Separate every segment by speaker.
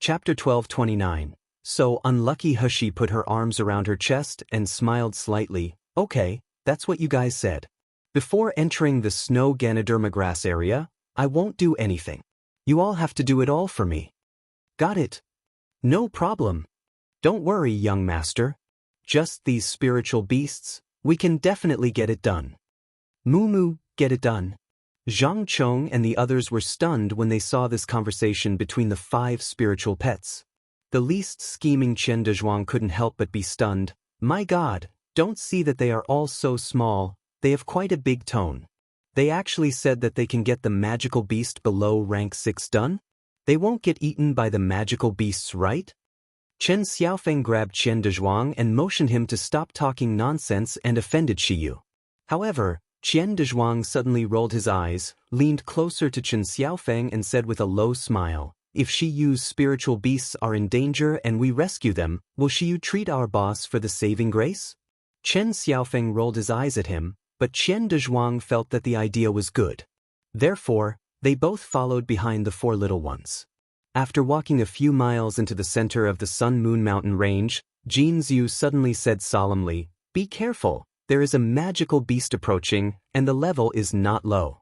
Speaker 1: Chapter 12:29. So unlucky Hushi put her arms around her chest and smiled slightly. Okay, that's what you guys said. Before entering the snow Ganoderma grass area, I won't do anything. You all have to do it all for me. Got it? No problem. Don't worry, young master. Just these spiritual beasts, we can definitely get it done. Moo, get it done. Zhang Chong and the others were stunned when they saw this conversation between the 5 spiritual pets. The least scheming Qian Dezhuang couldn't help but be stunned. My God, don't see that they are all so small, they have quite a big tone. They actually said that they can get the magical beast below rank 6 done? They won't get eaten by the magical beasts, right? Chen Xiaofeng grabbed Qian Dezhuang and motioned him to stop talking nonsense and offended Shiyu. However, Qian Dezhuang suddenly rolled his eyes, leaned closer to Chen Xiaofeng and said with a low smile, if Shiyu's spiritual beasts are in danger and we rescue them, will Shiyu treat our boss for the saving grace? Chen Xiaofeng rolled his eyes at him, but Qian Dezhuang felt that the idea was good. Therefore, they both followed behind the 4 little ones. After walking a few miles into the center of the Sun-Moon Mountain range, Jin Zhu suddenly said solemnly, be careful. There is a magical beast approaching, and the level is not low.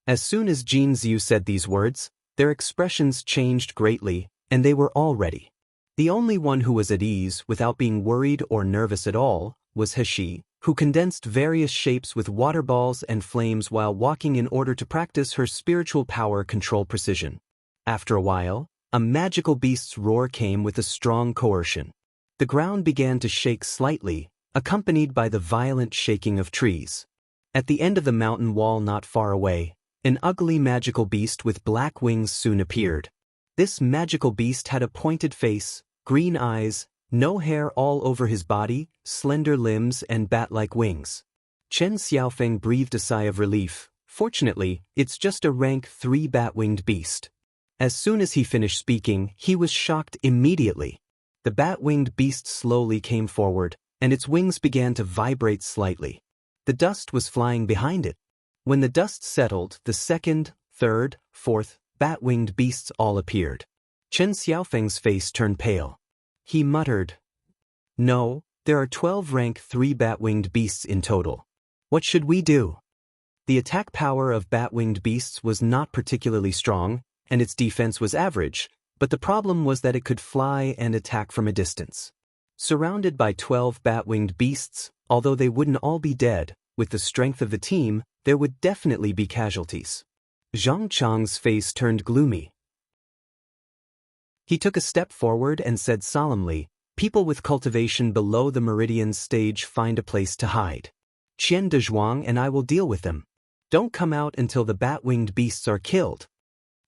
Speaker 1: As soon as Jin Zhu said these words, their expressions changed greatly, and they were all ready. The only one who was at ease without being worried or nervous at all was Heshi, who condensed various shapes with water balls and flames while walking in order to practice her spiritual power control precision. After a while, a magical beast's roar came with a strong coercion. The ground began to shake slightly, accompanied by the violent shaking of trees. At the end of the mountain wall not far away, an ugly magical beast with black wings soon appeared. This magical beast had a pointed face, green eyes, no hair all over his body, slender limbs and bat-like wings. Chen Xiaofeng breathed a sigh of relief. Fortunately, it's just a rank 3 bat-winged beast. As soon as he finished speaking, he was shocked immediately. The bat-winged beast slowly came forward, and its wings began to vibrate slightly. The dust was flying behind it. When the dust settled, the 2nd, 3rd, 4th, bat-winged beasts all appeared. Chen Xiaofeng's face turned pale. He muttered, no, there are 12 rank 3 bat-winged beasts in total. What should we do? The attack power of bat-winged beasts was not particularly strong, and its defense was average, but the problem was that it could fly and attack from a distance. Surrounded by 12 bat-winged beasts, although they wouldn't all be dead, with the strength of the team, there would definitely be casualties. Zhang Chang's face turned gloomy. He took a step forward and said solemnly, people with cultivation below the meridian stage find a place to hide. Qian Dezhuang and I will deal with them. Don't come out until the bat-winged beasts are killed.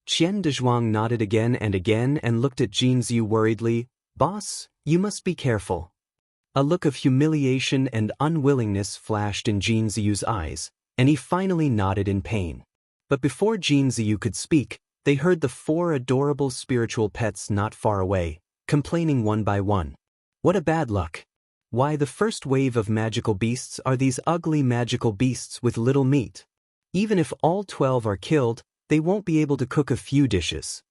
Speaker 1: Qian Dezhuang nodded again and looked at Jin Zhu worriedly. Boss, you must be careful. A look of humiliation and unwillingness flashed in Jin Zhu's eyes, and he finally nodded in pain. But before Jin Zhu could speak, they heard the 4 adorable spiritual pets not far away, complaining one by one. What a bad luck. Why, the first wave of magical beasts are these ugly magical beasts with little meat. Even if all 12 are killed, they won't be able to cook a few dishes.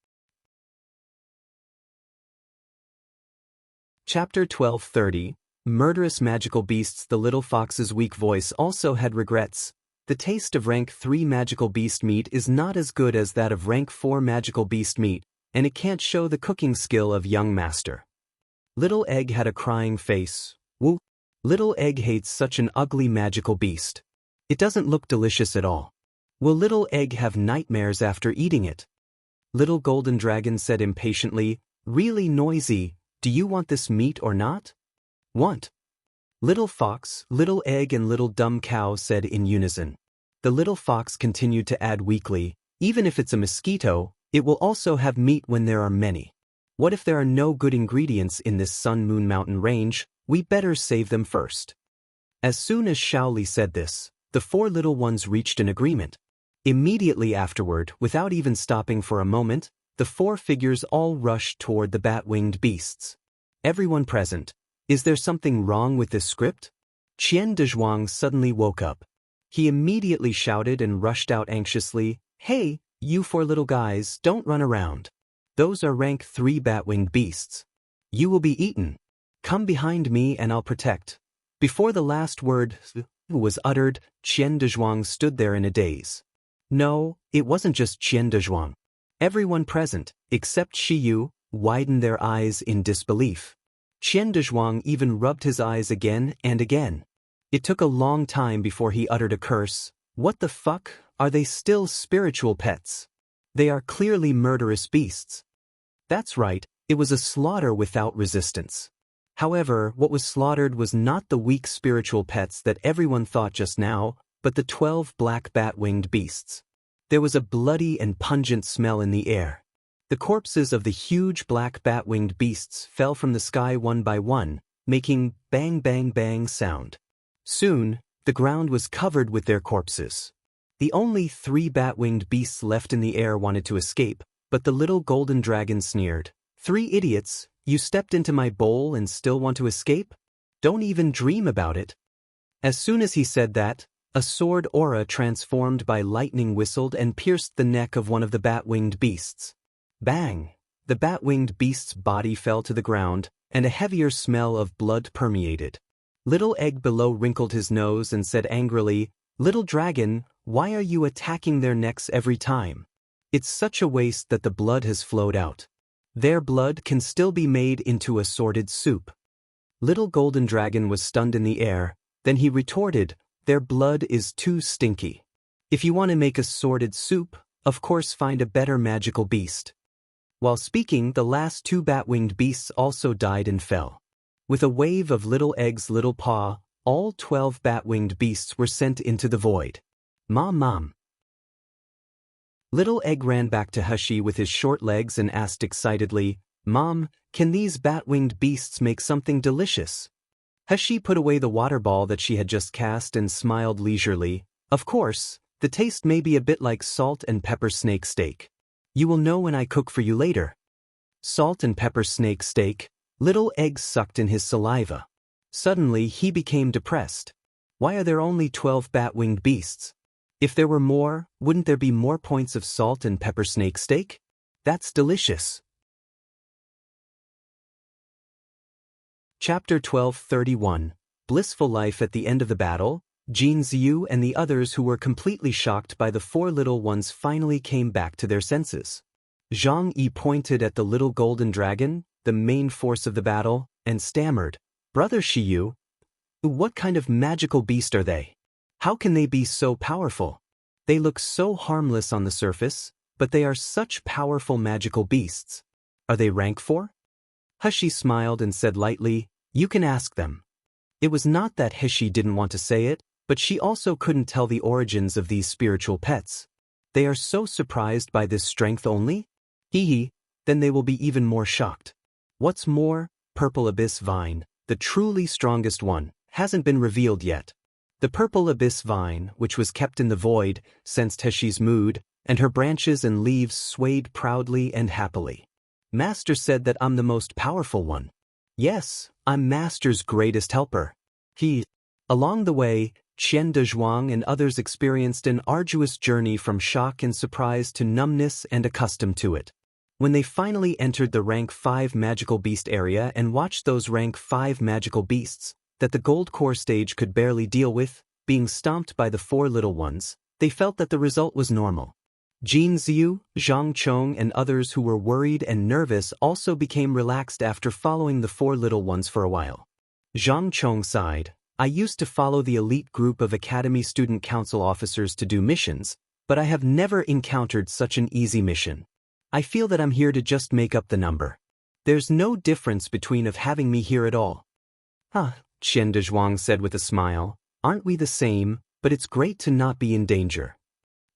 Speaker 1: Chapter 12:30. Murderous magical beasts. The little fox's weak voice also had regrets. The taste of rank 3 magical beast meat is not as good as that of rank 4 magical beast meat, and it can't show the cooking skill of young master. Little Egg had a crying face. Woo! Little Egg hates such an ugly magical beast. It doesn't look delicious at all. Will Little Egg have nightmares after eating it? Little Golden Dragon said impatiently, really noisy, do you want this meat or not? Want. Little Fox, Little Egg and Little Dumb Cow said in unison. The little fox continued to add weakly, even if it's a mosquito, it will also have meat when there are many. What if there are no good ingredients in this Sun-Moon Mountain range? We better save them first. As soon as Shaoli said this, the 4 little ones reached an agreement. Immediately afterward, without even stopping for a moment, the 4 figures all rushed toward the bat-winged beasts. Everyone present. Is there something wrong with this script? Qian Dezhuang suddenly woke up. He immediately shouted and rushed out anxiously, hey, you 4 little guys, don't run around. Those are rank 3 bat-winged beasts. You will be eaten. Come behind me and I'll protect. Before the last word was uttered, Qian Dezhuang stood there in a daze. No, it wasn't just Qian Dezhuang. Everyone present, except Shi Yu, widened their eyes in disbelief. Qian Dezhuang even rubbed his eyes again and again. It took a long time before he uttered a curse. What the fuck, are they still spiritual pets? They are clearly murderous beasts. That's right, it was a slaughter without resistance. However, what was slaughtered was not the weak spiritual pets that everyone thought just now, but the 12 black bat-winged beasts. There was a bloody and pungent smell in the air. The corpses of the huge black bat-winged beasts fell from the sky one by one, making bang bang bang sound. Soon, the ground was covered with their corpses. The only 3 bat-winged beasts left in the air wanted to escape, but the little golden dragon sneered. 3 idiots, you stepped into my bowl and still want to escape? Don't even dream about it. As soon as he said that, a sword aura transformed by lightning whistled and pierced the neck of one of the bat-winged beasts. Bang! The bat-winged beast's body fell to the ground, and a heavier smell of blood permeated. Little Egg below wrinkled his nose and said angrily, "Little dragon, why are you attacking their necks every time? It's such a waste that the blood has flowed out. Their blood can still be made into assorted soup." Little Golden Dragon was stunned in the air, then he retorted, "Their blood is too stinky. If you want to make assorted soup, of course find a better magical beast." While speaking, the last 2 bat-winged beasts also died and fell. With a wave of Little Egg's little paw, all 12 bat-winged beasts were sent into the void. Mom. Little Egg ran back to Hushi with his short legs and asked excitedly, "Mom, can these bat-winged beasts make something delicious?" Hushi put away the water ball that she had just cast and smiled leisurely. "Of course, the taste may be a bit like salt and pepper snake steak. You will know when I cook for you later." Salt and pepper snake steak. Little Egg sucked in his saliva. Suddenly, he became depressed. Why are there only 12 bat-winged beasts? If there were more, wouldn't there be more points of salt and pepper snake steak? That's delicious. Chapter 12:31. Blissful Life at the End of the Battle. Jin Ziyu and the others who were completely shocked by the 4 little ones finally came back to their senses. Zhang Yi pointed at the little golden dragon, the main force of the battle, and stammered, "Brother Shiyu, what kind of magical beast are they? How can they be so powerful? They look so harmless on the surface, but they are such powerful magical beasts. Are they rank 4? Hushi smiled and said lightly, "You can ask them." It was not that Hishi didn't want to say it, but she also couldn't tell the origins of these spiritual pets. They are so surprised by this strength only? Then they will be even more shocked. What's more, Purple Abyss Vine, the truly strongest one, hasn't been revealed yet. The Purple Abyss Vine, which was kept in the void, sensed Hishi's mood, and her branches and leaves swayed proudly and happily. "Master said that I'm the most powerful one. Yes, I'm Master's greatest helper." Along the way, Qian Dezhuang and others experienced an arduous journey from shock and surprise to numbness and accustomed to it. When they finally entered the rank 5 magical beast area and watched those rank 5 magical beasts that the gold core stage could barely deal with, being stomped by the 4 little ones, they felt that the result was normal. Jin Ziyu, Zhang Chong and others who were worried and nervous also became relaxed after following the 4 little ones for a while. Zhang Chong sighed, "I used to follow the elite group of Academy Student Council officers to do missions, but I have never encountered such an easy mission. I feel that I'm here to just make up the number. There's no difference between of having me here at all." Qian Dezhuang said with a smile, "Aren't we the same, but it's great to not be in danger."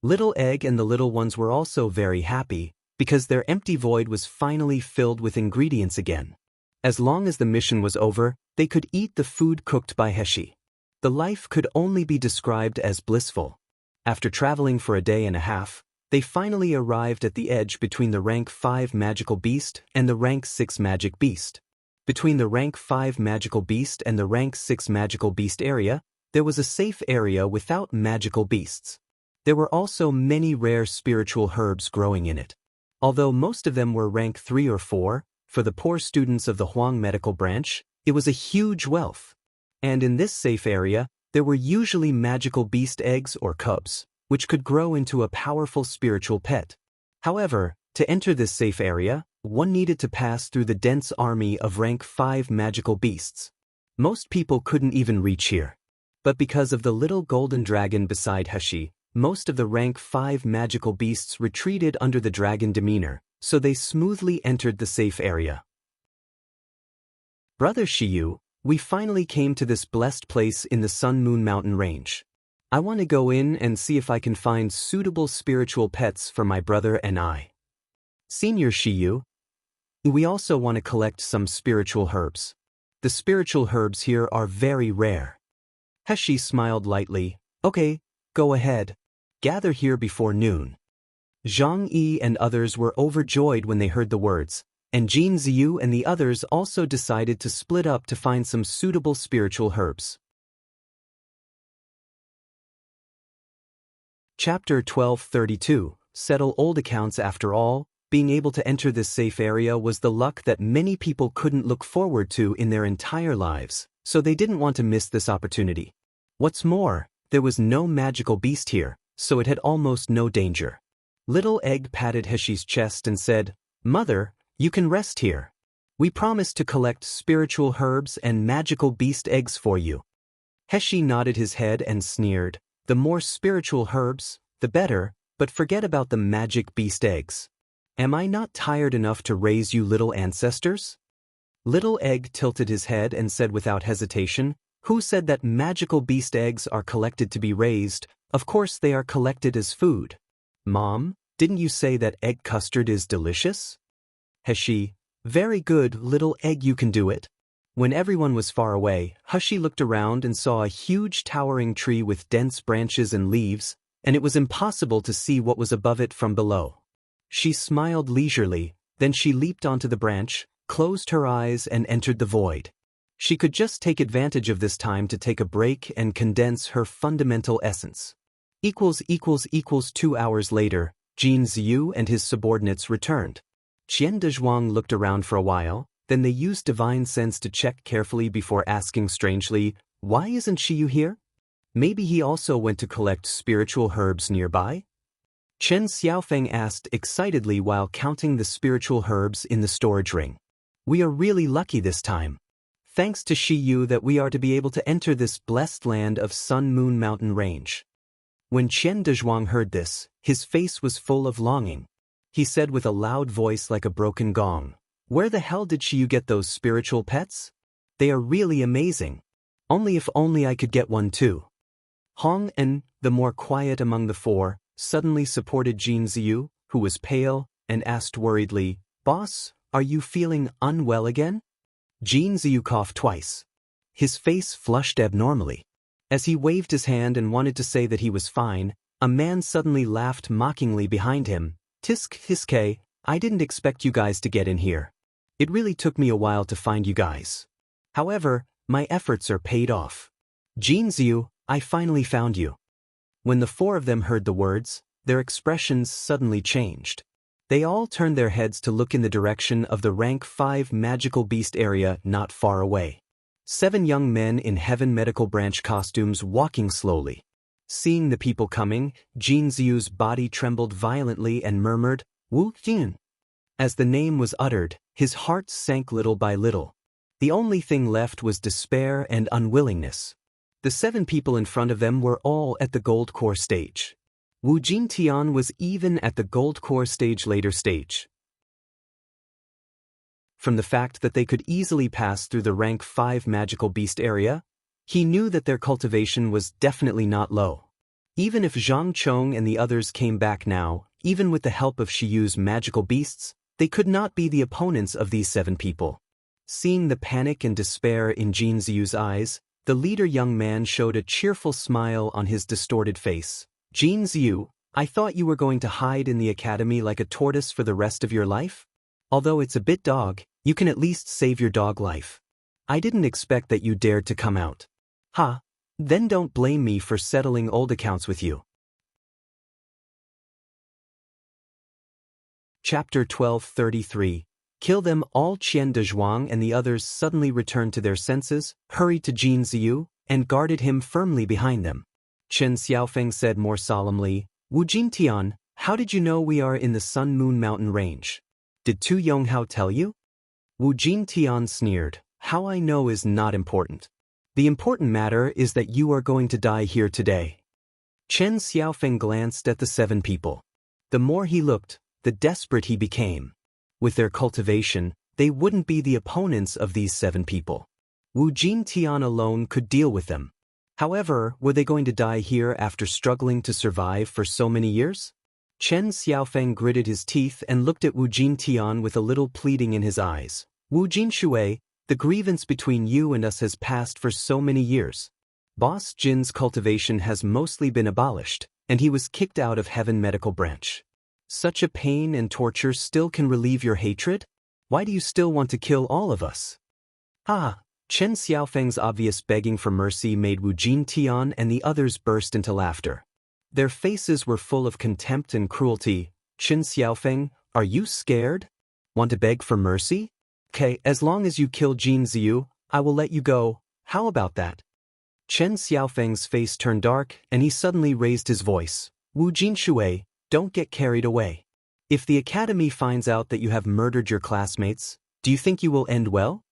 Speaker 1: Little Egg and the little ones were also very happy, because their empty void was finally filled with ingredients again. As long as the mission was over, they could eat the food cooked by Heshi. The life could only be described as blissful. After traveling for a day and a half, they finally arrived at the edge between the rank 5 magical beast and the rank 6 magic beast. Between the rank 5 magical beast and the rank 6 magical beast area, there was a safe area without magical beasts. There were also many rare spiritual herbs growing in it. Although most of them were rank 3 or 4, for the poor students of the Huang medical branch, it was a huge wealth. And in this safe area, there were usually magical beast eggs or cubs, which could grow into a powerful spiritual pet. However, to enter this safe area, one needed to pass through the dense army of rank 5 magical beasts. Most people couldn't even reach here. But because of the little golden dragon beside Hashi, most of the rank 5 magical beasts retreated under the dragon demeanor, so they smoothly entered the safe area. Brother Shiyu, we finally came to this blessed place in the Sun Moon Mountain range. I want to go in and see if I can find suitable spiritual pets for my brother and I. Senior Shiyu, we also want to collect some spiritual herbs. The spiritual herbs here are very rare. Hashi smiled lightly. Okay, go ahead. Gather here before noon. Zhang Yi and others were overjoyed when they heard the words, and Jin Ziyu and the others also decided to split up to find some suitable spiritual herbs. Chapter 1232. Settle old accounts. After all, being able to enter this safe area was the luck that many people couldn't look forward to in their entire lives, so they didn't want to miss this opportunity. What's more, there was no magical beast here, so it had almost no danger. Little Egg patted Hashi's chest and said, "Mother, you can rest here. We promised to collect spiritual herbs and magical beast eggs for you." Hashi nodded his head and sneered, "The more spiritual herbs, the better, but forget about the magic beast eggs. Am I not tired enough to raise you little ancestors?" Little Egg tilted his head and said without hesitation, "Who said that magical beast eggs are collected to be raised? Of course they are collected as food. Mom, didn't you say that egg custard is delicious?" Hashi, "Very good, Little Egg, you can do it." When everyone was far away, Hashi looked around and saw a huge towering tree with dense branches and leaves, and it was impossible to see what was above it from below. She smiled leisurely, then she leaped onto the branch, closed her eyes and entered the void. She could just take advantage of this time to take a break and condense her fundamental essence. 2 hours later, Jin Ziyu and his subordinates returned. Qian Dezhuang looked around for a while, then they used divine sense to check carefully before asking strangely, "Why isn't Shiyu here? Maybe he also went to collect spiritual herbs nearby?" Chen Xiaofeng asked excitedly while counting the spiritual herbs in the storage ring. "We are really lucky this time. Thanks to Shiyu that we are to be able to enter this blessed land of Sun Moon Mountain Range." When Qian Dezhuang heard this, his face was full of longing. He said with a loud voice like a broken gong, "Where the hell did Shiyu get those spiritual pets? They are really amazing. If only I could get one too." Hong En, the more quiet among the four, suddenly supported Jin Ziyu, who was pale, and asked worriedly, "Boss, are you feeling unwell again?" Jin Ziyu coughed twice. His face flushed abnormally. As he waved his hand and wanted to say that he was fine, a man suddenly laughed mockingly behind him. "Tisk Hiske, I didn't expect you guys to get in here. It really took me a while to find you guys. However, my efforts are paid off. Jin Ziyu, I finally found you." When the four of them heard the words, their expressions suddenly changed. They all turned their heads to look in the direction of the rank 5 magical beast area not far away. 7 young men in Heaven Medical Branch costumes walking slowly. Seeing the people coming, Jin Ziyu's body trembled violently and murmured, "Wu Jin." As the name was uttered, his heart sank little by little. The only thing left was despair and unwillingness. The 7 people in front of them were all at the gold core stage. Wu Jintian was even at the gold core stage later stage. From the fact that they could easily pass through the rank 5 magical beast area, he knew that their cultivation was definitely not low. Even if Zhang Chong and the others came back now, even with the help of Shiyu's magical beasts, they could not be the opponents of these 7 people. Seeing the panic and despair in Jin Ziyu's eyes, the leader young man showed a cheerful smile on his distorted face. "Jin Ziyu, I thought you were going to hide in the academy like a tortoise for the rest of your life? Although it's a bit dog, you can at least save your dog life. I didn't expect that you dared to come out. Ha, then don't blame me for settling old accounts with you." Chapter 1233. Kill them all. Qian Dezhuang and the others suddenly returned to their senses, hurried to Jin Ziyu, and guarded him firmly behind them. Chen Xiaofeng said more solemnly, Wu Jintian, how did you know we are in the Sun Moon Mountain range? Did Tu Yonghao tell you? Wu Jintian sneered, how I know is not important. The important matter is that you are going to die here today. Chen Xiaofeng glanced at the 7 people. The more he looked, the desperate he became. With their cultivation, they wouldn't be the opponents of these 7 people. Wu Jintian alone could deal with them. However, were they going to die here after struggling to survive for so many years? Chen Xiaofeng gritted his teeth and looked at Wu Jintian with a little pleading in his eyes. Wu Jinshui, the grievance between you and us has passed for so many years. Boss Jin's cultivation has mostly been abolished, and he was kicked out of Heaven Medical Branch. Such a pain and torture still can relieve your hatred? Why do you still want to kill all of us? Chen Xiaofeng's obvious begging for mercy made Wu Jintian and the others burst into laughter. Their faces were full of contempt and cruelty. Chen Xiaofeng, are you scared? Want to beg for mercy? Okay, as long as you kill Jin Ziyu, I will let you go. How about that? Chen Xiaofeng's face turned dark, and he suddenly raised his voice. Wu Jinshui, don't get carried away. If the academy finds out that you have murdered your classmates, do you think you will end well?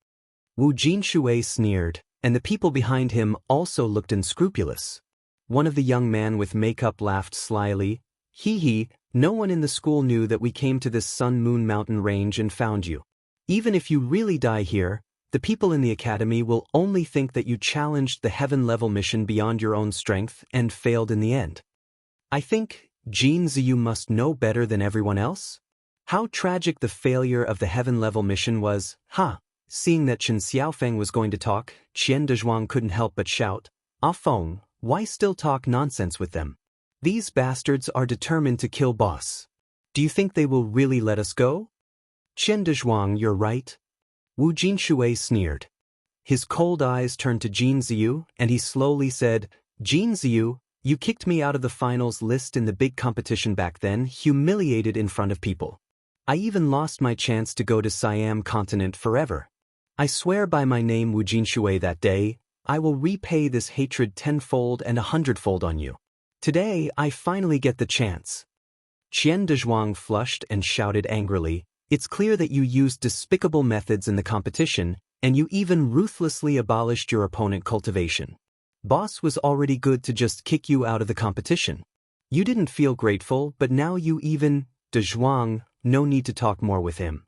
Speaker 1: Wu Jinshui sneered, and the people behind him also looked unscrupulous. One of the young men with makeup laughed slyly. Hee, no one in the school knew that we came to this Sun Moon Mountain range and found you. Even if you really die here, the people in the academy will only think that you challenged the heaven-level mission beyond your own strength and failed in the end. I think Jin Ziyu must know better than everyone else? How tragic the failure of the heaven-level mission was, Seeing that Chen Xiaofeng was going to talk, Qian Dezhuang couldn't help but shout, Ah Feng, why still talk nonsense with them? These bastards are determined to kill boss. Do you think they will really let us go? Qian Dezhuang, you're right. Wu Jinshui sneered. His cold eyes turned to Jin Ziyu, and he slowly said, Jin Ziyu, you kicked me out of the finals list in the big competition back then, humiliated in front of people. I even lost my chance to go to Siam continent forever. I swear by my name Wu Jinshui that day, I will repay this hatred 10-fold and 100-fold on you. Today, I finally get the chance. Qian Dezhuang flushed and shouted angrily, It's clear that you used despicable methods in the competition, and you even ruthlessly abolished your opponent cultivation. Boss was already good to just kick you out of the competition. You didn't feel grateful, but now you even, Dezhuang, no need to talk more with him.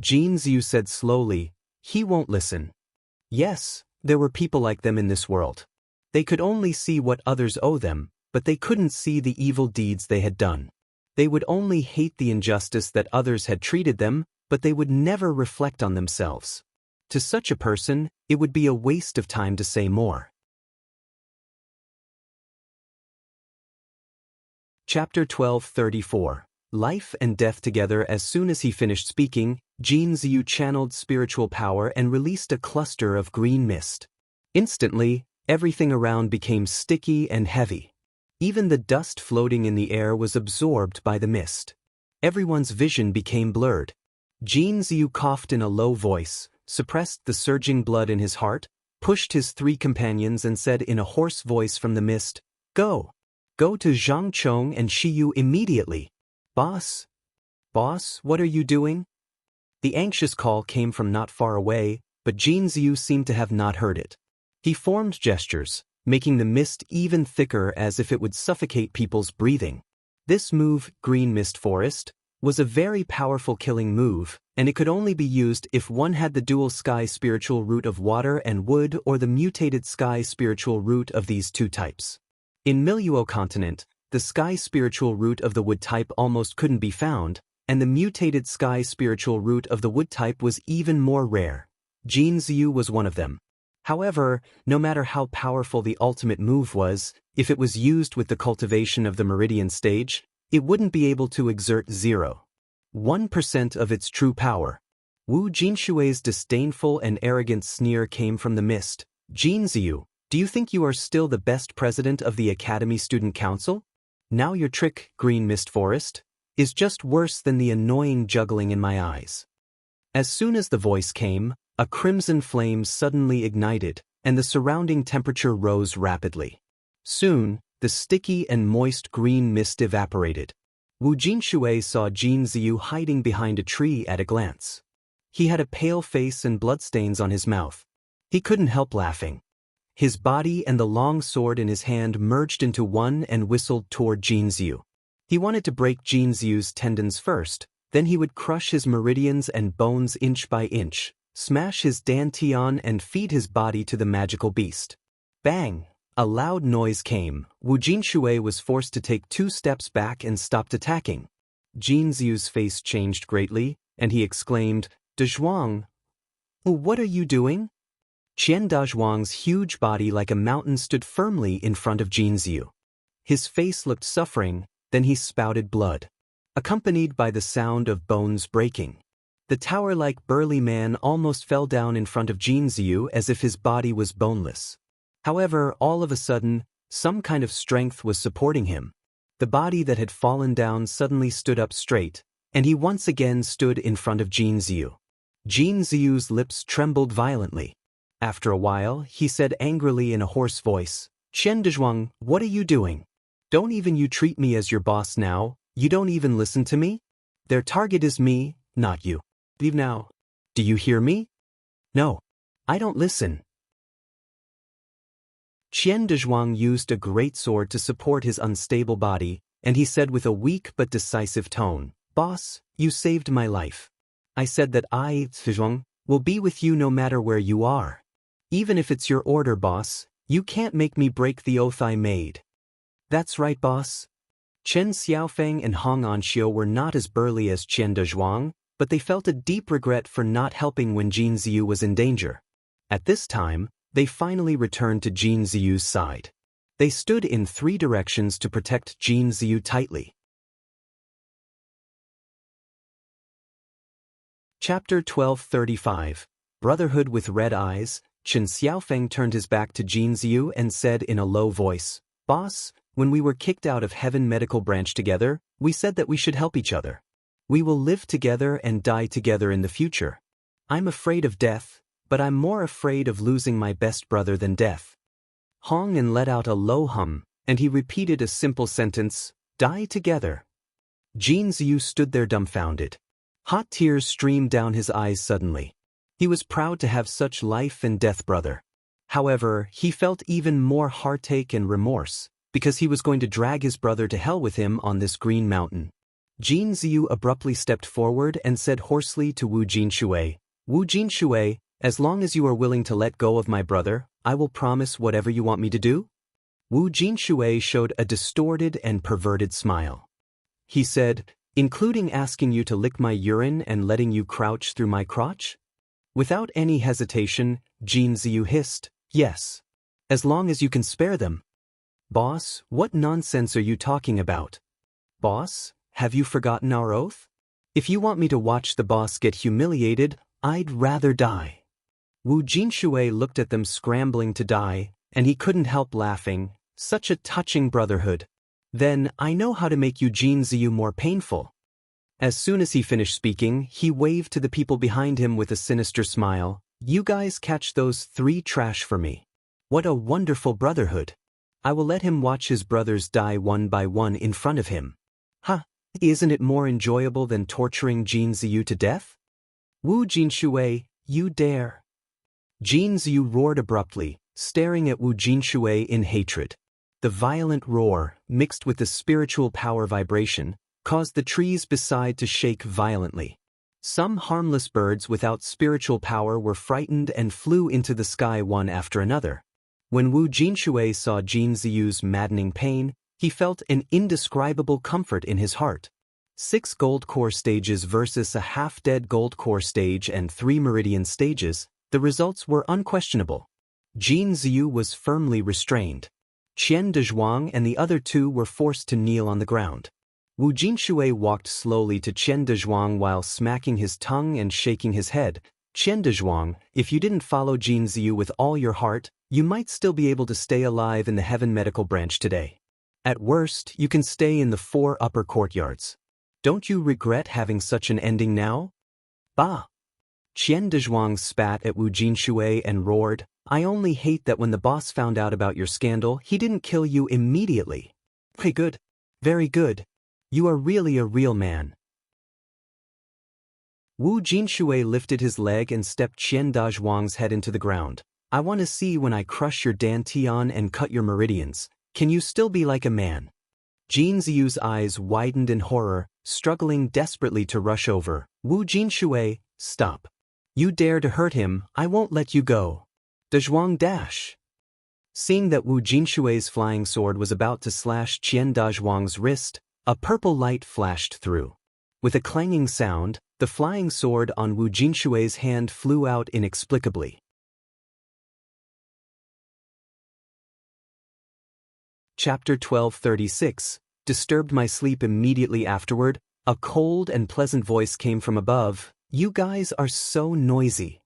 Speaker 1: Jin Ziyu said slowly, he won't listen. Yes, there were people like them in this world. They could only see what others owe them, but they couldn't see the evil deeds they had done. They would only hate the injustice that others had treated them, but they would never reflect on themselves. To such a person, it would be a waste of time to say more. Chapter 1234. Life and Death Together. As soon as he finished speaking, Jin Ziyu channeled spiritual power and released a cluster of green mist. Instantly, everything around became sticky and heavy. Even the dust floating in the air was absorbed by the mist. Everyone's vision became blurred. Jin Ziyu coughed in a low voice, suppressed the surging blood in his heart, pushed his 3 companions and said in a hoarse voice from the mist, Go! Go to Zhangchong and Shiyu immediately. Boss, what are you doing? The anxious call came from not far away, but Jin Ziyu seemed to have not heard it. He formed gestures, making the mist even thicker as if it would suffocate people's breathing. This move, Green Mist Forest, was a very powerful killing move, and it could only be used if one had the dual sky spiritual root of water and wood or the mutated sky spiritual root of these 2 types. In Miluo continent, the sky spiritual root of the wood type almost couldn't be found, and the mutated sky spiritual root of the wood type was even more rare. Jin Ziyu was one of them. However, no matter how powerful the ultimate move was, if it was used with the cultivation of the meridian stage, it wouldn't be able to exert 0.1% of its true power. Wu Jinshui's disdainful and arrogant sneer came from the mist. Jin Ziyu, do you think you are still the best president of the Academy Student Council? Now your trick, Green Mist Forest? is just worse than the annoying juggling in my eyes. As soon as the voice came, a crimson flame suddenly ignited, and the surrounding temperature rose rapidly. Soon, the sticky and moist green mist evaporated. Wu Jinshui saw Jin Ziyu hiding behind a tree at a glance. He had a pale face and bloodstains on his mouth. He couldn't help laughing. His body and the long sword in his hand merged into one and whistled toward Jin Ziyu. He wanted to break Jin Ziyu's tendons first, then he would crush his meridians and bones inch by inch, smash his dantian and feed his body to the magical beast. Bang! A loud noise came. Wu Jinshui was forced to take 2 steps back and stopped attacking. Jin Ziyu's face changed greatly, and he exclaimed, "Dazhuang, what are you doing?" Qian Dazhuang's huge body like a mountain stood firmly in front of Jin Ziyu. His face looked suffering, then he spouted blood, accompanied by the sound of bones breaking. The tower-like burly man almost fell down in front of Jin Ziyu as if his body was boneless. However, all of a sudden, some kind of strength was supporting him. The body that had fallen down suddenly stood up straight, and he once again stood in front of Jin Ziyu. Jin Ziyu's lips trembled violently. After a while, he said angrily in a hoarse voice, "Qian Dazhuang, what are you doing? Don't even you treat me as your boss now, you don't even listen to me? Their target is me, not you. Leave now. Do you hear me? No. I don't listen." Qian Dazhuang used a great sword to support his unstable body, and he said with a weak but decisive tone, "Boss, you saved my life. I said that I, Dazhuang, will be with you no matter where you are. Even if it's your order, boss, you can't make me break the oath I made." "That's right, boss." Chen Xiaofeng and Hong Anxiu were not as burly as Qian Dazhuang, but they felt a deep regret for not helping when Jin Ziyu was in danger. At this time, they finally returned to Jin Ziyu's side. They stood in 3 directions to protect Jin Ziyu tightly. Chapter 1235. Brotherhood with Red Eyes. Chen Xiaofeng turned his back to Jin Ziyu and said in a low voice, "Boss, when we were kicked out of Heaven Medical Branch together, we said that we should help each other. We will live together and die together in the future. I'm afraid of death, but I'm more afraid of losing my best brother than death." Hong An let out a low hum, and he repeated a simple sentence, "Die together." Jin Ziyu stood there dumbfounded. Hot tears streamed down his eyes suddenly. He was proud to have such life and death brother. However, he felt even more heartache and remorse, because he was going to drag his brother to hell with him on this green mountain. Jin Ziyu abruptly stepped forward and said hoarsely to Wu Jinshui, "Wu Jinshui, as long as you are willing to let go of my brother, I will promise whatever you want me to do." Wu Jinshui showed a distorted and perverted smile. He said, "Including asking you to lick my urine and letting you crouch through my crotch?" Without any hesitation, Jin Ziyu hissed, "Yes. As long as you can spare them." "Boss, what nonsense are you talking about?" "Boss, have you forgotten our oath? If you want me to watch the boss get humiliated, I'd rather die." Wu Jinshui looked at them scrambling to die, and he couldn't help laughing. Such a touching brotherhood. "Then I know how to make you Jin Ziyu more painful." As soon as he finished speaking, he waved to the people behind him with a sinister smile. "You guys catch those 3 trash for me. What a wonderful brotherhood. I will let him watch his brothers die one by one in front of him. Ha! Isn't it more enjoyable than torturing Jin Ziyu to death?" "Wu Jinshui, you dare!" Jin Ziyu roared abruptly, staring at Wu Jinshui in hatred. The violent roar, mixed with the spiritual power vibration, caused the trees beside to shake violently. Some harmless birds without spiritual power were frightened and flew into the sky one after another. When Wu Jinshui saw Jin Ziyu's maddening pain, he felt an indescribable comfort in his heart. 6 gold core stages versus a half-dead gold core stage and 3 meridian stages, the results were unquestionable. Jin Ziyu was firmly restrained. Qian Dazhuang and the other 2 were forced to kneel on the ground. Wu Jinshui walked slowly to Qian Dazhuang while smacking his tongue and shaking his head. "Qian Dazhuang, if you didn't follow Jin Ziyu with all your heart, you might still be able to stay alive in the Heaven Medical Branch today. At worst, you can stay in the 4 upper courtyards. Don't you regret having such an ending now? Bah! Qian Dezhuang spat at Wu Jinshui and roared, I only hate that when the boss found out about your scandal, he didn't kill you immediately. Hey, good. Very good. You are really a real man. Wu Jinshui lifted his leg and stepped Qian Dezhuang's head into the ground. I want to see when I crush your dantian and cut your meridians. Can you still be like a man? Jin Ziyu's eyes widened in horror, struggling desperately to rush over. Wu Jinshui, stop. You dare to hurt him, I won't let you go. Dezhuang dash. Seeing that Wu Jinshui's flying sword was about to slash Qian Dezhuang's wrist, a purple light flashed through. With a clanging sound, the flying sword on Wu Jinshui's hand flew out inexplicably. Chapter 1236. Disturbed my sleep immediately afterward. A cold and pleasant voice came from above. You guys are so noisy.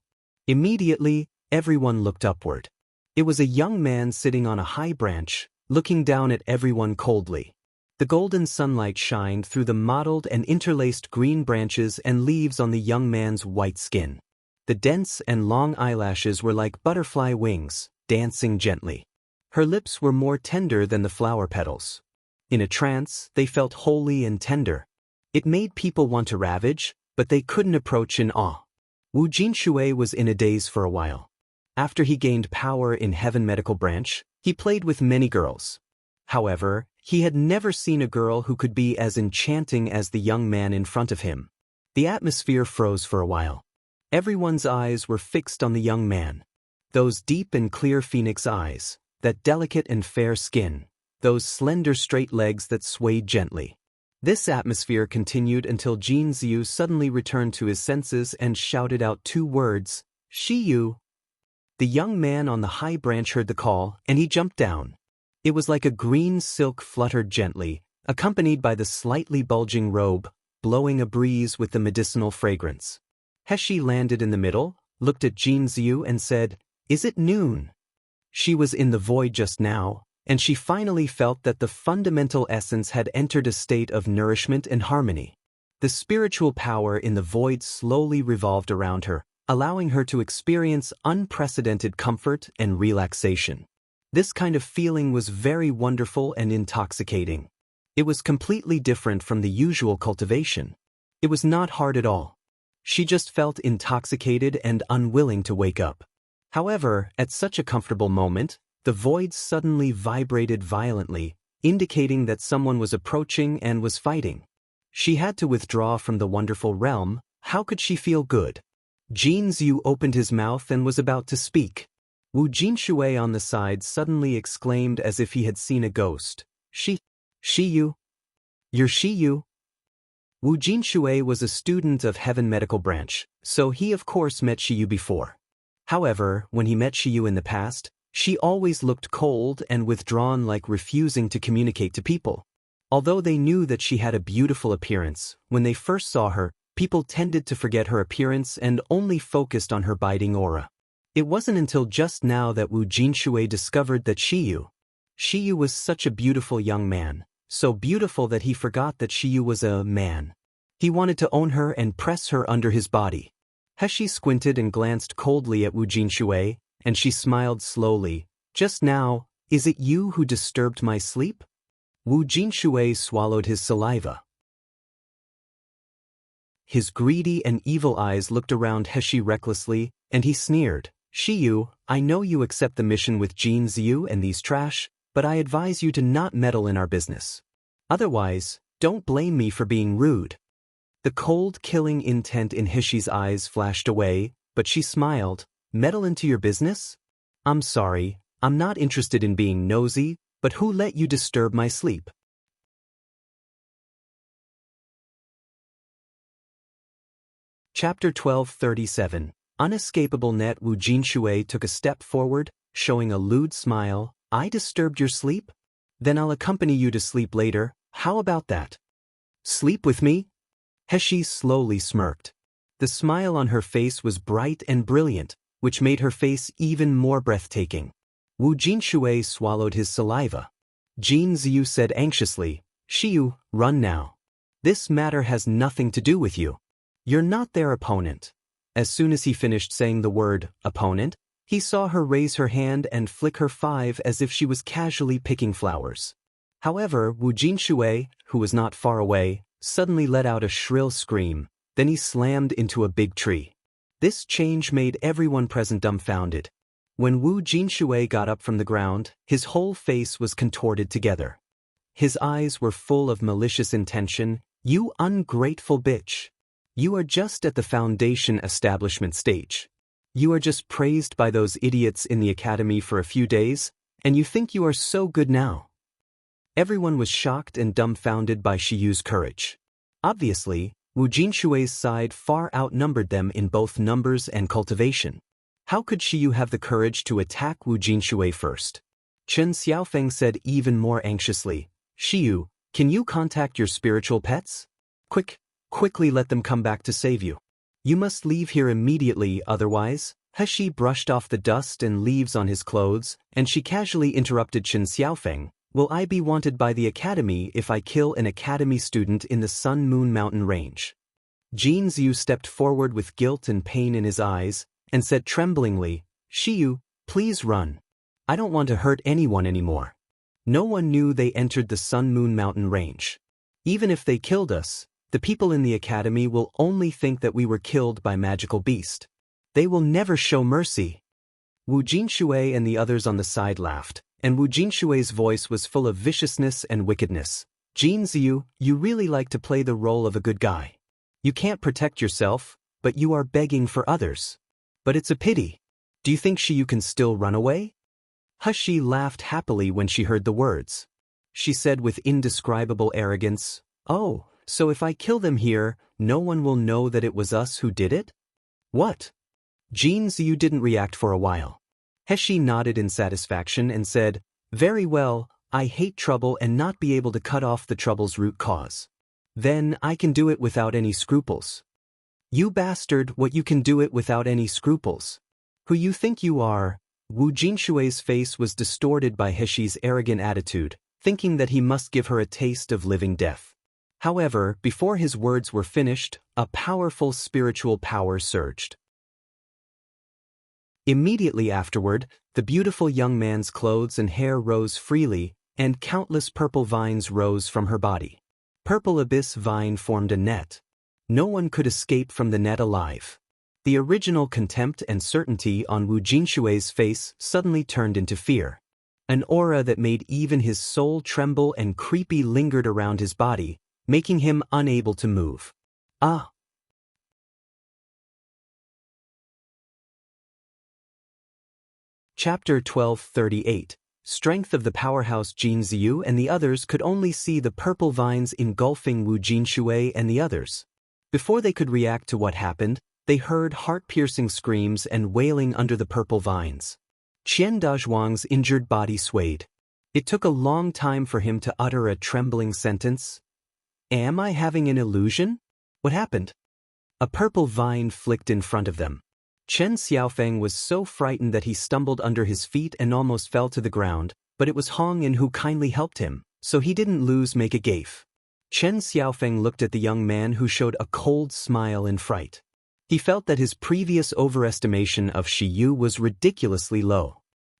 Speaker 1: Immediately, everyone looked upward. It was a young man sitting on a high branch, looking down at everyone coldly. The golden sunlight shined through the mottled and interlaced green branches and leaves on the young man's white skin. The dense and long eyelashes were like butterfly wings, dancing gently. Her lips were more tender than the flower petals. In a trance, they felt holy and tender. It made people want to ravage, but they couldn't approach in awe. Wu Jinshui was in a daze for a while. After he gained power in Heaven Medical Branch, he played with many girls. However, he had never seen a girl who could be as enchanting as the young man in front of him. The atmosphere froze for a while. Everyone's eyes were fixed on the young man. Those deep and clear phoenix eyes, that delicate and fair skin, those slender straight legs that swayed gently. This atmosphere continued until Jin Ziyu suddenly returned to his senses and shouted out two words, Shiyu. The young man on the high branch heard the call, and he jumped down. It was like a green silk fluttered gently, accompanied by the slightly bulging robe, blowing a breeze with the medicinal fragrance. Heshi landed in the middle, looked at Jin Ziyu and said, Is it noon? She was in the void just now, and she finally felt that the fundamental essence had entered a state of nourishment and harmony. The spiritual power in the void slowly revolved around her, allowing her to experience unprecedented comfort and relaxation. This kind of feeling was very wonderful and intoxicating. It was completely different from the usual cultivation. It was not hard at all. She just felt intoxicated and unwilling to wake up. However, at such a comfortable moment, the void suddenly vibrated violently, indicating that someone was approaching and was fighting. She had to withdraw from the wonderful realm. How could she feel good? Jin Ziyu opened his mouth and was about to speak. Wu Jinshui on the side suddenly exclaimed as if he had seen a ghost. Shiyu? You're Shiyu? Wu Jinshui was a student of Heaven Medical Branch, so he of course met Shiyu before. However, when he met Shiyu in the past, she always looked cold and withdrawn, like refusing to communicate to people. Although they knew that she had a beautiful appearance, when they first saw her, people tended to forget her appearance and only focused on her biting aura. It wasn't until just now that Wu Jinshui discovered that Shiyu was such a beautiful young man, so beautiful that he forgot that Shiyu was a man. He wanted to own her and press her under his body. Heshi squinted and glanced coldly at Wu Jinshui, and she smiled slowly. Just now, is it you who disturbed my sleep? Wu Jinshui swallowed his saliva. His greedy and evil eyes looked around Heshi recklessly, and he sneered. Shiyu, I know you accept the mission with Jin Ziyu and these trash, but I advise you to not meddle in our business. Otherwise, don't blame me for being rude. The cold, killing intent in Heshi's eyes flashed away, but she smiled. Meddle into your business? I'm sorry, I'm not interested in being nosy, but who let you disturb my sleep? Chapter 1237. Unescapable net. Wu Jinshui took a step forward, showing a lewd smile. I disturbed your sleep? Then I'll accompany you to sleep later. How about that? Sleep with me? Heshi slowly smirked. The smile on her face was bright and brilliant, which made her face even more breathtaking. Wu Jinshui swallowed his saliva. Jin Ziyu said anxiously, Shiyu, run now. This matter has nothing to do with you. You're not their opponent. As soon as he finished saying the word opponent, he saw her raise her hand and flick her 5 as if she was casually picking flowers. However, Wu Jinshui, who was not far away, suddenly let out a shrill scream. Then he slammed into a big tree. This change made everyone present dumbfounded. When Wu Jinshui got up from the ground, his whole face was contorted together. His eyes were full of malicious intention. You ungrateful bitch. You are just at the foundation establishment stage. You are just praised by those idiots in the academy for a few days, and you think you are so good now. Everyone was shocked and dumbfounded by Shiyu's courage. Obviously, Wu Jinshui's side far outnumbered them in both numbers and cultivation. How could Shiyu have the courage to attack Wu Jinshui first? Chen Xiaofeng said even more anxiously, Shiyu, can you contact your spiritual pets? Quickly let them come back to save you. You must leave here immediately, otherwise. He brushed off the dust and leaves on his clothes, and she casually interrupted Chen Xiaofeng. Will I be wanted by the academy if I kill an academy student in the Sun Moon Mountain range? Jin Zhu stepped forward with guilt and pain in his eyes, and said tremblingly, Shiyu, please run. I don't want to hurt anyone anymore. No one knew they entered the Sun Moon Mountain range. Even if they killed us, the people in the academy will only think that we were killed by magical beast. They will never show mercy. Wu Jinshui and the others on the side laughed, and Wu Jinshui's voice was full of viciousness and wickedness. Jin Zhu, you really like to play the role of a good guy. You can't protect yourself, but you are begging for others. But it's a pity. Do you think Shiyu can still run away? He laughed happily when she heard the words. She said with indescribable arrogance, Oh, so if I kill them here, no one will know that it was us who did it? What? Jin Zhu didn't react for a while. He nodded in satisfaction and said, Very well, I hate trouble and not be able to cut off the trouble's root cause. Then I can do it without any scruples. You bastard, what you can do it without any scruples? Who you think you are? Wu Jinshui's face was distorted by Heshi's arrogant attitude, thinking that he must give her a taste of living death. However, before his words were finished, a powerful spiritual power surged. Immediately afterward, the beautiful young man's clothes and hair rose freely, and countless purple vines rose from her body. Purple abyss vine formed a net. No one could escape from the net alive. The original contempt and certainty on Wu Jinshui's face suddenly turned into fear. An aura that made even his soul tremble and creepy lingered around his body, making him unable to move. Ah! Chapter 1238. Strength of the powerhouse. Jin Zhu and the others could only see the purple vines engulfing Wu Jinshui and the others. Before they could react to what happened, they heard heart-piercing screams and wailing under the purple vines. Qian Dazhuang's injured body swayed. It took a long time for him to utter a trembling sentence. Am I having an illusion? What happened? A purple vine flicked in front of them. Chen Xiaofeng was so frightened that he stumbled under his feet and almost fell to the ground, but it was Hong Yin who kindly helped him, so he didn't make a gaffe. Chen Xiaofeng looked at the young man who showed a cold smile in fright. He felt that his previous overestimation of Shiyu was ridiculously low.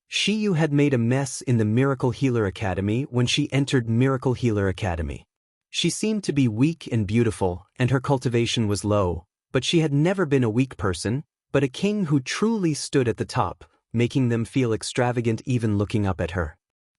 Speaker 1: Shiyu had made a mess in the Miracle Healer Academy when she entered Miracle Healer Academy. She seemed to be weak and beautiful, and her cultivation was low, but she had never been a weak person, but a king who truly stood at the top, making them feel extravagant even looking up at her.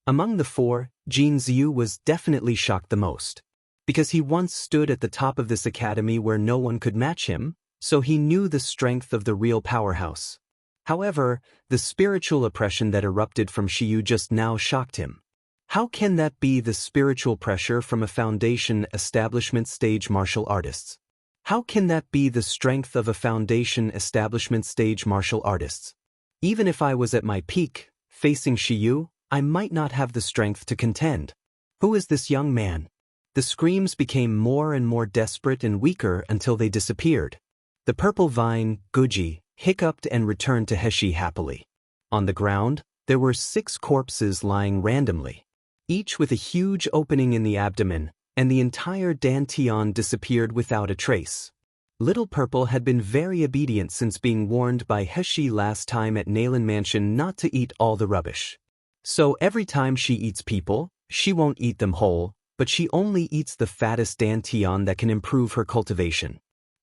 Speaker 1: Among the four, Jin Zhu was definitely shocked the most. Because he once stood at the top of this academy where no one could match him, so he knew the strength of the real powerhouse. However, the spiritual oppression that erupted from Shiyu just now shocked him. How can that be the spiritual pressure from a foundation establishment stage martial artists? How can that be the strength of a foundation establishment stage martial artists? Even if I was at my peak, facing Shiyu, I might not have the strength to contend. Who is this young man? The screams became more and more desperate and weaker until they disappeared. The purple vine, Guji, hiccuped and returned to Heshi happily. On the ground, there were 6 corpses lying randomly, each with a huge opening in the abdomen, and the entire dantian disappeared without a trace. Little Purple had been very obedient since being warned by Heshi last time at Nalan Mansion not to eat all the rubbish. So every time she eats people, she won't eat them whole, but she only eats the fattest dantian that can improve her cultivation.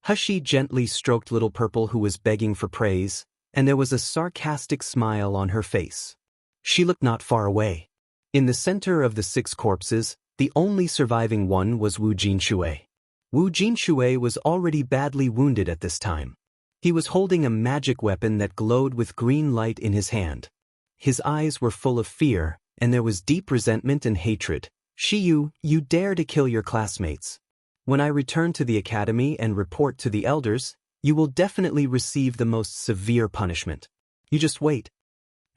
Speaker 1: Heshi gently stroked Little Purple, who was begging for praise, and there was a sarcastic smile on her face. She looked not far away. In the center of the 6 corpses, the only surviving one was Wu Jinshui. Wu Jinshui was already badly wounded at this time. He was holding a magic weapon that glowed with green light in his hand. His eyes were full of fear, and there was deep resentment and hatred. Shiyu, you dare to kill your classmates. When I return to the academy and report to the elders, you will definitely receive the most severe punishment. You just wait.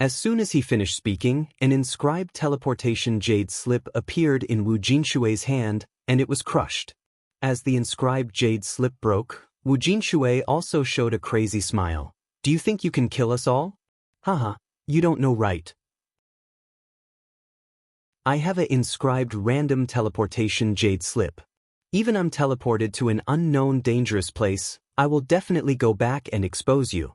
Speaker 1: As soon as he finished speaking, an inscribed teleportation jade slip appeared in Wu Jinshui's hand, and it was crushed. As the inscribed jade slip broke, Wu Jinshui also showed a crazy smile. Do you think you can kill us all? Haha, you don't know, right? I have a inscribed random teleportation jade slip. Even I'm teleported to an unknown dangerous place, I will definitely go back and expose you.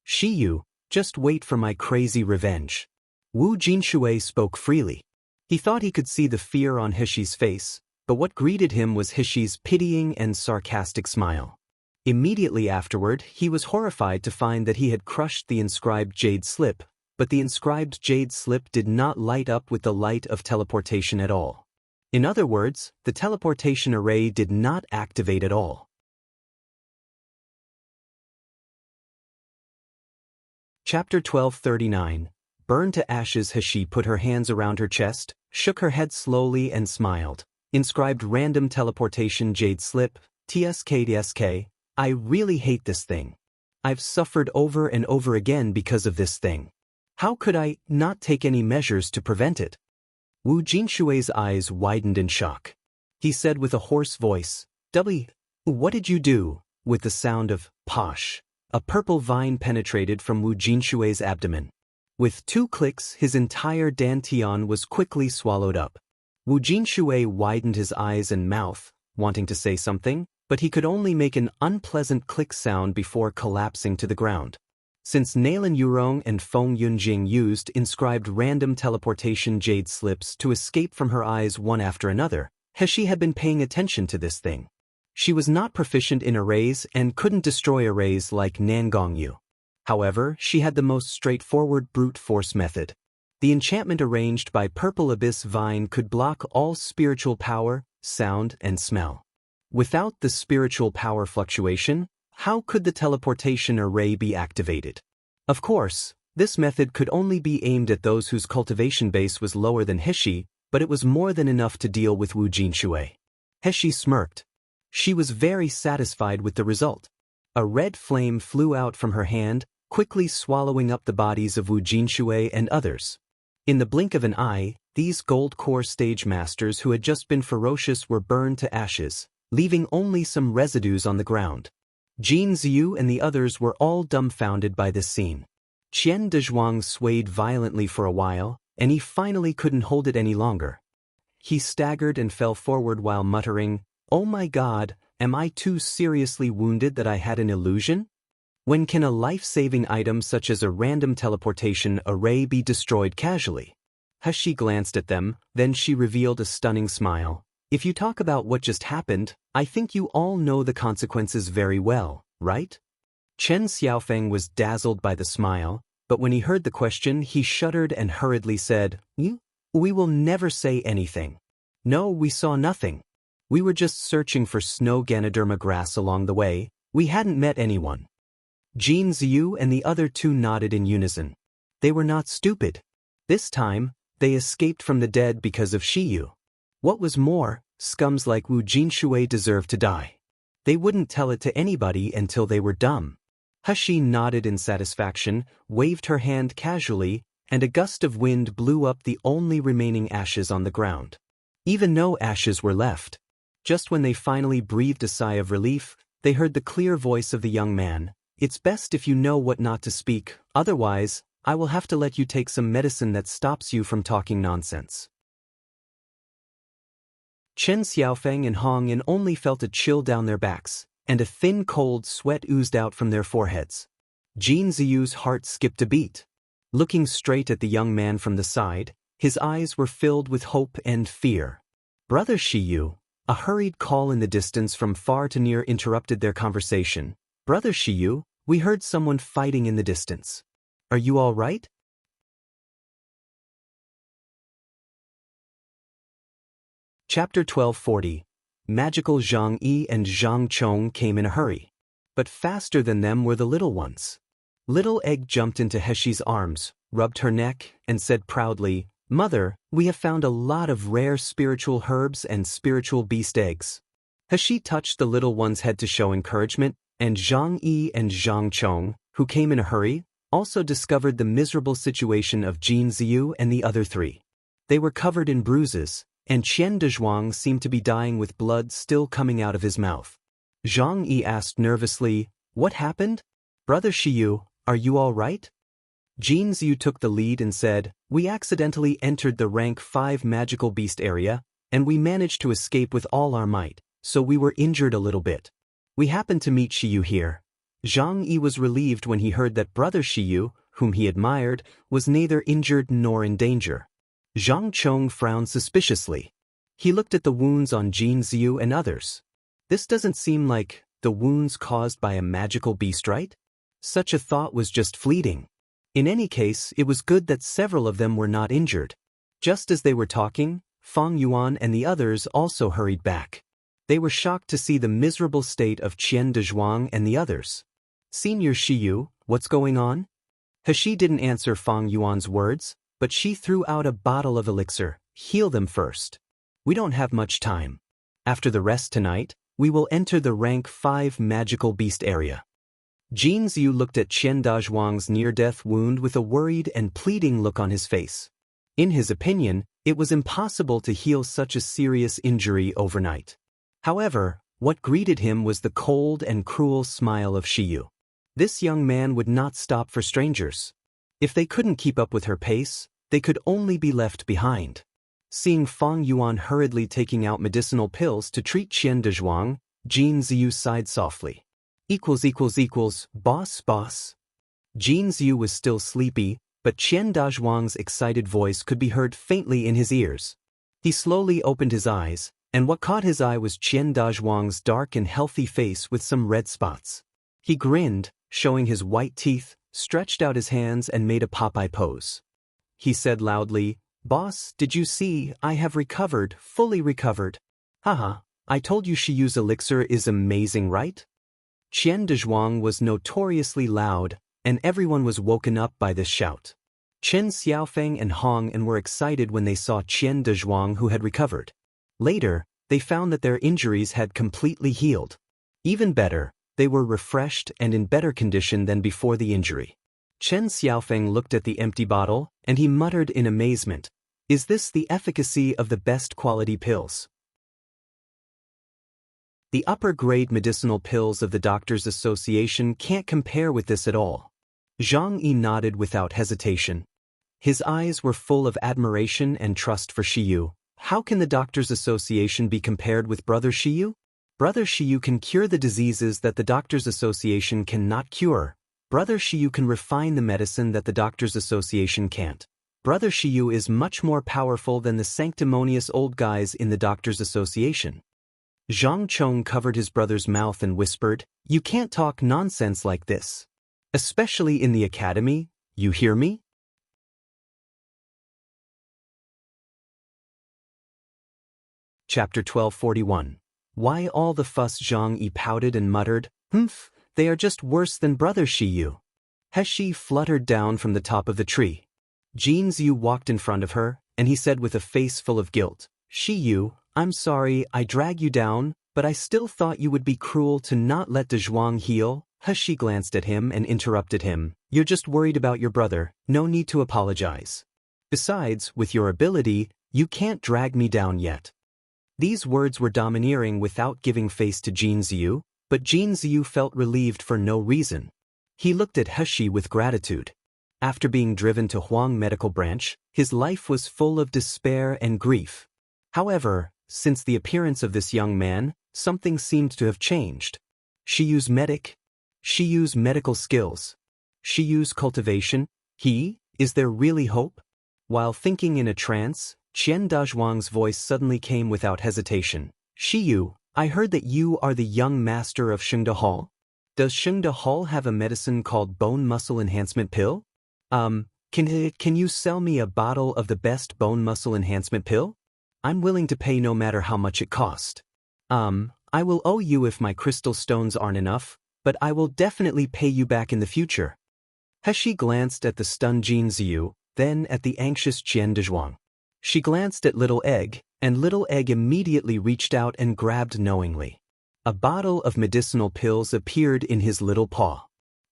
Speaker 1: Shiyu, just wait for my crazy revenge. Wu Jinshui spoke freely. He thought he could see the fear on Hishi's face, but what greeted him was Hishi's pitying and sarcastic smile. Immediately afterward, he was horrified to find that he had crushed the inscribed jade slip, but the inscribed jade slip did not light up with the light of teleportation at all. In other words, the teleportation array did not activate at all. Chapter 1239. Burned to ashes. Hishi put her hands around her chest, shook her head slowly and smiled. Inscribed random teleportation jade slip, TSK. I really hate this thing. I've suffered over and over again because of this thing. How could I not take any measures to prevent it? Wu Jinshui's eyes widened in shock. He said with a hoarse voice, what did you do? With the sound of posh, a purple vine penetrated from Wu Jinshui's abdomen. With 2 clicks, his entire dantian was quickly swallowed up. Wu Jinshui widened his eyes and mouth, wanting to say something, but he could only make an unpleasant click sound before collapsing to the ground. Since Nalan Yurong and Feng Yunjing used inscribed random teleportation jade slips to escape from her eyes one after another, Heshi had been paying attention to this thing. She was not proficient in arrays and couldn't destroy arrays like Nangongyu. However, she had the most straightforward brute force method. The enchantment arranged by Purple Abyss Vine could block all spiritual power, sound, and smell. Without the spiritual power fluctuation, how could the teleportation array be activated? Of course, this method could only be aimed at those whose cultivation base was lower than Hishi, but it was more than enough to deal with Wu Jinshui. Heshi smirked. She was very satisfied with the result. A red flame flew out from her hand, quickly swallowing up the bodies of Wu Jinshui and others. In the blink of an eye, these gold core stage masters who had just been ferocious were burned to ashes, leaving only some residues on the ground. Jin Ziyu and the others were all dumbfounded by this scene. Qian Dezhuang swayed violently for a while, and he finally couldn't hold it any longer. He staggered and fell forward while muttering, "Oh my God, am I too seriously wounded that I had an illusion? When can a life-saving item such as a random teleportation array be destroyed casually?" Heshi glanced at them, then she revealed a stunning smile. "If you talk about what just happened, I think you all know the consequences very well, right?" Chen Xiaofeng was dazzled by the smile, but when he heard the question he shuddered and hurriedly said, We will never say anything. No, we saw nothing. We were just searching for snow Ganoderma grass along the way, we hadn't met anyone." Jin Ziyu and the other 2 nodded in unison. They were not stupid. This time, they escaped from the dead because of Shiyu. What was more, scums like Wu Jinshui deserved to die. They wouldn't tell it to anybody until they were dumb. Heshi nodded in satisfaction, waved her hand casually, and a gust of wind blew up the only remaining ashes on the ground. Even no ashes were left. Just when they finally breathed a sigh of relief, they heard the clear voice of the young man. "It's best if you know what not to speak, otherwise, I will have to let you take some medicine that stops you from talking nonsense." Chen Xiaofeng and Hong An only felt a chill down their backs, and a thin cold sweat oozed out from their foreheads. Jin Ziyu's heart skipped a beat. Looking straight at the young man from the side, his eyes were filled with hope and fear. Brother Shiyu, a hurried call in the distance from far to near interrupted their conversation. Brother Shiyu, we heard someone fighting in the distance. Are you all right? Chapter 1240. Magical Zhang Yi and Zhang Chong came in a hurry. But faster than them were the little ones. Little Egg jumped into Heshi's arms, rubbed her neck, and said proudly, Mother, we have found a lot of rare spiritual herbs and spiritual beast eggs. Heshi touched the little one's head to show encouragement, and Zhang Yi and Zhang Chong, who came in a hurry, also discovered the miserable situation of Jin Ziyu and the other three. They were covered in bruises, and Qian Dezhuang seemed to be dying with blood still coming out of his mouth. Zhang Yi asked nervously, What happened? Brother Shiyu, are you all right? Jin Ziyu took the lead and said, We accidentally entered the rank 5 magical beast area, and we managed to escape with all our might, so we were injured a little bit. We happened to meet Shiyu here. Zhang Yi was relieved when he heard that Brother Shiyu, whom he admired, was neither injured nor in danger. Zhang Chong frowned suspiciously. He looked at the wounds on Jin Ziyu and others. This doesn't seem like the wounds caused by a magical beast, right? Such a thought was just fleeting. In any case, it was good that several of them were not injured. Just as they were talking, Fang Yuan and the others also hurried back. They were shocked to see the miserable state of Qian Dezhuang and the others. Senior Shiyu, what's going on? Heshi didn't answer Fang Yuan's words, but she threw out a bottle of elixir. Heal them first. We don't have much time. After the rest tonight, we will enter the rank 5 magical beast area. Jin Ziyu looked at Qian Dezhuang's near-death wound with a worried and pleading look on his face. In his opinion, it was impossible to heal such a serious injury overnight. However, what greeted him was the cold and cruel smile of Shiyu. This young man would not stop for strangers. If they couldn't keep up with her pace, they could only be left behind. Seeing Fang Yuan hurriedly taking out medicinal pills to treat Qian Dezhuang, Jin Ziyu sighed softly. Boss. Jin Ziyu was still sleepy, but Qian Dezhuang's excited voice could be heard faintly in his ears. He slowly opened his eyes, and what caught his eye was Qian Dezhuang's dark and healthy face with some red spots. He grinned, showing his white teeth, stretched out his hands and made a Popeye pose. He said loudly, Boss, did you see, I have recovered, fully recovered. Haha, I told you Shiyu's elixir is amazing, right? Qian Dezhuang was notoriously loud, and everyone was woken up by this shout. Chen Xiaofeng and Hong An were excited when they saw Qian Dezhuang who had recovered. Later, they found that their injuries had completely healed. Even better, they were refreshed and in better condition than before the injury. Chen Xiaofeng looked at the empty bottle, and he muttered in amazement, Is this the efficacy of the best quality pills? The upper-grade medicinal pills of the Doctors' Association can't compare with this at all. Zhang Yi nodded without hesitation. His eyes were full of admiration and trust for Shiyu. How can the Doctors' Association be compared with Brother Shiyu? Brother Shiyu can cure the diseases that the Doctors' Association cannot cure. Brother Shiyu can refine the medicine that the Doctors' Association can't. Brother Shiyu is much more powerful than the sanctimonious old guys in the Doctors' Association. Zhang Chong covered his brother's mouth and whispered, You can't talk nonsense like this. Especially in the academy, you hear me? Chapter 1241. Why all the fuss? Zhang Yi pouted and muttered, Humph, they are just worse than Brother Shiyu. Heshi fluttered down from the top of the tree. Jin Ziyu walked in front of her, and he said with a face full of guilt, Shiyu, I'm sorry I drag you down, but I still thought you would be cruel to not let Dezhuang heal. Heshi glanced at him and interrupted him, You're just worried about your brother, no need to apologize. Besides, with your ability, you can't drag me down yet. These words were domineering without giving face to Jin Ziyu, but Jin Ziyu felt relieved for no reason. He looked at Heshi with gratitude. After being driven to Huang Medical Branch, his life was full of despair and grief. However, since the appearance of this young man, something seemed to have changed. She used medical skills. She used cultivation. Is there really hope? While thinking in a trance, Qian Dazhuang's voice suddenly came without hesitation. Shiyu, I heard that you are the young master of Shengde Hall. Does Shengde Hall have a medicine called bone muscle enhancement pill? Can you sell me a bottle of the best bone muscle enhancement pill? I'm willing to pay no matter how much it cost. I will owe you if my crystal stones aren't enough, but I will definitely pay you back in the future. Heshi glanced at the stunned Jin Ziyu, then at the anxious Qian Dazhuang. She glanced at Little Egg, and Little Egg immediately reached out and grabbed knowingly. A bottle of medicinal pills appeared in his little paw.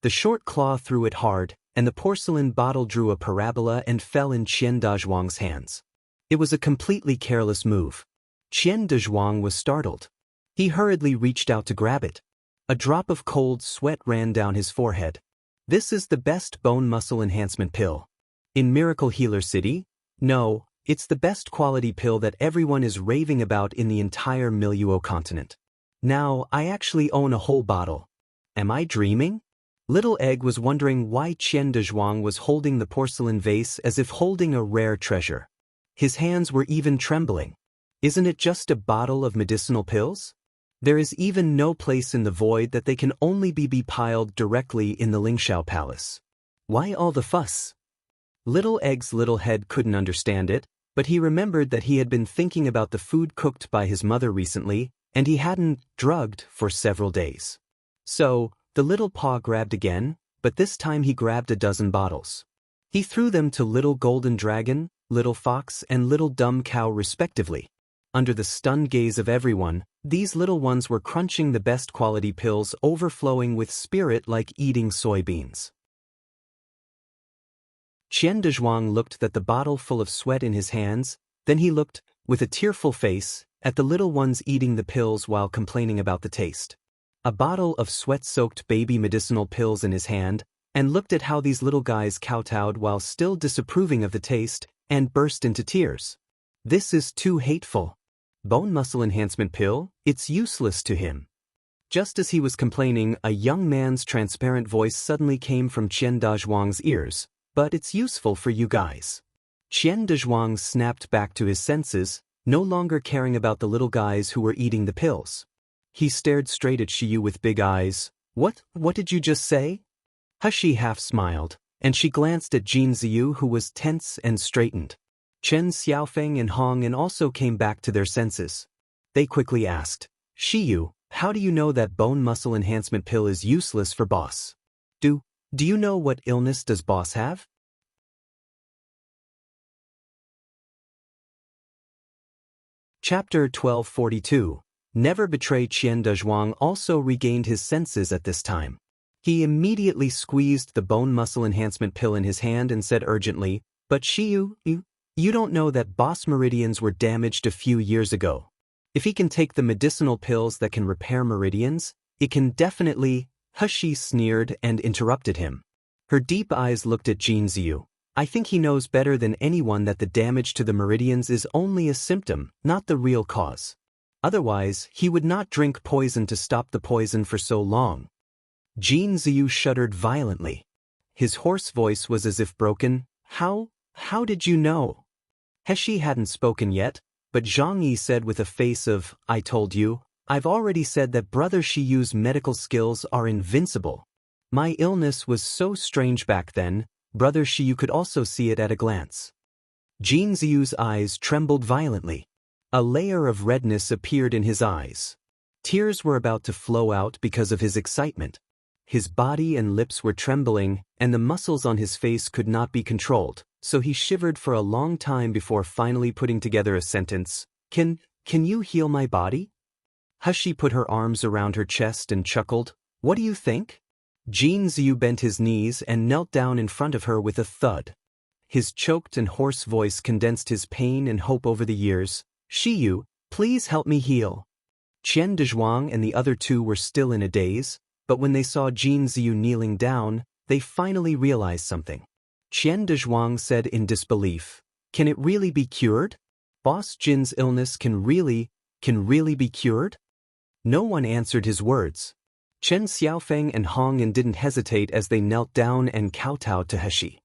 Speaker 1: The short claw threw it hard, and the porcelain bottle drew a parabola and fell in Qian Dazhuang's hands. It was a completely careless move. Qian Dazhuang was startled. He hurriedly reached out to grab it. A drop of cold sweat ran down his forehead. This is the best bone muscle enhancement pill. In Miracle Healer City? No, it's the best quality pill that everyone is raving about in the entire Miluo continent. Now, I actually own a whole bottle. Am I dreaming? Little Egg was wondering why Qian Dazhuang was holding the porcelain vase as if holding a rare treasure. His hands were even trembling. Isn't it just a bottle of medicinal pills? There is even no place in the void that they can only be piled directly in the Lingxiao Palace. Why all the fuss? Little Egg's little head couldn't understand it, but he remembered that he had been thinking about the food cooked by his mother recently, and he hadn't drugged for several days. So, the little paw grabbed again, but this time he grabbed a dozen bottles. He threw them to Little Golden Dragon, Little Fox, and Little Dumb Cow respectively. Under the stunned gaze of everyone, these little ones were crunching the best quality pills, overflowing with spirit like eating soybeans. Qian Dazhuang looked at the bottle full of sweat in his hands, then he looked, with a tearful face, at the little ones eating the pills while complaining about the taste. A bottle of sweat-soaked baby medicinal pills in his hand, and looked at how these little guys kowtowed while still disapproving of the taste, and burst into tears. This is too hateful. Bone muscle enhancement pill, it's useless to him. Just as he was complaining, a young man's transparent voice suddenly came from Qian Dazhuang's ears. But it's useful for you guys. Qian Dazhuang snapped back to his senses, no longer caring about the little guys who were eating the pills. He stared straight at Shiyu with big eyes. What did you just say? Heshi half smiled, and she glanced at Jin Ziyu who was tense and straightened. Chen Xiaofeng and Hong An also came back to their senses. They quickly asked, Shiyu, how do you know that bone muscle enhancement pill is useless for boss? Do you know what illness does boss have? Chapter 1242. Never betray. Qian Dazhuang also regained his senses at this time. He immediately squeezed the bone muscle enhancement pill in his hand and said urgently, But Shiyu, you don't know that boss meridians were damaged a few years ago. If he can take the medicinal pills that can repair meridians, it can definitely... Heshi sneered and interrupted him. Her deep eyes looked at Jin Ziyu. I think he knows better than anyone that the damage to the meridians is only a symptom, not the real cause. Otherwise, he would not drink poison to stop the poison for so long. Jin Ziyu shuddered violently. His hoarse voice was as if broken. How did you know? Heshi hadn't spoken yet, but Zhang Yi said with a face of, I told you. I've already said that Brother Shiyu's medical skills are invincible. My illness was so strange back then, Brother Shiyu could also see it at a glance. Jin Ziyu's eyes trembled violently. A layer of redness appeared in his eyes. Tears were about to flow out because of his excitement. His body and lips were trembling, and the muscles on his face could not be controlled, so he shivered for a long time before finally putting together a sentence. Can you heal my body? Heshi put her arms around her chest and chuckled. What do you think? Jin Ziyu bent his knees and knelt down in front of her with a thud. His choked and hoarse voice condensed his pain and hope over the years. Shiyu, please help me heal. Qian Dazhuang and the other two were still in a daze, but when they saw Jin Ziyu kneeling down, they finally realized something. Qian Dazhuang said in disbelief, Can it really be cured? Boss Jin's illness can really be cured? No one answered his words. Chen Xiaofeng and Hong An didn't hesitate as they knelt down and kowtowed to Heshi.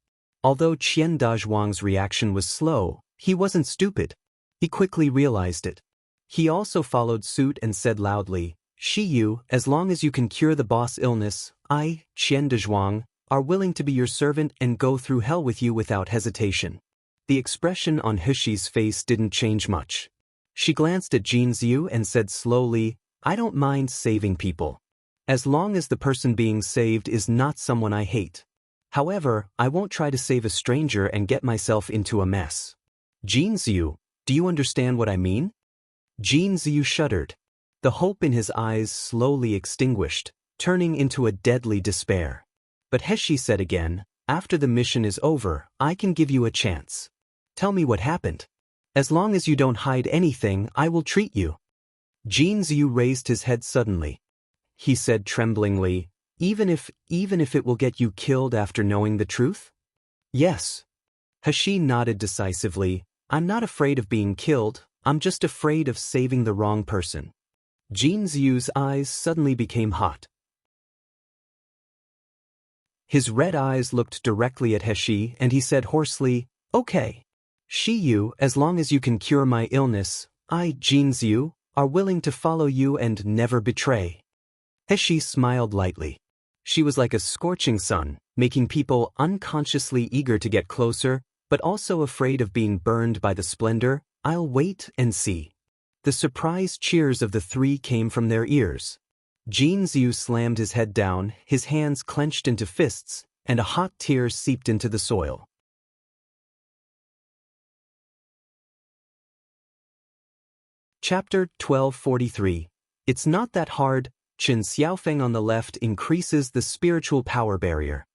Speaker 1: Although Qian Dazhuang's reaction was slow, he wasn't stupid. He quickly realized it. He also followed suit and said loudly, "Shi Yu, as long as you can cure the boss' illness, I, Qian Dazhuang, are willing to be your servant and go through hell with you without hesitation." The expression on Heshi's face didn't change much. She glanced at Jin Xiu and said slowly, "I don't mind saving people, as long as the person being saved is not someone I hate. However, I won't try to save a stranger and get myself into a mess." "Jin Xiu, do you understand what I mean?" Jin Xiu shuddered. The hope in his eyes slowly extinguished, turning into a deadly despair. But Heshi said again, "After the mission is over, I can give you a chance. Tell me what happened. As long as you don't hide anything, I will treat you." Jin Xiu raised his head suddenly. He said tremblingly, even if it will get you killed after knowing the truth?" "Yes." Heshi nodded decisively. "I'm not afraid of being killed, I'm just afraid of saving the wrong person." Jin Xiu's eyes suddenly became hot. His red eyes looked directly at Heshi and he said hoarsely, "Okay. Shi Yu, as long as you can cure my illness, I, Jin Xiu, are willing to follow you and never betray." Heshi smiled lightly. She was like a scorching sun, making people unconsciously eager to get closer, but also afraid of being burned by the splendor. "I'll wait and see." The surprised cheers of the three came from their ears. Jin Xiu slammed his head down, his hands clenched into fists, and a hot tear seeped into the soil. Chapter 1243. It's not that hard. Chen Xiaofeng on the left increases the spiritual power barrier.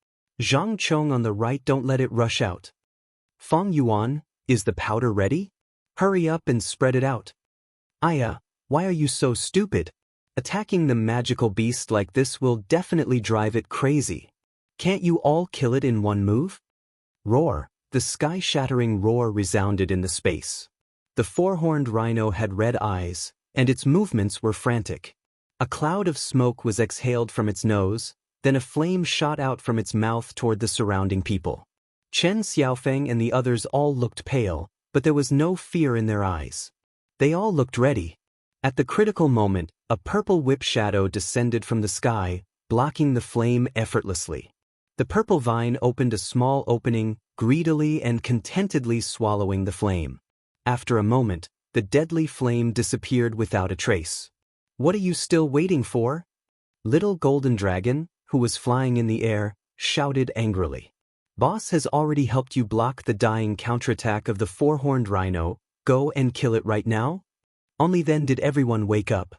Speaker 1: Zhang Chong on the right, don't let it rush out. Feng Yuan, is the powder ready? Hurry up and spread it out. Aya, why are you so stupid? Attacking the magical beast like this will definitely drive it crazy. Can't you all kill it in one move? Roar. The sky-shattering roar resounded in the space. The four-horned rhino had red eyes, and its movements were frantic. A cloud of smoke was exhaled from its nose, then a flame shot out from its mouth toward the surrounding people. Chen Xiaofeng and the others all looked pale, but there was no fear in their eyes. They all looked ready. At the critical moment, a purple whip shadow descended from the sky, blocking the flame effortlessly. The purple vine opened a small opening, greedily and contentedly swallowing the flame. After a moment, the deadly flame disappeared without a trace. "What are you still waiting for?" Little Golden Dragon, who was flying in the air, shouted angrily. "Boss has already helped you block the dying counterattack of the four-horned rhino. Go and kill it right now?" Only then did everyone wake up.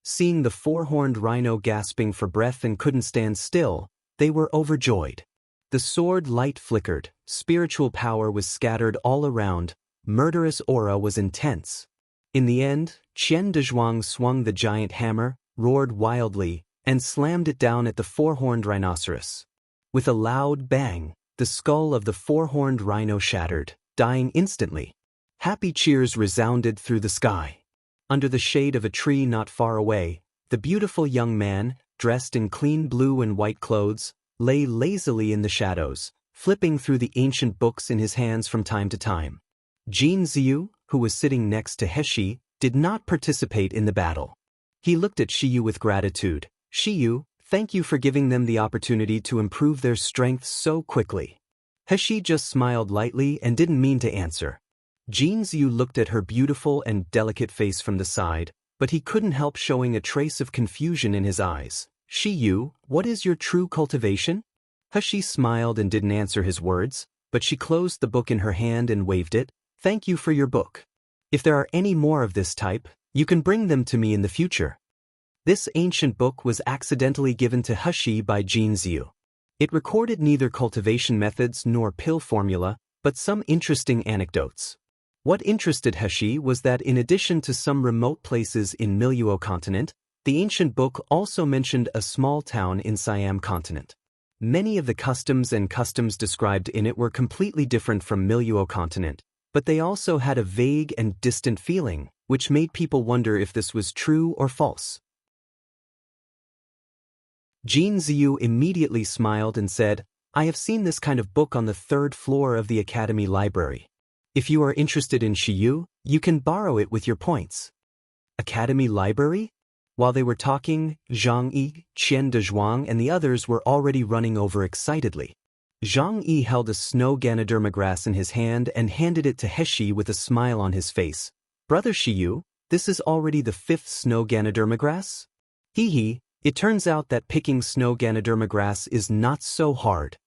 Speaker 1: Seeing the four-horned rhino gasping for breath and couldn't stand still, they were overjoyed. The sword light flickered, spiritual power was scattered all around, murderous aura was intense. In the end, Qian Dazhuang swung the giant hammer, roared wildly, and slammed it down at the four-horned rhinoceros. With a loud bang, the skull of the four-horned rhino shattered, dying instantly. Happy cheers resounded through the sky. Under the shade of a tree not far away, the beautiful young man, dressed in clean blue and white clothes, lay lazily in the shadows, flipping through the ancient books in his hands from time to time. Jin Xiu, who was sitting next to Heshi, did not participate in the battle. He looked at Shi Yu with gratitude. "Shi Yu, thank you for giving them the opportunity to improve their strength so quickly." Heshi just smiled lightly and didn't mean to answer. Jin Xiu looked at her beautiful and delicate face from the side, but he couldn't help showing a trace of confusion in his eyes. "Shi Yu, what is your true cultivation?" Heshi smiled and didn't answer his words, but she closed the book in her hand and waved it. "Thank you for your book. If there are any more of this type, you can bring them to me in the future." This ancient book was accidentally given to Heshi by Jin Xiu. It recorded neither cultivation methods nor pill formula, but some interesting anecdotes. What interested Heshi was that in addition to some remote places in Miluo continent, the ancient book also mentioned a small town in Siam continent. Many of the customs described in it were completely different from Miluo continent, but they also had a vague and distant feeling, which made people wonder if this was true or false. Jin Ziyu immediately smiled and said, "I have seen this kind of book on the 3rd floor of the Academy Library. If you are interested in Shiyu, you can borrow it with your points." Academy Library? While they were talking, Zhang Yi, Qian Dezhuang and the others were already running over excitedly. Zhang Yi held a snow Ganoderma grass in his hand and handed it to Heshi with a smile on his face. "Brother Shiyu, this is already the 5th snow Ganoderma grass? Hee, it turns out that picking snow Ganoderma grass is not so hard."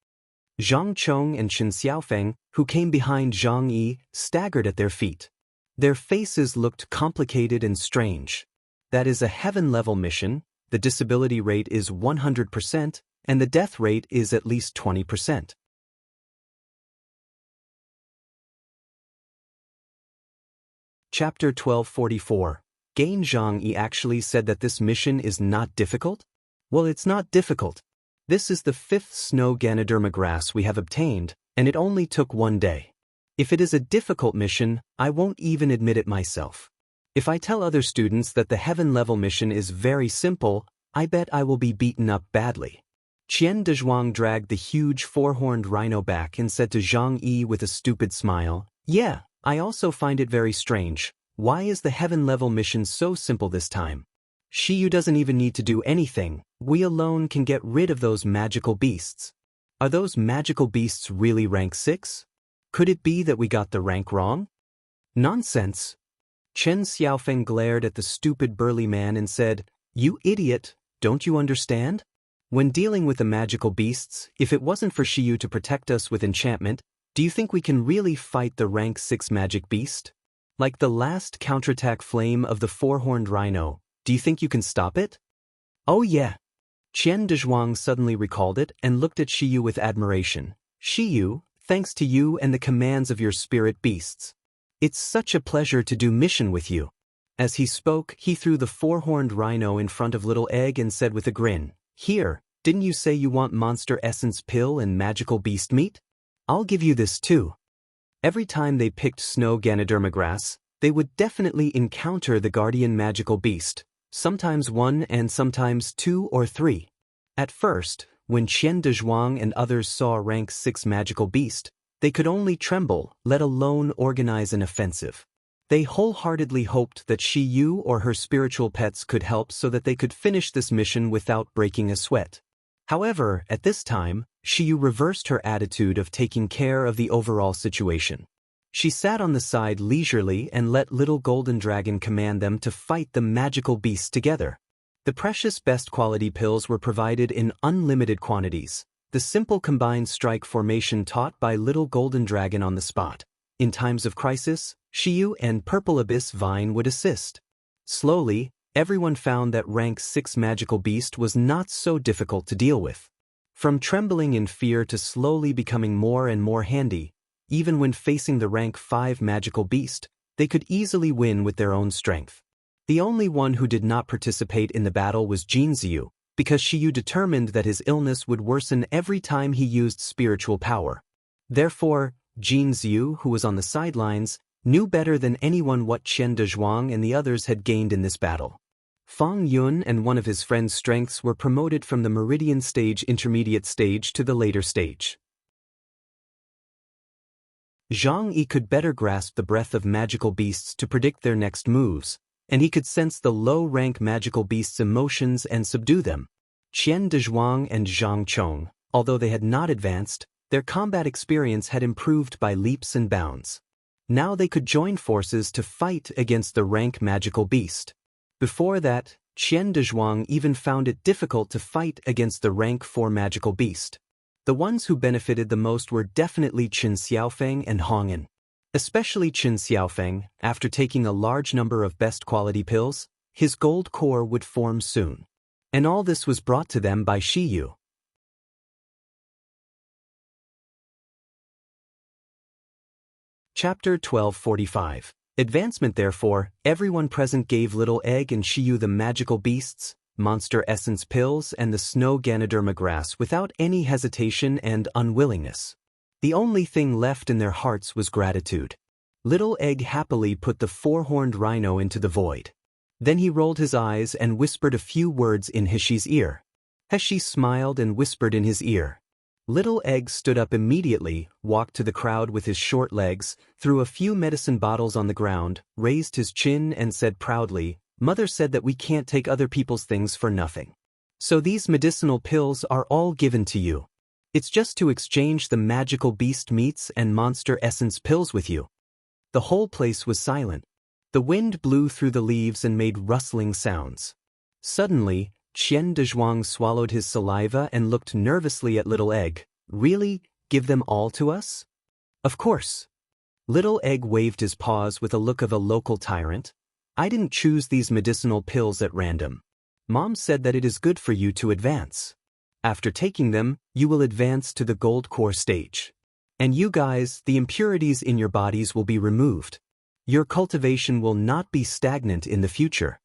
Speaker 1: Zhang Chong and Chen Xiaofeng, who came behind Zhang Yi, staggered at their feet. Their faces looked complicated and strange. That is a heaven-level mission, the disability rate is 100%, and the death rate is at least 20%. Chapter 1244. Gain Zhang Yi actually said that this mission is not difficult? Well, it's not difficult. This is the 5th snow Ganoderma grass we have obtained, and it only took 1 day. If it is a difficult mission, I won't even admit it myself. If I tell other students that the heaven-level mission is very simple, I bet I will be beaten up badly. Qian Dezhuang dragged the huge 4-horned rhino back and said to Zhang Yi with a stupid smile, "Yeah, I also find it very strange. Why is the heaven-level mission so simple this time? Shiyu doesn't even need to do anything. We alone can get rid of those magical beasts." Are those magical beasts really rank 6? Could it be that we got the rank wrong? Nonsense. Chen Xiaofeng glared at the stupid burly man and said, "You idiot, don't you understand? When dealing with the magical beasts, if it wasn't for Shiyu to protect us with enchantment, do you think we can really fight the rank 6 magic beast? Like the last counterattack flame of the 4-horned rhino, do you think you can stop it?" "Oh yeah." Qian Dezhuang suddenly recalled it and looked at Shiyu with admiration. "Shiyu, thanks to you and the commands of your spirit beasts. It's such a pleasure to do mission with you." As he spoke, he threw the 4-horned rhino in front of Little Egg and said with a grin, "Here, didn't you say you want monster essence pill and magical beast meat? I'll give you this too." Every time they picked snow Ganoderma grass, they would definitely encounter the guardian magical beast, sometimes 1 and sometimes 2 or 3. At first, when Qian Dezhuang and others saw a rank 6 magical beast, they could only tremble, let alone organize an offensive. They wholeheartedly hoped that Shiyu or her spiritual pets could help so that they could finish this mission without breaking a sweat. However, at this time, Shiyu reversed her attitude of taking care of the overall situation. She sat on the side leisurely and let Little Golden Dragon command them to fight the magical beasts together. The precious best quality pills were provided in unlimited quantities. The simple combined strike formation taught by Little Golden Dragon on the spot. In times of crisis, Shiyu and Purple Abyss Vine would assist. Slowly, everyone found that rank 6 magical beast was not so difficult to deal with. From trembling in fear to slowly becoming more and more handy, even when facing the rank 5 magical beast, they could easily win with their own strength. The only one who did not participate in the battle was Jin Ziyu, because Shiyu determined that his illness would worsen every time he used spiritual power. Therefore, Jin Ziyu, who was on the sidelines, knew better than anyone what Qian Dezhuang and the others had gained in this battle. Fang Yun and one of his friend's strengths were promoted from the Meridian Stage intermediate stage to the later stage. Zhang Yi could better grasp the breath of magical beasts to predict their next moves, and he could sense the low-rank magical beasts' emotions and subdue them. Qian Dezhuang and Zhang Chong, although they had not advanced, their combat experience had improved by leaps and bounds. Now they could join forces to fight against the rank magical beast. Before that, Qian Dezhuang even found it difficult to fight against the rank 4 magical beast. The ones who benefited the most were definitely Chen Xiaofeng and Hong'an. Especially Chen Xiaofeng, after taking a large number of best quality pills, his gold core would form soon. And all this was brought to them by Shiyu. Chapter 1245. Advancement. Therefore, everyone present gave Little Egg and Shiyu the magical beasts, monster essence pills and the snow Ganoderma grass without any hesitation and unwillingness. The only thing left in their hearts was gratitude. Little Egg happily put the four-horned rhino into the void. Then he rolled his eyes and whispered a few words in Heshi's ear. Heshi smiled and whispered in his ear. Little Egg stood up immediately, walked to the crowd with his short legs, threw a few medicine bottles on the ground, raised his chin and said proudly, "Mother said that we can't take other people's things for nothing. So these medicinal pills are all given to you. It's just to exchange the magical beast meats and monster essence pills with you." The whole place was silent. The wind blew through the leaves and made rustling sounds. Suddenly, Qian Dezhuang swallowed his saliva and looked nervously at Little Egg. "Really? Give them all to us?" "Of course." Little Egg waved his paws with a look of a local tyrant. "I didn't choose these medicinal pills at random. Mom said that it is good for you to advance. After taking them, you will advance to the gold core stage. And you guys, the impurities in your bodies will be removed. Your cultivation will not be stagnant in the future."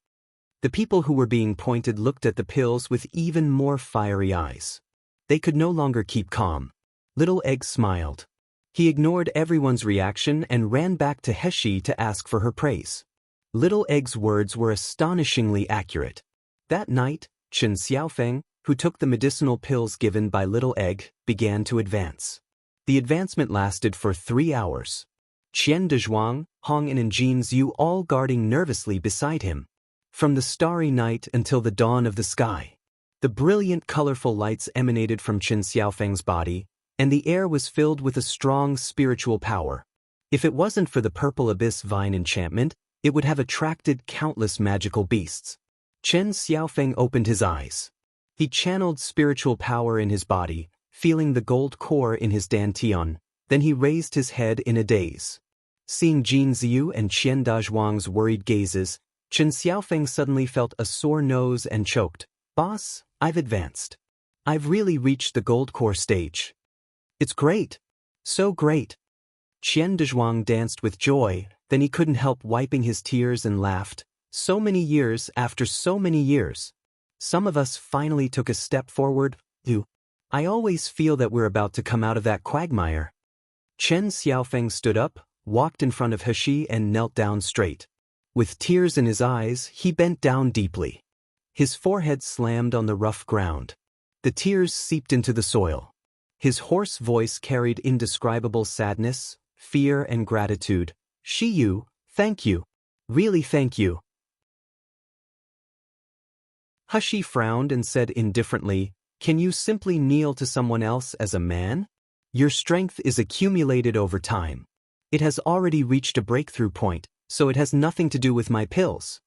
Speaker 1: The people who were being pointed looked at the pills with even more fiery eyes. They could no longer keep calm. Little Egg smiled. He ignored everyone's reaction and ran back to Heshi to ask for her praise. Little Egg's words were astonishingly accurate. That night, Chen Xiaofeng, who took the medicinal pills given by Little Egg, began to advance. The advancement lasted for 3 hours. Qian Dezhuang, Hong An and Jin Zhu all guarding nervously beside him. From the starry night until the dawn of the sky, the brilliant colorful lights emanated from Chen Xiaofeng's body, and the air was filled with a strong spiritual power. If it wasn't for the purple abyss vine enchantment, it would have attracted countless magical beasts. Chen Xiaofeng opened his eyes. He channeled spiritual power in his body, feeling the gold core in his dantian. Then he raised his head in a daze. Seeing Jin Ziyu and Qian Dezhuang's worried gazes, Chen Xiaofeng suddenly felt a sore nose and choked. "Boss, I've advanced. I've really reached the gold core stage. It's great. So great." Qian Dezhuang danced with joy, then he couldn't help wiping his tears and laughed. "So many years after so many years. Some of us finally took a step forward. I always feel that we're about to come out of that quagmire." Chen Xiaofeng stood up, walked in front of Heshi and knelt down straight. With tears in his eyes, he bent down deeply. His forehead slammed on the rough ground. The tears seeped into the soil. His hoarse voice carried indescribable sadness, fear and gratitude. "Shiyu, thank you. Really thank you." Heshi frowned and said indifferently, "Can you simply kneel to someone else as a man? Your strength is accumulated over time. It has already reached a breakthrough point, so it has nothing to do with my pills."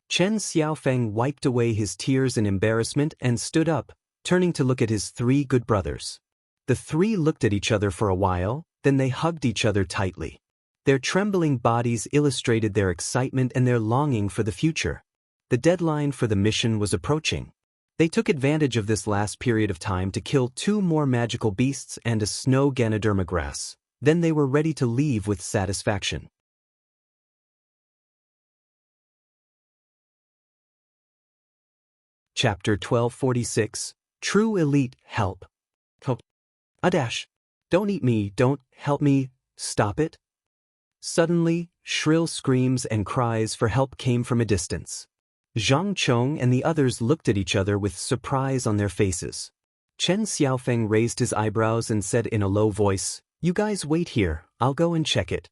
Speaker 1: Chen Xiaofeng wiped away his tears in embarrassment and stood up, turning to look at his 3 good brothers. The 3 looked at each other for a while, then they hugged each other tightly. Their trembling bodies illustrated their excitement and their longing for the future. The deadline for the mission was approaching. They took advantage of this last period of time to kill 2 more magical beasts and a snow Ganoderma grass. Then they were ready to leave with satisfaction. Chapter 1246, True Elite Help. Adash. Don't eat me, don't help me, stop it. Suddenly, shrill screams and cries for help came from a distance. Zhang Chong and the others looked at each other with surprise on their faces. Chen Xiaofeng raised his eyebrows and said in a low voice, "You guys wait here, I'll go and check it."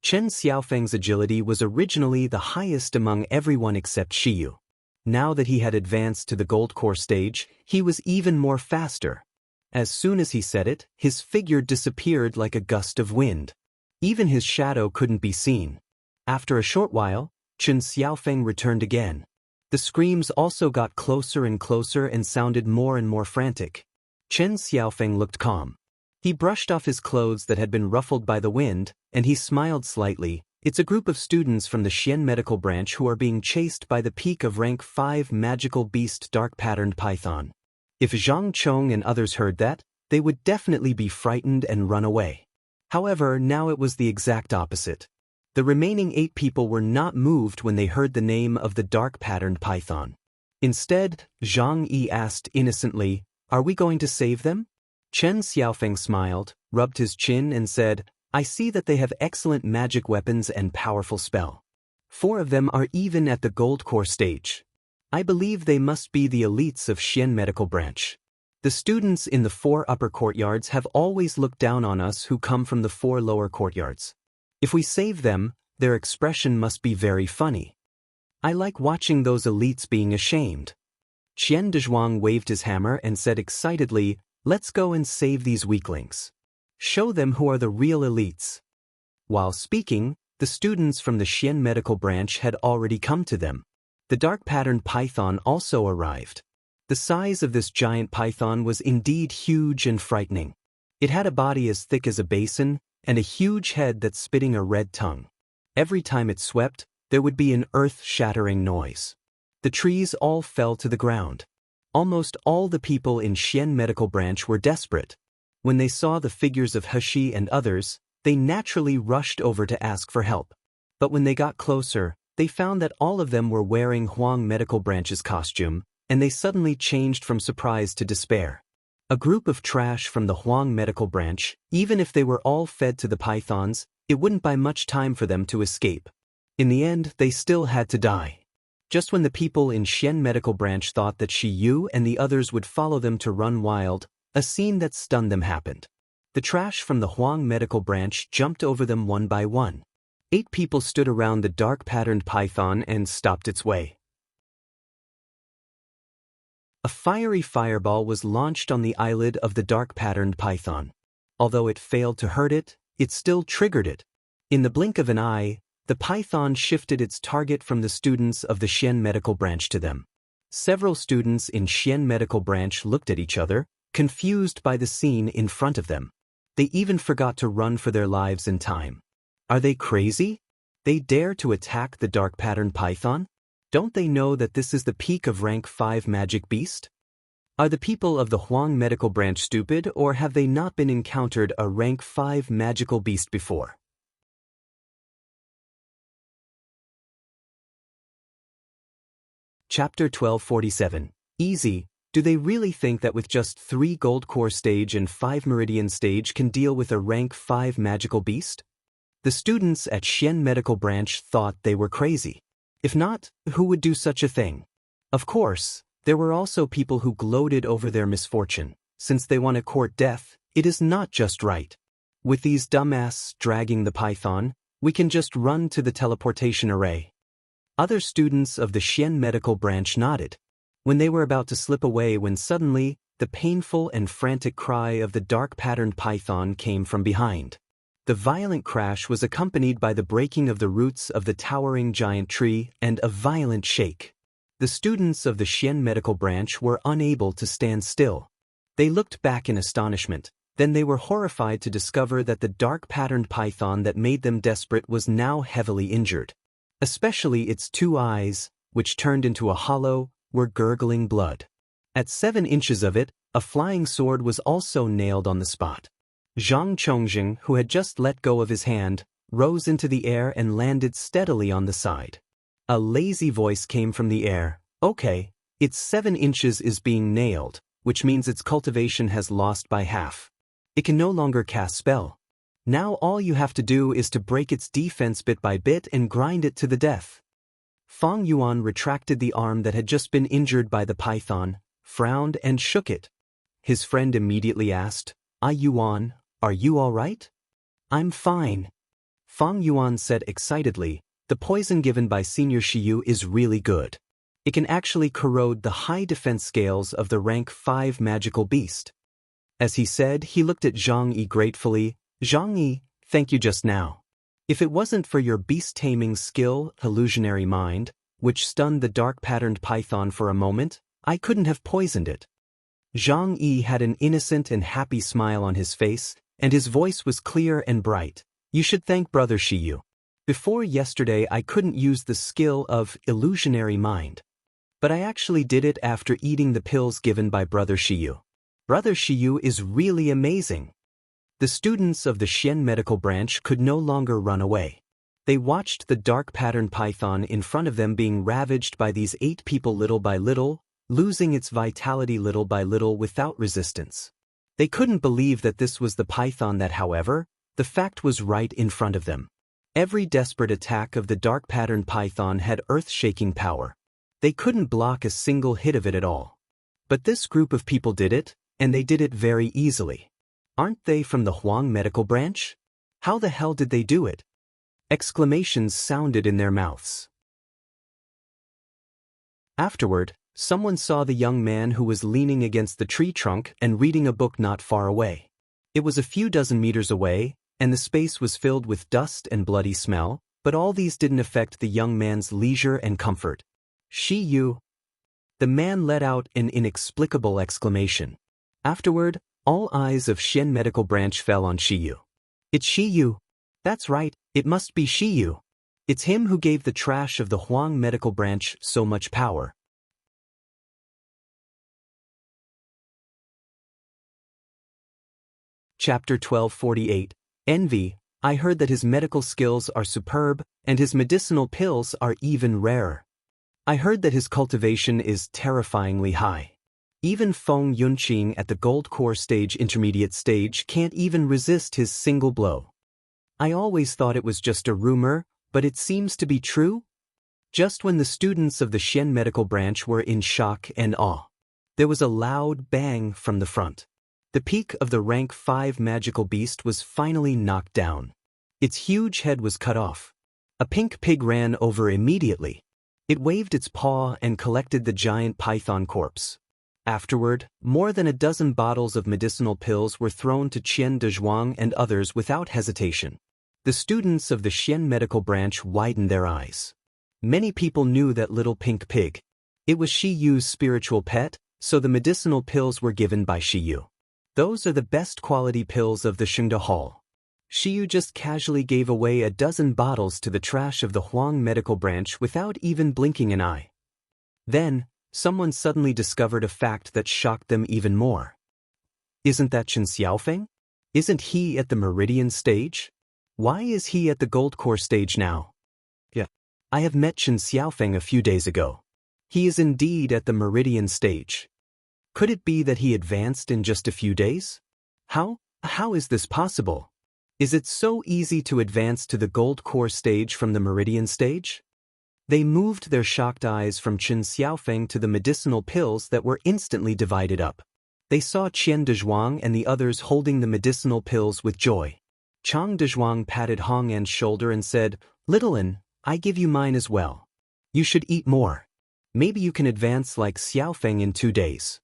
Speaker 1: Chen Xiaofeng's agility was originally the highest among everyone except Shiyu. Now that he had advanced to the gold core stage, he was even more faster. As soon as he said it, his figure disappeared like a gust of wind. Even his shadow couldn't be seen. After a short while, Chen Xiaofeng returned again. The screams also got closer and closer and sounded more and more frantic. Chen Xiaofeng looked calm. He brushed off his clothes that had been ruffled by the wind, and he smiled slightly. "It's a group of students from the Xian Medical Branch who are being chased by the peak of rank 5 magical beast dark-patterned python." If Zhang Chong and others heard that, they would definitely be frightened and run away. However, now it was the exact opposite. The remaining 8 people were not moved when they heard the name of the dark-patterned python. Instead, Zhang Yi asked innocently, "Are we going to save them?" Chen Xiaofeng smiled, rubbed his chin and said, I see that they have excellent magic weapons and powerful spell. 4 of them are even at the gold core stage. I believe they must be the elites of Xian Medical Branch. The students in the 4 upper courtyards have always looked down on us who come from the 4 lower courtyards. If we save them, their expression must be very funny. I like watching those elites being ashamed. Qian Dezhuang waved his hammer and said excitedly, "Let's go and save these weaklings. Show them who are the real elites." While speaking, the students from the Xian Medical Branch had already come to them. The dark-patterned python also arrived. The size of this giant python was indeed huge and frightening. It had a body as thick as a basin, and a huge head that's spitting a red tongue. Every time it swept, there would be an earth-shattering noise. The trees all fell to the ground. Almost all the people in Xian Medical Branch were desperate. When they saw the figures of Heshi and others, they naturally rushed over to ask for help. But when they got closer, they found that all of them were wearing Huang Medical Branch's costume, and they suddenly changed from surprise to despair. A group of trash from the Huang Medical Branch, even if they were all fed to the pythons, it wouldn't buy much time for them to escape. In the end, they still had to die. Just when the people in Xian Medical Branch thought that Shi Yu and the others would follow them to run wild, a scene that stunned them happened. The trash from the Huang Medical Branch jumped over them one by one. 8 people stood around the dark-patterned python and stopped its way. A fiery fireball was launched on the eyelid of the dark-patterned python. Although it failed to hurt it, it still triggered it. In the blink of an eye, the python shifted its target from the students of the Xian Medical Branch to them. Several students in Xian Medical Branch looked at each other, confused by the scene in front of them. They even forgot to run for their lives in time. Are they crazy? They dare to attack the dark-patterned python? Don't they know that this is the peak of rank 5 magic beast? Are the people of the Huang Medical Branch stupid, or have they not been encountered a rank 5 magical beast before? Chapter 1247. Easy. Do they really think that with just 3 gold core stage and 5 meridian stage can deal with a rank 5 magical beast? The students at Xian Medical Branch thought they were crazy. If not, who would do such a thing? Of course, there were also people who gloated over their misfortune. Since they want to court death, it is not just right. With these dumbasses dragging the python, we can just run to the teleportation array. Other students of the Xian Medical Branch nodded. When they were about to slip away when suddenly, the painful and frantic cry of the dark-patterned python came from behind. The violent crash was accompanied by the breaking of the roots of the towering giant tree and a violent shake. The students of the Xian Medical Branch were unable to stand still. They looked back in astonishment, then they were horrified to discover that the dark-patterned python that made them desperate was now heavily injured. Especially its 2 eyes, which turned into a hollow, were gurgling blood. At 7 inches of it, a flying sword was also nailed on the spot. Zhang Chongjing, who had just let go of his hand, rose into the air and landed steadily on the side. A lazy voice came from the air. Okay, its 7 inches is being nailed, which means its cultivation has lost by half. It can no longer cast spell. Now all you have to do is to break its defense bit by bit and grind it to the death. Fang Yuan retracted the arm that had just been injured by the python, frowned and shook it. His friend immediately asked, Yuan, are you all right? I'm fine. Fang Yuan said excitedly, the poison given by Senior Shiyu is really good. It can actually corrode the high defense scales of the rank 5 magical beast. As he said, he looked at Zhang Yi gratefully. Zhang Yi, thank you just now. If it wasn't for your beast-taming skill, illusionary mind, which stunned the dark-patterned python for a moment, I couldn't have poisoned it. Zhang Yi had an innocent and happy smile on his face, and his voice was clear and bright. You should thank Brother Shiyu. Before yesterday I couldn't use the skill of illusionary mind. But I actually did it after eating the pills given by Brother Shiyu. Brother Shiyu is really amazing. The students of the Xian Medical Branch could no longer run away. They watched the dark-patterned python in front of them being ravaged by these 8 people little by little, losing its vitality little by little without resistance. They couldn't believe that this was the python that, however, The fact was right in front of them. Every desperate attack of the dark-patterned python had earth-shaking power. They couldn't block a single hit of it at all. But this group of people did it, and they did it very easily. Aren't they from the Huang medical branch? How the hell did they do it? Exclamations sounded in their mouths. Afterward, someone saw the young man who was leaning against the tree trunk and reading a book not far away. It was a few dozen meters away, and the space was filled with dust and bloody smell, but all these didn't affect the young man's leisure and comfort. Shiyu. The man let out an inexplicable exclamation. Afterward, all eyes of Xian medical branch fell on Shiyu. It's Shiyu. That's right, it must be Shiyu. It's him who gave the trash of the Huang medical branch so much power. Chapter 1248. Envy. I heard that his medical skills are superb, and his medicinal pills are even rarer. I heard that his cultivation is terrifyingly high. Even Feng Yunqing at the Gold Core Stage Intermediate Stage can't even resist his single blow. I always thought it was just a rumor, but it seems to be true. Just when the students of the Xian medical branch were in shock and awe, there was a loud bang from the front. The peak of the rank 5 magical beast was finally knocked down. Its huge head was cut off. A pink pig ran over immediately. It waved its paw and collected the giant python corpse. Afterward, more than a dozen bottles of medicinal pills were thrown to Qian Dezhuang and others without hesitation. The students of the Xian medical branch widened their eyes. Many people knew that little pink pig. It was Shiyu's spiritual pet, so the medicinal pills were given by Shiyu. Those are the best quality pills of the Shengde Hall. Shiyu just casually gave away a dozen bottles to the trash of the Huang medical branch without even blinking an eye. Then, someone suddenly discovered a fact that shocked them even more. Isn't that Chen Xiaofeng? Isn't he at the Meridian stage? Why is he at the Gold Core stage now? Yeah. I have met Chen Xiaofeng a few days ago. He is indeed at the Meridian stage. Could it be that he advanced in just a few days? How is this possible? Is it so easy to advance to the Gold Core stage from the Meridian stage? They moved their shocked eyes from Chen Xiaofeng to the medicinal pills that were instantly divided up. They saw Qian Dezhuang and the others holding the medicinal pills with joy. Chang Dezhuang patted Hong An's shoulder and said, "Little An, I give you mine as well. You should eat more. Maybe you can advance like Xiaofeng in 2 days."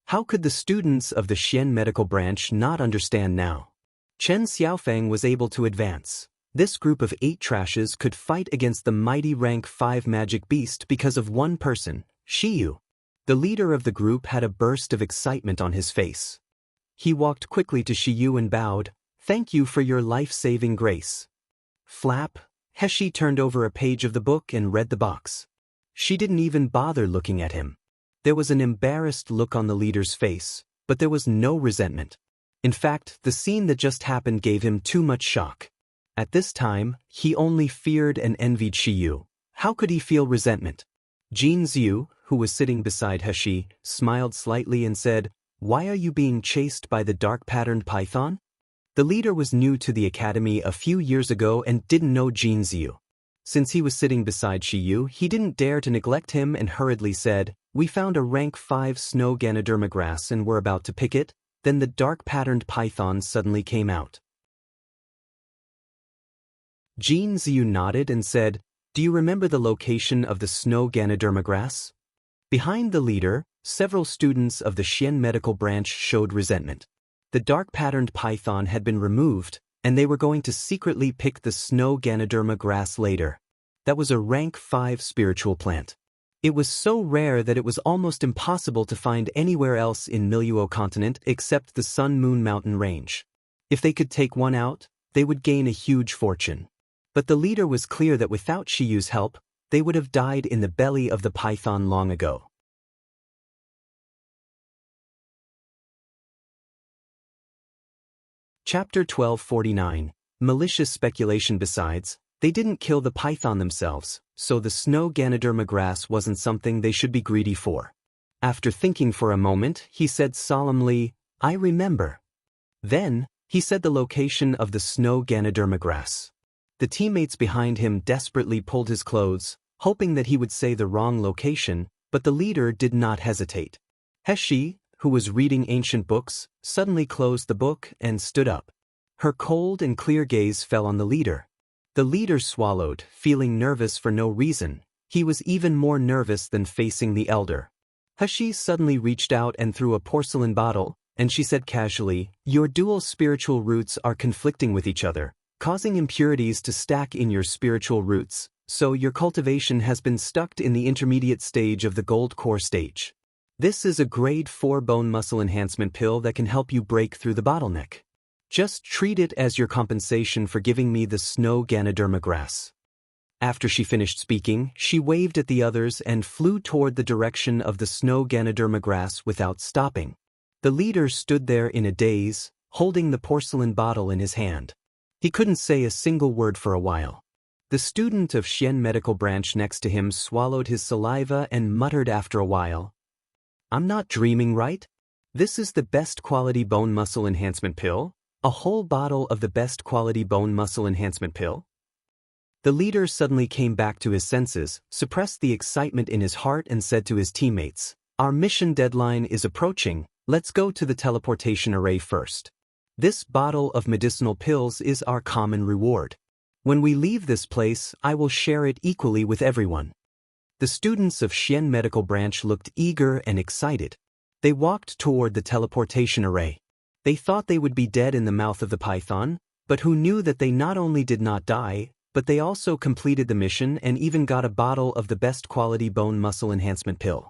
Speaker 1: How could the students of the Xian medical branch not understand now? Chen Xiaofeng was able to advance. This group of 8 trashes could fight against the mighty rank 5 magic beast because of one person, Shiyu. The leader of the group had a burst of excitement on his face. He walked quickly to Shiyu and bowed, "Thank you for your life-saving grace." Flap, Heshi turned over a page of the book and read the box. She didn't even bother looking at him. There was an embarrassed look on the leader's face, but there was no resentment. In fact, the scene that just happened gave him too much shock. At this time, he only feared and envied Shiyu. How could he feel resentment? Jin Xiu, who was sitting beside Heshi, smiled slightly and said, "Why are you being chased by the dark-patterned python?" The leader was new to the academy a few years ago and didn't know Jin Xiu. Since he was sitting beside Shiyu, he didn't dare to neglect him and hurriedly said, "We found a rank 5 snow Ganoderma grass and were about to pick it, then the dark-patterned python suddenly came out." Jin Xiu nodded and said, "Do you remember the location of the snow Ganoderma grass?" Behind the leader, several students of the Xian medical branch showed resentment. The dark-patterned python had been removed, and they were going to secretly pick the snow Ganoderma grass later. That was a rank 5 spiritual plant. It was so rare that it was almost impossible to find anywhere else in Miluo continent except the Sun Moon Mountain range. If they could take one out, they would gain a huge fortune. But the leader was clear that without Shiyu's help, they would have died in the belly of the python long ago. Chapter 1249. Malicious speculation. Besides, they didn't kill the python themselves, so the snow Ganoderma grass wasn't something they should be greedy for. After thinking for a moment, he said solemnly, "I remember." Then, He said the location of the snow Ganoderma grass. The teammates behind him desperately pulled his clothes, hoping that he would say the wrong location, but the leader did not hesitate. Heshi, who was reading ancient books, suddenly closed the book and stood up. Her cold and clear gaze fell on the leader. The leader swallowed, feeling nervous for no reason. He was even more nervous than facing the elder. Heshi suddenly reached out and threw a porcelain bottle, and she said casually, "Your dual spiritual roots are conflicting with each other, causing impurities to stack in your spiritual roots, so your cultivation has been stuck in the intermediate stage of the gold core stage. This is a grade 4 bone muscle enhancement pill that can help you break through the bottleneck. Just treat it as your compensation for giving me the snow Ganoderma grass." After she finished speaking, she waved at the others and flew toward the direction of the snow Ganoderma grass without stopping. The leader stood there in a daze, holding the porcelain bottle in his hand. He couldn't say a single word for a while. The student of Xian Medical Branch next to him swallowed his saliva and muttered after a while, "I'm not dreaming, right? This is the best quality bone muscle enhancement pill? A whole bottle of the best quality bone muscle enhancement pill?" The leader suddenly came back to his senses, suppressed the excitement in his heart and said to his teammates, "Our mission deadline is approaching, let's go to the teleportation array first. This bottle of medicinal pills is our common reward. When we leave this place, I will share it equally with everyone." The students of Xian Medical Branch looked eager and excited. They walked toward the teleportation array. They thought they would be dead in the mouth of the python, but who knew that they not only did not die, but they also completed the mission and even got a bottle of the best quality bone muscle enhancement pill.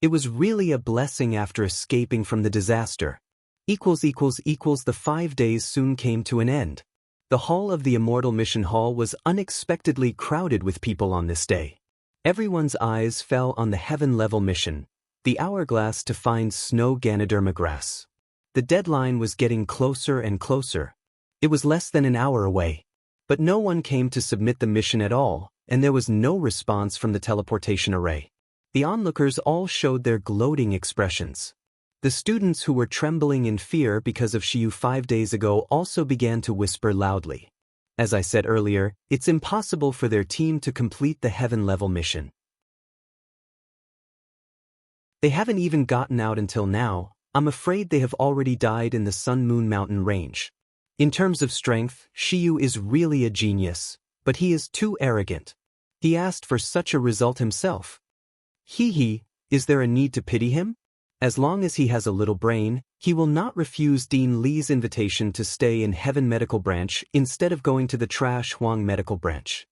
Speaker 1: It was really a blessing after escaping from the disaster. The 5 days soon came to an end. The hall of the Immortal Mission Hall was unexpectedly crowded with people on this day. Everyone's eyes fell on the heaven-level mission, the hourglass to find snow Ganoderma grass. The deadline was getting closer and closer. It was less than an hour away. But no one came to submit the mission at all, and there was no response from the teleportation array. The onlookers all showed their gloating expressions. The students who were trembling in fear because of Shiyu 5 days ago also began to whisper loudly. As I said earlier, it's impossible for their team to complete the heaven-level mission. They haven't even gotten out until now. I'm afraid they have already died in the Sun Moon Mountain range. In terms of strength, Shiyu is really a genius, but he is too arrogant. He asked for such a result himself. Is there a need to pity him? As long as he has a little brain, he will not refuse Dean Li's invitation to stay in Heaven Medical Branch instead of going to the trash Huang Medical Branch.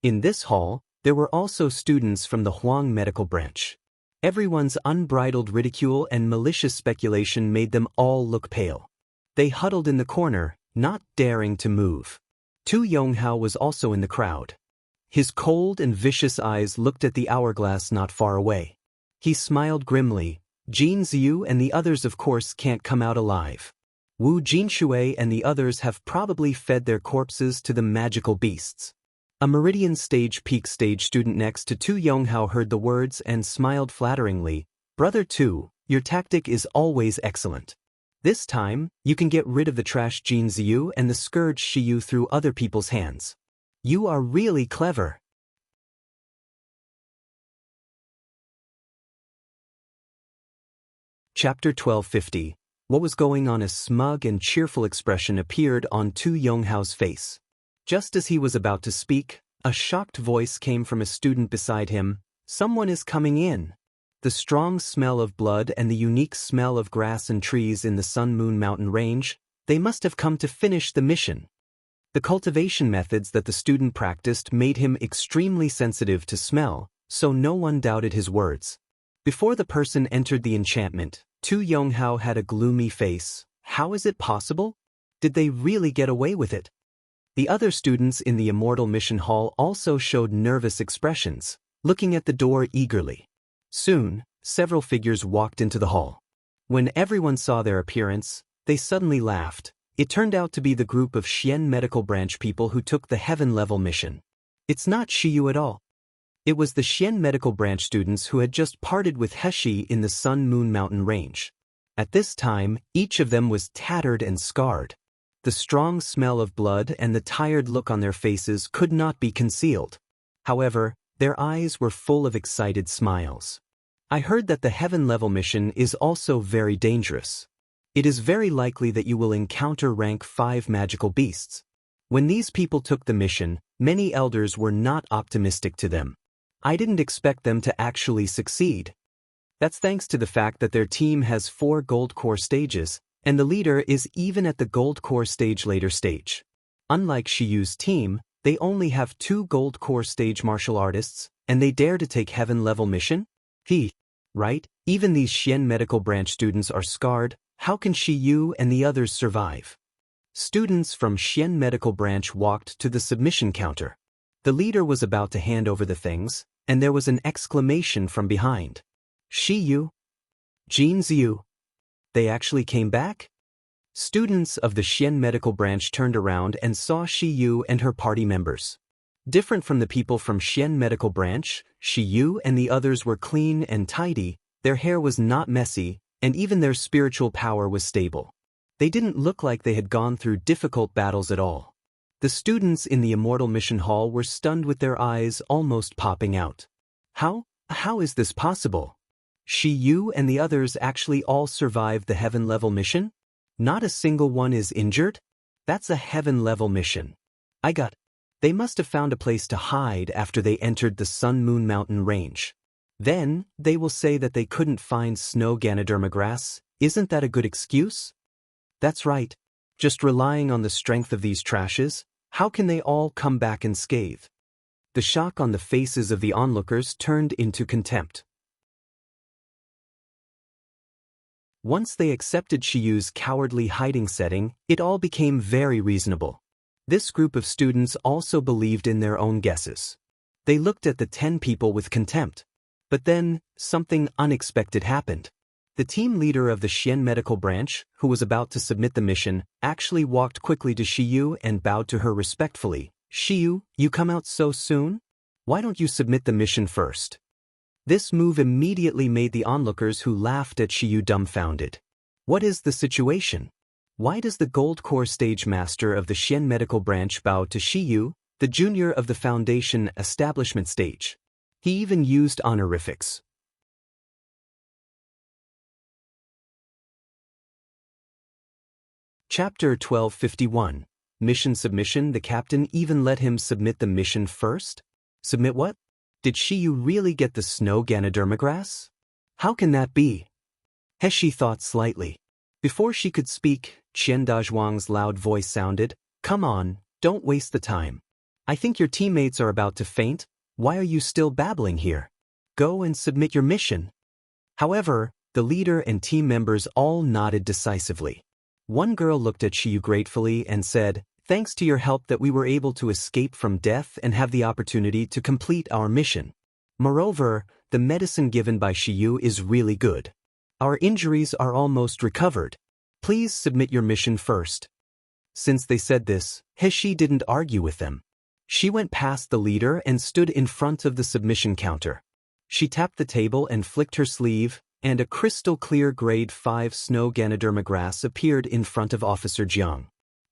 Speaker 1: In this hall, there were also students from the Huang Medical Branch. Everyone's unbridled ridicule and malicious speculation made them all look pale. They huddled in the corner, not daring to move. Tu Yonghao was also in the crowd. His cold and vicious eyes looked at the hourglass not far away. He smiled grimly. Jin Ziyu and the others of course can't come out alive. Wu Jinshui and the others have probably fed their corpses to the magical beasts. A Meridian Stage Peak Stage student next to Tu Yonghao heard the words and smiled flatteringly. "Brother Tu, your tactic is always excellent. This time, you can get rid of the trash Jin Ziyu and the scourge Shiyu through other people's hands. You are really clever." Chapter 1250. What was going on? A smug and cheerful expression appeared on Tu Yonghao's face. Just as he was about to speak, a shocked voice came from a student beside him. "Someone is coming in." The strong smell of blood and the unique smell of grass and trees in the Sun Moon Mountain range, they must have come to finish the mission. The cultivation methods that the student practiced made him extremely sensitive to smell, so no one doubted his words. Before the person entered the enchantment, Tu Yonghao had a gloomy face. How is it possible? Did they really get away with it? The other students in the Immortal Mission Hall also showed nervous expressions, looking at the door eagerly. Soon, several figures walked into the hall. When everyone saw their appearance, they suddenly laughed. It turned out to be the group of Xian Medical Branch people who took the heaven-level mission. It's not Shiyu at all. It was the Xian Medical Branch students who had just parted with Heshi in the Sun Moon Mountain range. At this time, each of them was tattered and scarred. The strong smell of blood and the tired look on their faces could not be concealed. However, their eyes were full of excited smiles. I heard that the heaven-level mission is also very dangerous. It is very likely that you will encounter rank 5 magical beasts. When these people took the mission, many elders were not optimistic to them. I didn't expect them to actually succeed. That's thanks to the fact that their team has 4 gold core stages, and the leader is even at the gold core stage later stage. Unlike Shiyu's team, they only have 2 gold core stage martial artists, and they dare to take heaven-level mission? Right? Even these Xian medical branch students are scarred. How can Shiyu and the others survive? Students from Xian medical branch walked to the submission counter. The leader was about to hand over the things, and there was an exclamation from behind. Shiyu? Jin Ziyu? They actually came back? Students of the Xian medical branch turned around and saw Shiyu and her party members. Different from the people from Xian medical branch, Shiyu and the others were clean and tidy, their hair was not messy, and even their spiritual power was stable. They didn't look like they had gone through difficult battles at all. The students in the Immortal Mission Hall were stunned with their eyes almost popping out. How is this possible? Shiyu and the others actually all survived the heaven-level mission? Not a single one is injured? That's a heaven-level mission. They must have found a place to hide after they entered the Sun-Moon Mountain range. Then, they will say that they couldn't find snow Ganoderma grass. Isn't that a good excuse? That's right. Just relying on the strength of these trashes, how can they all come back unscathed? The shock on the faces of the onlookers turned into contempt. Once they accepted Shiyu's cowardly hiding setting, it all became very reasonable. This group of students also believed in their own guesses. They looked at the 10 people with contempt. But then, something unexpected happened. The team leader of the Xian medical branch, who was about to submit the mission, actually walked quickly to Shiyu and bowed to her respectfully. Shiyu, you come out so soon? Why don't you submit the mission first? This move immediately made the onlookers who laughed at Shiyu dumbfounded. What is the situation? Why does the Gold Core Stage Master of the Xian medical branch bow to Shiyu, the junior of the Foundation Establishment stage? He even used honorifics. Chapter 1251. Mission submission. The captain even let him submit the mission first? Submit what? Did Shiyu really get the snow Ganoderma grass? How can that be? Heshi thought slightly. Before she could speak, Qian Dazhuang's loud voice sounded, "Come on, don't waste the time. I think your teammates are about to faint. Why are you still babbling here? Go and submit your mission." However, the leader and team members all nodded decisively. One girl looked at Shiyu gratefully and said, "Thanks to your help that we were able to escape from death and have the opportunity to complete our mission. Moreover, the medicine given by Shiyu is really good. Our injuries are almost recovered. Please submit your mission first." Since they said this, Heshi didn't argue with them. She went past the leader and stood in front of the submission counter. She tapped the table and flicked her sleeve, and a crystal-clear grade 5 snow Ganoderma grass appeared in front of Officer Jiang.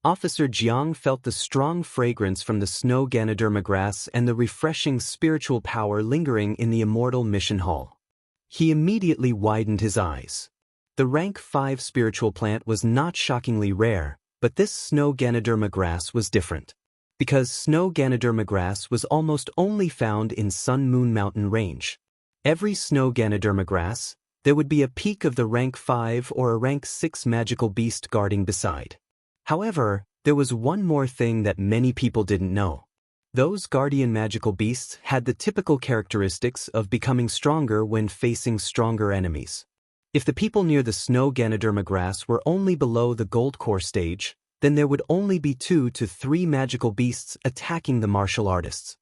Speaker 1: Officer Jiang felt the strong fragrance from the snow Ganoderma grass and the refreshing spiritual power lingering in the Immortal Mission Hall. He immediately widened his eyes. The rank 5 spiritual plant was not shockingly rare, but this snow Ganoderma grass was different. Because snow Ganoderma grass was almost only found in Sun-Moon Mountain range. Every snow Ganoderma grass, there would be a peak of the rank 5 or a rank 6 magical beast guarding beside. However, there was one more thing that many people didn't know. Those guardian magical beasts had the typical characteristics of becoming stronger when facing stronger enemies. If the people near the snow Ganoderma grass were only below the gold core stage, then there would only be 2 to 3 magical beasts attacking the martial artists.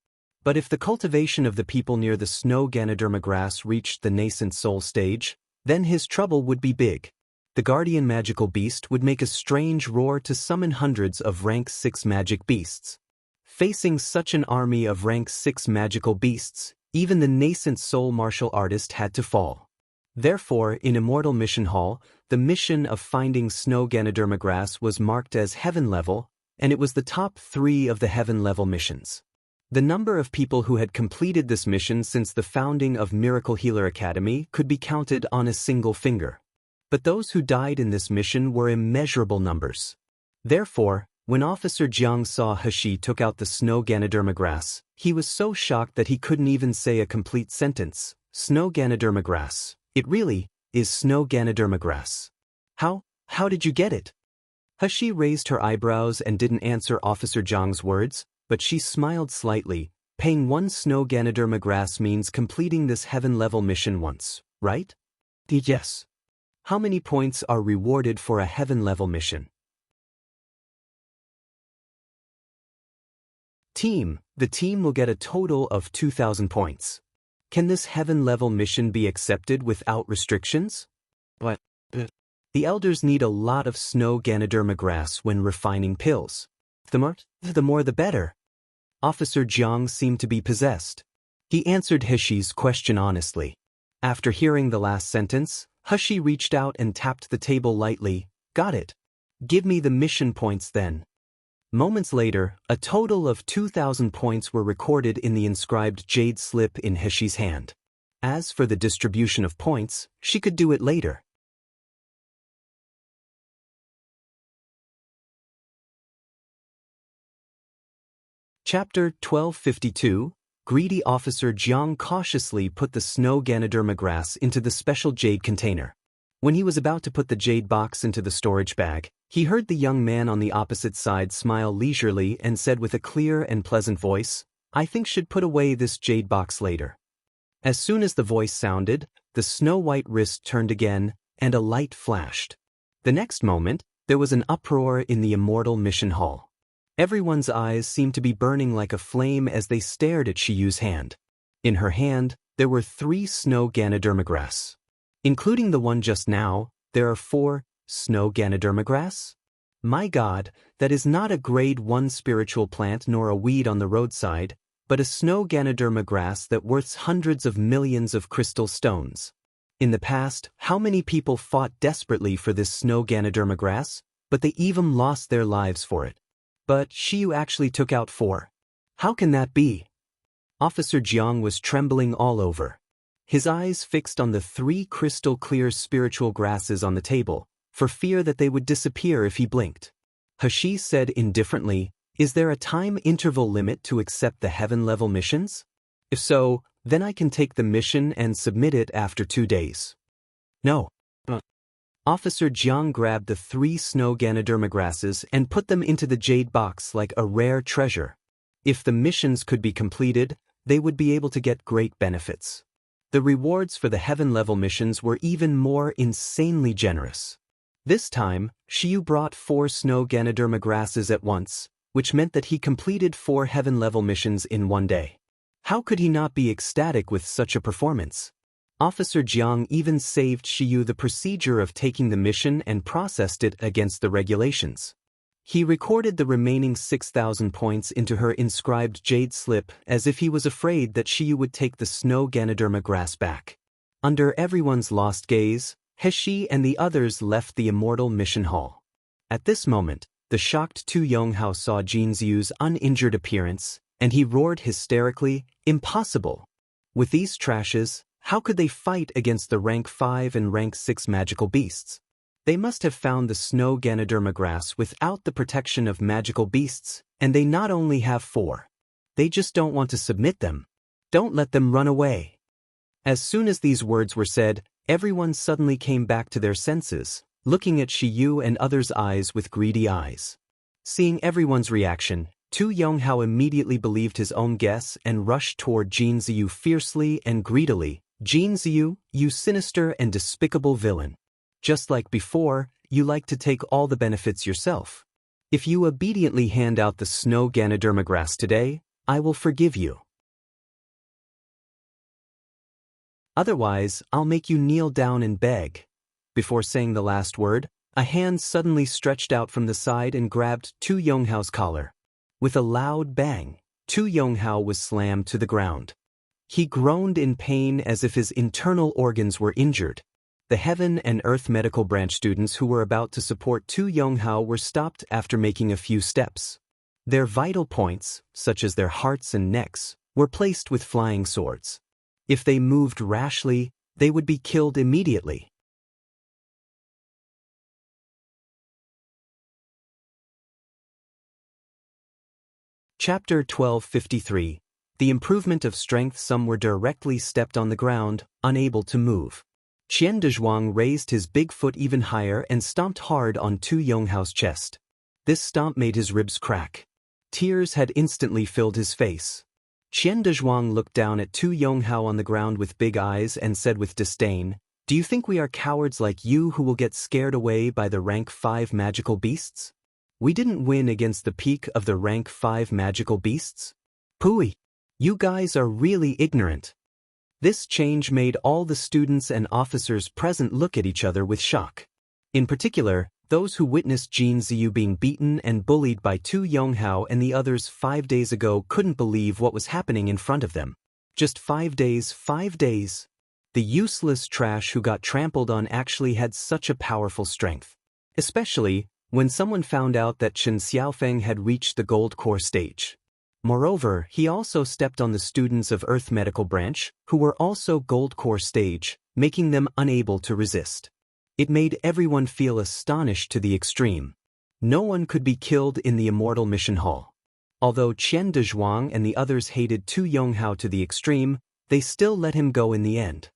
Speaker 1: But if the cultivation of the people near the snow Ganoderma grass reached the nascent soul stage, then his trouble would be big. The guardian magical beast would make a strange roar to summon hundreds of rank 6 magic beasts. Facing such an army of rank 6 magical beasts, even the nascent soul martial artist had to fall. Therefore, in Immortal Mission Hall, the mission of finding snow Ganoderma grass was marked as heaven level, and it was the top 3 of the heaven level missions. The number of people who had completed this mission since the founding of Miracle Healer Academy could be counted on a single finger. But those who died in this mission were immeasurable numbers. Therefore, when Officer Jiang saw Hashi took out the snow Ganoderma grass, he was so shocked that he couldn't even say a complete sentence. Snow Ganoderma grass. It really is snow Ganoderma grass. How did you get it? Hashi raised her eyebrows and didn't answer Officer Jiang's words, but she smiled slightly. Paying 1 snow Ganoderma grass means completing this heaven-level mission once, right? Yes. How many points are rewarded for a heaven-level mission? The team will get a total of 2,000 points. Can this heaven-level mission be accepted without restrictions? But the elders need a lot of snow Ganoderma grass when refining pills. The more the better. Officer Jiang seemed to be possessed. He answered Hashi's question honestly. After hearing the last sentence, Hashi reached out and tapped the table lightly. Got it. Give me the mission points then. Moments later, a total of 2,000 points were recorded in the inscribed jade slip in Hashi's hand. As for the distribution of points, she could do it later. Chapter 1252, Greedy Officer Jiang cautiously put the snow Ganoderma grass into the special jade container. When he was about to put the jade box into the storage bag, he heard the young man on the opposite side smile leisurely and said with a clear and pleasant voice, I think should put away this jade box later. As soon as the voice sounded, the snow-white wrist turned again, and a light flashed. The next moment, there was an uproar in the Immortal Mission Hall. Everyone's eyes seemed to be burning like a flame as they stared at Shiyu's hand. In her hand, there were 3 snow Ganoderma grass. Including the one just now, there are 4 snow Ganoderma grass? My God, that is not a grade 1 spiritual plant nor a weed on the roadside, but a snow Ganoderma grass that worths hundreds of millions of crystal stones. In the past, how many people fought desperately for this snow Ganoderma grass, but they even lost their lives for it. But Shiyu actually took out 4. How can that be? Officer Jiang was trembling all over. His eyes fixed on the 3 crystal-clear spiritual grasses on the table, for fear that they would disappear if he blinked. Hashi said indifferently, Is there a time interval limit to accept the heaven-level missions? If so, then I can take the mission and submit it after 2 days. No. Officer Jiang grabbed the 3 snow Ganoderma grasses and put them into the jade box like a rare treasure. If the missions could be completed, they would be able to get great benefits. The rewards for the heaven-level missions were even more insanely generous. This time, Shiyu brought 4 snow Ganoderma grasses at once, which meant that he completed 4 heaven-level missions in 1 day. How could he not be ecstatic with such a performance? Officer Jiang even saved Shiyu the procedure of taking the mission and processed it against the regulations. He recorded the remaining 6,000 points into her inscribed jade slip as if he was afraid that Shiyu would take the snow Ganoderma grass back. Under everyone's lost gaze, Hashi and the others left the Immortal Mission Hall. At this moment, the shocked Tu Yonghao saw Jin Ziyu's uninjured appearance, and he roared hysterically, Impossible! With these trashes, how could they fight against the rank 5 and rank 6 magical beasts? They must have found the snow Ganoderma grass without the protection of magical beasts, and they not only have 4. They just don't want to submit them. Don't let them run away. As soon as these words were said, everyone suddenly came back to their senses, looking at Shiyu and others' eyes with greedy eyes. Seeing everyone's reaction, Tu Yonghao immediately believed his own guess and rushed toward Jin Ziyu fiercely and greedily. Jin Ziyu, you sinister and despicable villain. Just like before, you like to take all the benefits yourself. If you obediently hand out the snow Ganoderma grass today, I will forgive you. Otherwise, I'll make you kneel down and beg. Before saying the last word, a hand suddenly stretched out from the side and grabbed Tu Yonghao's collar. With a loud bang, Tu Yonghao was slammed to the ground. He groaned in pain as if his internal organs were injured. The Heaven and Earth Medical Branch students who were about to support Tu Yonghao were stopped after making a few steps. Their vital points, such as their hearts and necks, were placed with flying swords. If they moved rashly, they would be killed immediately. Chapter 1253. The improvement of strength. Some were directly stepped on the ground, unable to move. Qian Dezhuang raised his big foot even higher and stomped hard on Tu Yonghao's chest. This stomp made his ribs crack. Tears had instantly filled his face. Qian Dezhuang looked down at Tu Yonghao on the ground with big eyes and said with disdain, "Do you think we are cowards like you who will get scared away by the rank 5 magical beasts? We didn't win against the peak of the rank 5 magical beasts? Pooey! You guys are really ignorant." This change made all the students and officers present look at each other with shock. In particular, those who witnessed Jin Ziyu being beaten and bullied by Tu Yonghao and the others 5 days ago couldn't believe what was happening in front of them. Just 5 days, 5 days. The useless trash who got trampled on actually had such a powerful strength. Especially when someone found out that Chen Xiaofeng had reached the gold core stage. Moreover, he also stepped on the students of Earth Medical Branch, who were also gold core stage, making them unable to resist. It made everyone feel astonished to the extreme. No one could be killed in the Immortal Mission Hall. Although Qian Dezhuang and the others hated Tu Yonghao to the extreme, they still let him go in the end.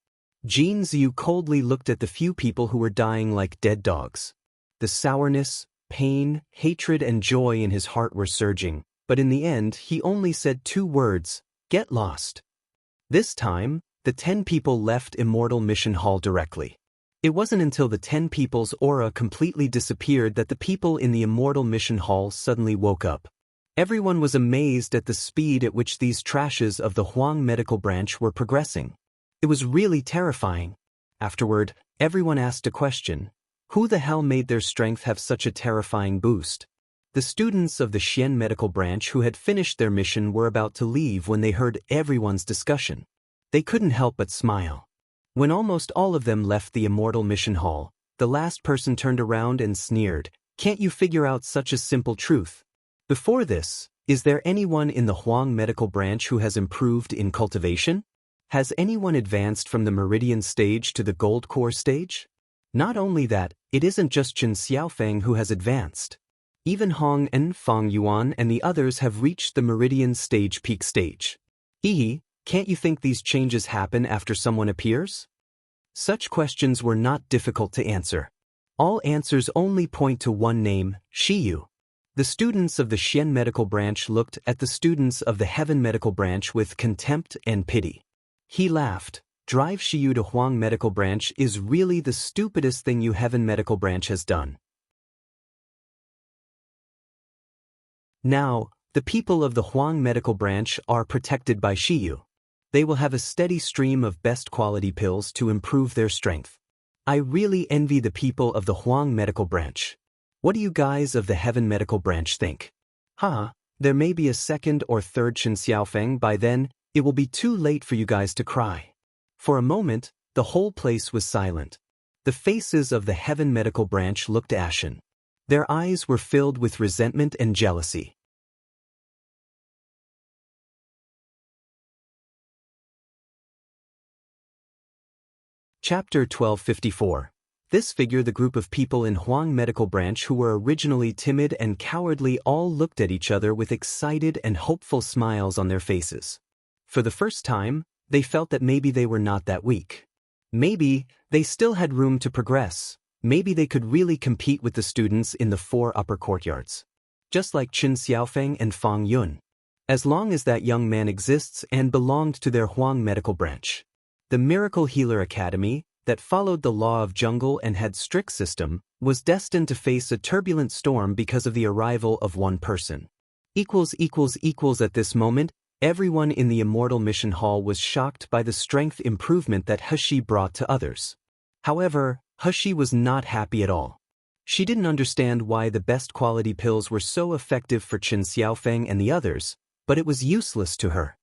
Speaker 1: Jin Ziyu coldly looked at the few people who were dying like dead dogs. The sourness, pain, hatred and joy in his heart were surging, but in the end he only said 2 words, "Get lost." This time, the 10 people left Immortal Mission Hall directly. It wasn't until the 10 people's aura completely disappeared that the people in the Immortal Mission Hall suddenly woke up. Everyone was amazed at the speed at which these trashes of the Huang Medical Branch were progressing. It was really terrifying. Afterward, everyone asked a question. Who the hell made their strength have such a terrifying boost? The students of the Xian Medical Branch who had finished their mission were about to leave when they heard everyone's discussion. They couldn't help but smile. When almost all of them left the Immortal Mission Hall, the last person turned around and sneered, "Can't you figure out such a simple truth? Before this, is there anyone in the Huang Medical Branch who has improved in cultivation? Has anyone advanced from the Meridian stage to the Gold Core stage? Not only that, it isn't just Chen Xiaofeng who has advanced. Even Hong and Fang Yuan and the others have reached the Meridian stage peak stage. Can't you think these changes happen after someone appears?" Such questions were not difficult to answer. All answers only point to one name, Shiyu. The students of the Xian Medical Branch looked at the students of the Heaven Medical Branch with contempt and pity. He laughed. "Drive Shiyu to Huang Medical Branch is really the stupidest thing you Heaven Medical Branch has done." Now, the people of the Huang Medical Branch are protected by Shiyu. They will have a steady stream of best quality pills to improve their strength. I really envy the people of the Huang Medical Branch. What do you guys of the Heaven Medical Branch think? There may be a second or third Chen Xiaofeng by then. It will be too late for you guys to cry. For a moment, the whole place was silent. The faces of the Heaven Medical Branch looked ashen. Their eyes were filled with resentment and jealousy. Chapter 1254. This figure, the group of people in Huang Medical Branch who were originally timid and cowardly, all looked at each other with excited and hopeful smiles on their faces. For the first time, they felt that maybe they were not that weak. Maybe they still had room to progress. Maybe they could really compete with the students in the 4 upper courtyards. Just like Chen Xiaofeng and Fang Yun. As long as that young man exists and belonged to their Huang Medical Branch. The Miracle Healer Academy, that followed the law of jungle and had strict system, was destined to face a turbulent storm because of the arrival of one person. At this moment, everyone in the Immortal Mission Hall was shocked by the strength improvement that He brought to others. However, He was not happy at all. She didn't understand why the best quality pills were so effective for Chen Xiaofeng and the others, but it was useless to her.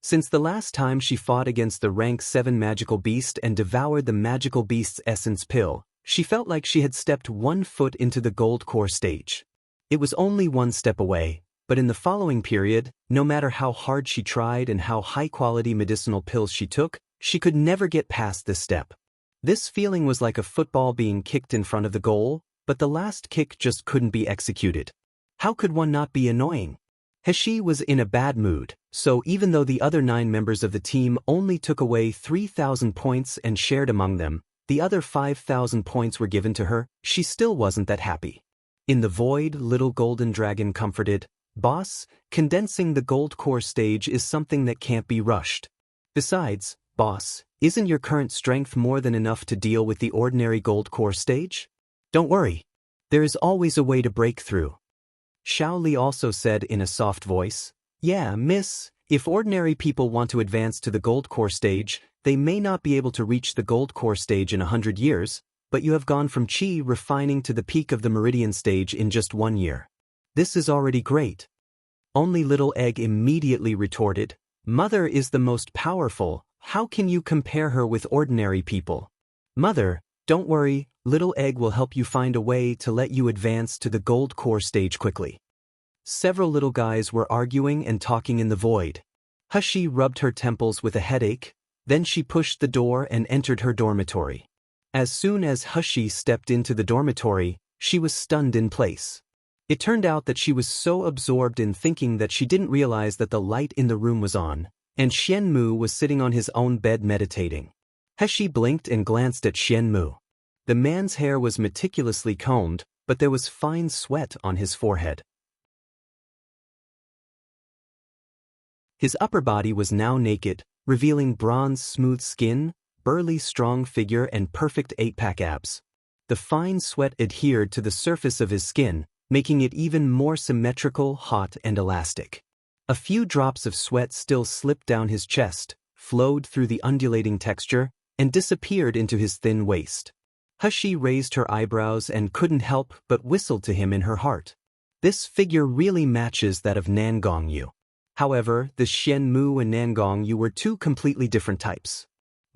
Speaker 1: Since the last time she fought against the rank 7 magical beast and devoured the magical beast's essence pill, she felt like she had stepped 1 foot into the gold core stage. It was only 1 step away, but in the following period, no matter how hard she tried and how high-quality medicinal pills she took, she could never get past this step. This feeling was like a football being kicked in front of the goal, but the last kick just couldn't be executed. How could one not be annoying? Hashi was in a bad mood, so even though the other 9 members of the team only took away 3,000 points and shared among them, the other 5,000 points were given to her, she still wasn't that happy. In the void, little golden dragon comforted, "Boss, condensing the gold core stage is something that can't be rushed. Besides, boss, isn't your current strength more than enough to deal with the ordinary gold core stage? Don't worry. There is always a way to break through." Xiao Li also said in a soft voice, "Yeah, miss, if ordinary people want to advance to the gold core stage, they may not be able to reach the gold core stage in 100 years, but you have gone from Qi refining to the peak of the meridian stage in just 1 year. This is already great." Only Little Egg immediately retorted, "Mother is the most powerful, how can you compare her with ordinary people? Mother, don't worry, Little Egg will help you find a way to let you advance to the gold core stage quickly." Several little guys were arguing and talking in the void. Hashi rubbed her temples with a headache, then she pushed the door and entered her dormitory. As soon as Hashi stepped into the dormitory, she was stunned in place. It turned out that she was so absorbed in thinking that she didn't realize that the light in the room was on, and Xianmu was sitting on his own bed meditating. Hashi blinked and glanced at Xianmu. The man's hair was meticulously combed, but there was fine sweat on his forehead. His upper body was now naked, revealing bronze-smooth skin, burly strong figure and perfect 8-pack abs. The fine sweat adhered to the surface of his skin, making it even more symmetrical, hot and elastic. A few drops of sweat still slipped down his chest, flowed through the undulating texture, and disappeared into his thin waist. Hashi raised her eyebrows and couldn't help but whistled to him in her heart. This figure really matches that of Nangongyu. However, the Xianmu and Nangongyu were 2 completely different types.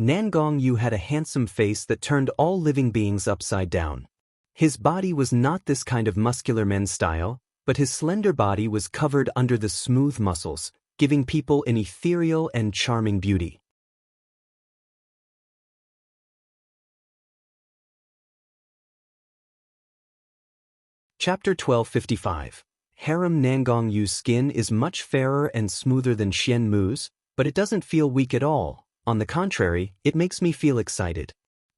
Speaker 1: Nangongyu had a handsome face that turned all living beings upside down. His body was not this kind of muscular men's style, but his slender body was covered under the smooth muscles, giving people an ethereal and charming beauty. Chapter 1255. Harem Nangongyu's skin is much fairer and smoother than Xianmu's, but it doesn't feel weak at all. On the contrary, it makes me feel excited.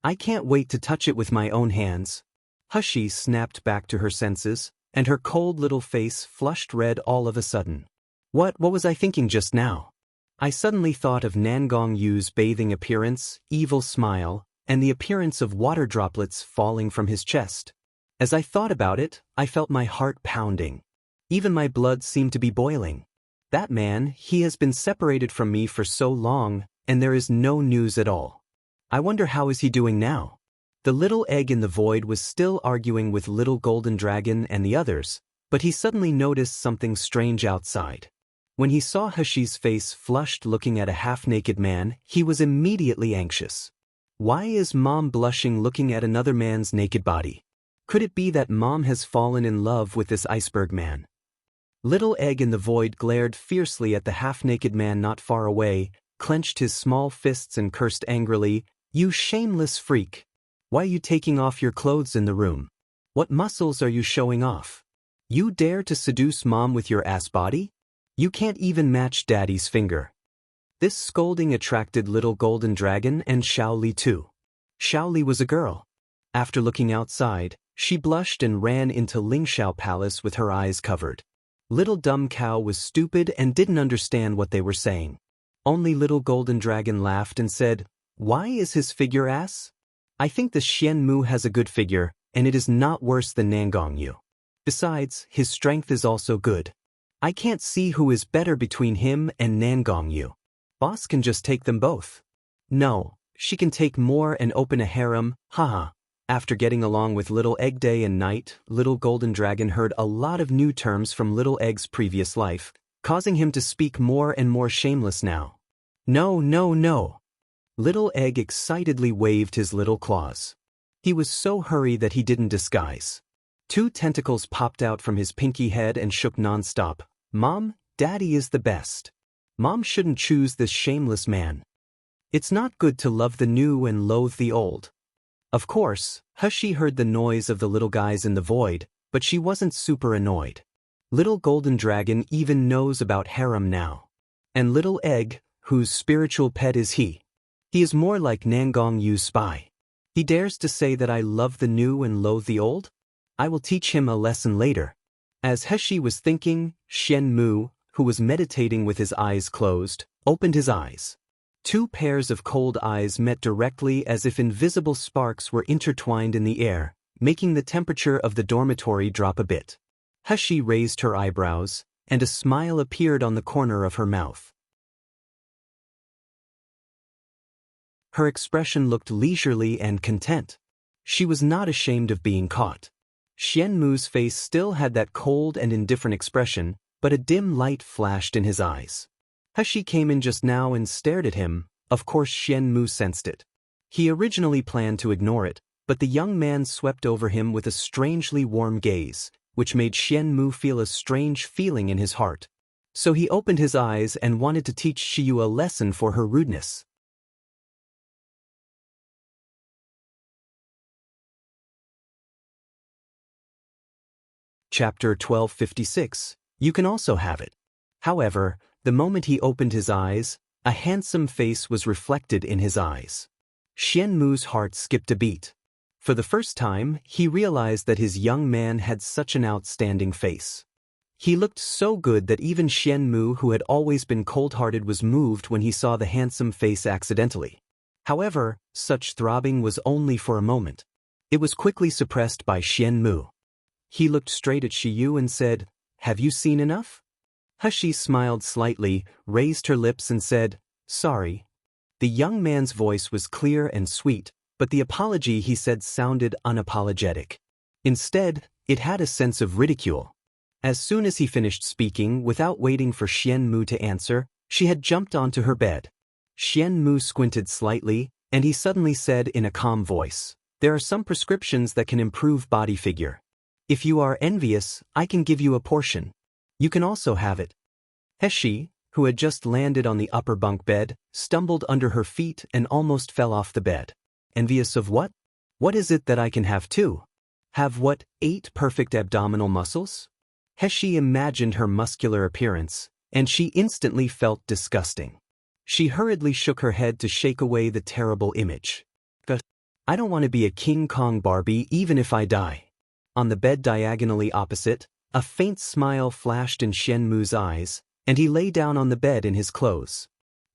Speaker 1: I can't wait to touch it with my own hands. Hashi snapped back to her senses, and her cold little face flushed red all of a sudden. What was I thinking just now? I suddenly thought of Nangongyu's bathing appearance, evil smile, and the appearance of water droplets falling from his chest. As I thought about it, I felt my heart pounding. Even my blood seemed to be boiling. That man, he has been separated from me for so long, and there is no news at all. I wonder how is he doing now? The little egg in the void was still arguing with little golden dragon and the others, but he suddenly noticed something strange outside. When he saw Hashi's face flushed looking at a half-naked man, he was immediately anxious. Why is Mom blushing looking at another man's naked body? Could it be that Mom has fallen in love with this iceberg man? Little Egg in the void glared fiercely at the half-naked man not far away, clenched his small fists and cursed angrily, "You shameless freak! Why are you taking off your clothes in the room? What muscles are you showing off? You dare to seduce Mom with your ass body? You can't even match Daddy's finger." This scolding attracted little golden dragon and Xiao Li too. Xiao Li was a girl. After looking outside, she blushed and ran into Lingxiao Palace with her eyes covered. Little dumb cow was stupid and didn't understand what they were saying. Only little golden dragon laughed and said, "Why is his figure ass? I think the Xianmu has a good figure, and it is not worse than Nangongyu. Besides, his strength is also good. I can't see who is better between him and Nangongyu. Boss can just take them both." "No, she can take more and open a harem, haha." After getting along with Little Egg day and night, Little Golden Dragon heard a lot of new terms from Little Egg's previous life, causing him to speak more and more shameless now. No, no, no. Little Egg excitedly waved his little claws. He was so hurried that he didn't disguise. 2 tentacles popped out from his pinky head and shook nonstop. Mom, Daddy is the best. Mom shouldn't choose this shameless man. It's not good to love the new and loathe the old. Of course, Hushie heard the noise of the little guys in the void, but she wasn't super annoyed. Little Golden Dragon even knows about harem now. And Little Egg, whose spiritual pet is he? He is more like Nangong Yu's spy. He dares to say that I love the new and loathe the old? I will teach him a lesson later. As Hushie was thinking, Shen Mu, who was meditating with his eyes closed, opened his eyes. 2 pairs of cold eyes met directly as if invisible sparks were intertwined in the air, making the temperature of the dormitory drop a bit. Hushie raised her eyebrows, and a smile appeared on the corner of her mouth. Her expression looked leisurely and content. She was not ashamed of being caught. Shen Mu's face still had that cold and indifferent expression, but a dim light flashed in his eyes. Hushie came in just now and stared at him. Of course Shen Mu sensed it. He originally planned to ignore it, but the young man swept over him with a strangely warm gaze, which made Shen Mu feel a strange feeling in his heart. So he opened his eyes and wanted to teach Shiyu a lesson for her rudeness. Chapter 1256. You can also have it. However, the moment he opened his eyes, a handsome face was reflected in his eyes. Shen Mu's heart skipped a beat. For the first time, he realized that his young man had such an outstanding face. He looked so good that even Shen Mu, who had always been cold-hearted, was moved when he saw the handsome face accidentally. However, such throbbing was only for a moment. It was quickly suppressed by Shen Mu. He looked straight at Shiyu and said, "Have you seen enough?" Hushie smiled slightly, raised her lips and said, "Sorry." The young man's voice was clear and sweet, but the apology he said sounded unapologetic. Instead, it had a sense of ridicule. As soon as he finished speaking, without waiting for Shen Mu to answer, she had jumped onto her bed. Shen Mu squinted slightly, and he suddenly said in a calm voice, "There are some prescriptions that can improve body figure. If you are envious, I can give you a portion. You can also have it." Hushie, who had just landed on the upper bunk bed, stumbled under her feet and almost fell off the bed. Envious of what? What is it that I can have too? Have what, 8 perfect abdominal muscles? Hushie imagined her muscular appearance, and she instantly felt disgusting. She hurriedly shook her head to shake away the terrible image. I don't want to be a King Kong Barbie even if I die. On the bed diagonally opposite, a faint smile flashed in Shen Mu's eyes, and he lay down on the bed in his clothes.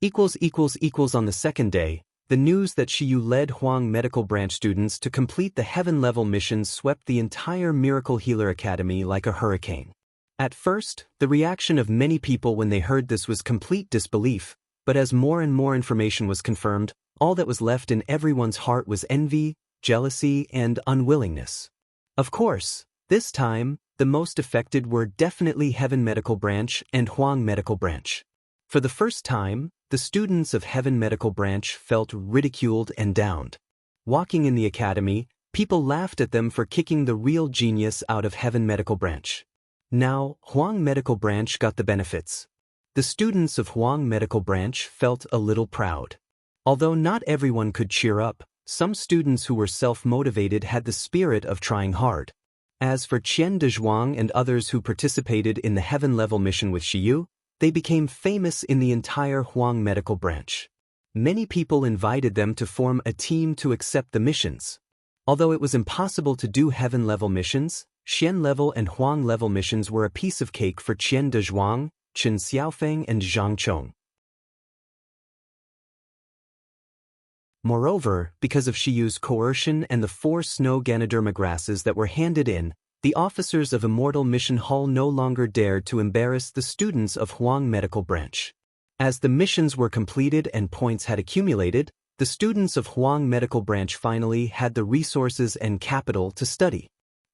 Speaker 1: On the second day, the news that Shiyu led Huang Medical Branch students to complete the heaven-level missions swept the entire Miracle Healer Academy like a hurricane. At first, the reaction of many people when they heard this was complete disbelief, but as more and more information was confirmed, all that was left in everyone's heart was envy, jealousy, and unwillingness. Of course, this time, the most affected were definitely Heaven Medical Branch and Huang Medical Branch. For the first time, the students of Heaven Medical Branch felt ridiculed and downed. Walking in the academy, people laughed at them for kicking the real genius out of Heaven Medical Branch. Now, Huang Medical Branch got the benefits. The students of Huang Medical Branch felt a little proud. Although not everyone could cheer up, some students who were self-motivated had the spirit of trying hard. As for Qian Dezhuang and others who participated in the heaven-level mission with Shiyu, they became famous in the entire Huang Medical Branch. Many people invited them to form a team to accept the missions. Although it was impossible to do heaven-level missions, Qian-level and Huang-level missions were a piece of cake for Qian Dezhuang, Chen Xiaofeng and Zhang Chong. Moreover, because of Shiyu's coercion and the 4 snow Ganoderma grasses that were handed in, the officers of Immortal Mission Hall no longer dared to embarrass the students of Huang Medical Branch. As the missions were completed and points had accumulated, the students of Huang Medical Branch finally had the resources and capital to study.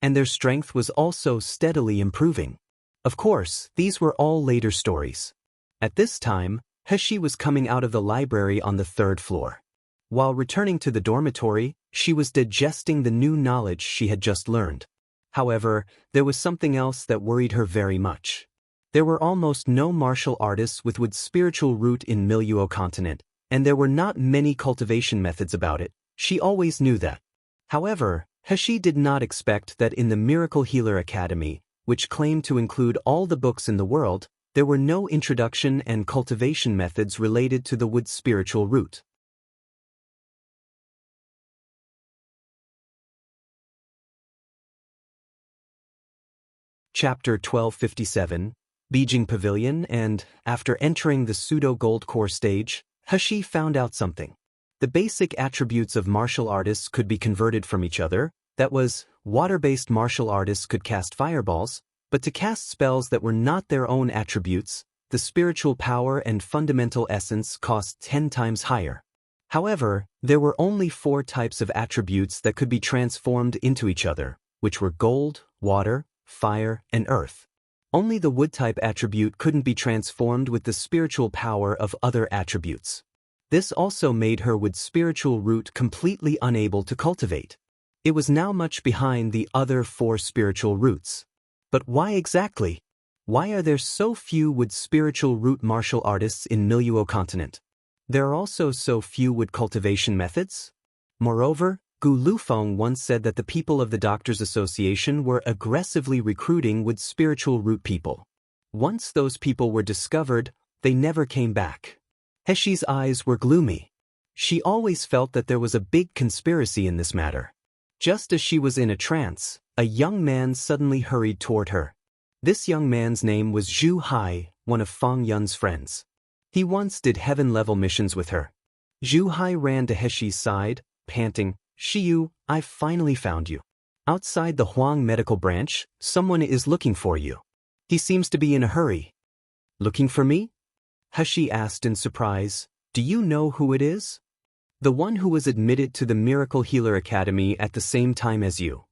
Speaker 1: And their strength was also steadily improving. Of course, these were all later stories. At this time, Heshi was coming out of the library on the 3rd floor. While returning to the dormitory, she was digesting the new knowledge she had just learned. However, there was something else that worried her very much. There were almost no martial artists with spiritual root in Miluo continent, and there were not many cultivation methods about it. She always knew that. However, Heshi did not expect that in the Miracle Healer Academy, which claimed to include all the books in the world, there were no introduction and cultivation methods related to the wood spiritual root. Chapter 1257, Beijing Pavilion, and, after entering the pseudo-gold core stage, Heshi found out something. The basic attributes of martial artists could be converted from each other. That was, water-based martial artists could cast fireballs, but to cast spells that were not their own attributes, the spiritual power and fundamental essence cost 10 times higher. However, there were only 4 types of attributes that could be transformed into each other, which were gold, water, fire, and earth. Only the wood-type attribute couldn't be transformed with the spiritual power of other attributes. This also made her wood spiritual root completely unable to cultivate. It was now much behind the other 4 spiritual roots. But why exactly? Why are there so few wood spiritual root martial artists in Miluo continent? There are also so few wood cultivation methods? Moreover, Gu Lufeng once said that the people of the Doctors Association were aggressively recruiting wood spiritual root people. Once those people were discovered, they never came back. Heshi's eyes were gloomy. She always felt that there was a big conspiracy in this matter. Just as she was in a trance, a young man suddenly hurried toward her. This young man's name was Zhu Hai, one of Fang Yun's friends. He once did heaven-level missions with her. Zhu Hai ran to Heshi's side, panting, "Shiyu, I've finally found you. Outside the Huang medical branch, someone is looking for you. He seems to be in a hurry." "Looking for me?" Heshi asked in surprise. "Do you know who it is?" "The one who was admitted to the Miracle Healer Academy at the same time as you."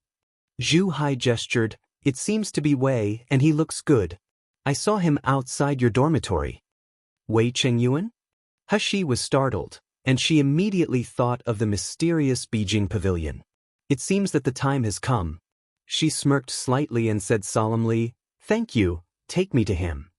Speaker 1: Zhu Hai gestured. "It seems to be Wei, and he looks good. I saw him outside your dormitory." "Wei Chengyuan?" Heshi was startled, and she immediately thought of the mysterious Beijing Pavilion. "It seems that the time has come." She smirked slightly and said solemnly, "Thank you, take me to him."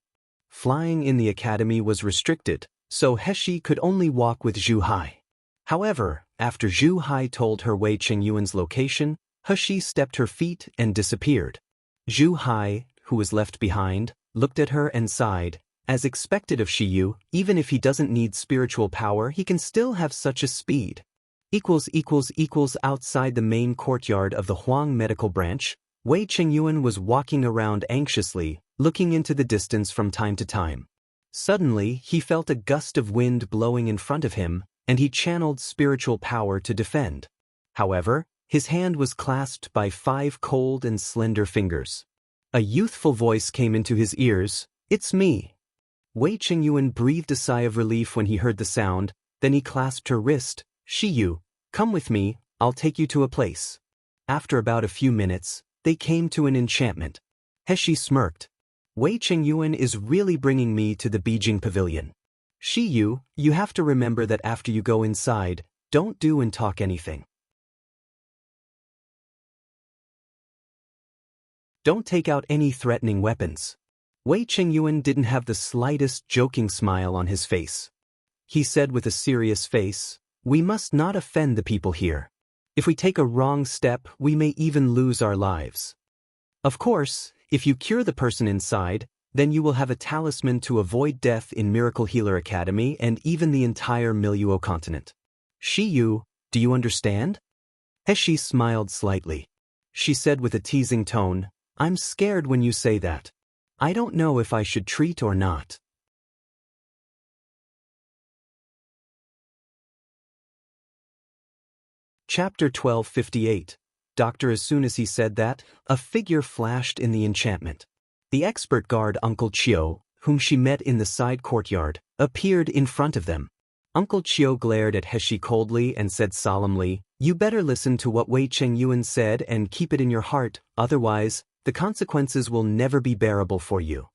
Speaker 1: Flying in the academy was restricted, so Heshi could only walk with Zhu Hai. However, after Zhu Hai told her Wei Chengyuan's location, Heshi stepped her feet and disappeared. Zhu Hai, who was left behind, looked at her and sighed. As expected of Shiyu, even if he doesn't need spiritual power, he can still have such a speed. Outside the main courtyard of the Huang medical branch, Wei Chengyuan was walking around anxiously, looking into the distance from time to time. Suddenly, he felt a gust of wind blowing in front of him, and he channeled spiritual power to defend. However, his hand was clasped by 5 cold and slender fingers. A youthful voice came into his ears, "It's me." Wei Chengyuan breathed a sigh of relief when he heard the sound, then he clasped her wrist. "Shiyu, come with me, I'll take you to a place." After about a few minutes, they came to an enchantment. Heshi smirked. "Wei Chengyuan is really bringing me to the Beijing Pavilion. Shiyu, you have to remember that after you go inside, don't do and talk anything. Don't take out any threatening weapons." Wei Chengyuan didn't have the slightest joking smile on his face. He said with a serious face, "We must not offend the people here. If we take a wrong step, we may even lose our lives. Of course, if you cure the person inside, then you will have a talisman to avoid death in Miracle Healer Academy and even the entire Miluo continent. Shiyu, do you understand?" Heshi smiled slightly. She said with a teasing tone, "I'm scared when you say that. I don't know if I should treat or not." Chapter 1258. Doctor. As soon as he said that, a figure flashed in the enchantment. The expert guard Uncle Chio, whom she met in the side courtyard, appeared in front of them. Uncle Chio glared at Heshi coldly and said solemnly, "You better listen to what Wei Chengyuan said and keep it in your heart, otherwise, the consequences will never be bearable for you."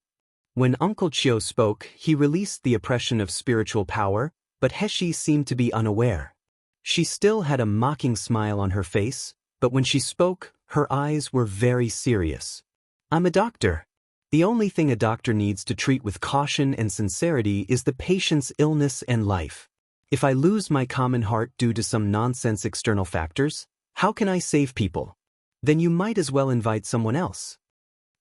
Speaker 1: When Uncle Chio spoke, he released the oppression of spiritual power, but Heshi seemed to be unaware. She still had a mocking smile on her face, but when she spoke, her eyes were very serious. I'm a doctor. The only thing a doctor needs to treat with caution and sincerity is the patient's illness and life. If I lose my common heart due to some nonsense external factors, how can I save people? Then you might as well invite someone else.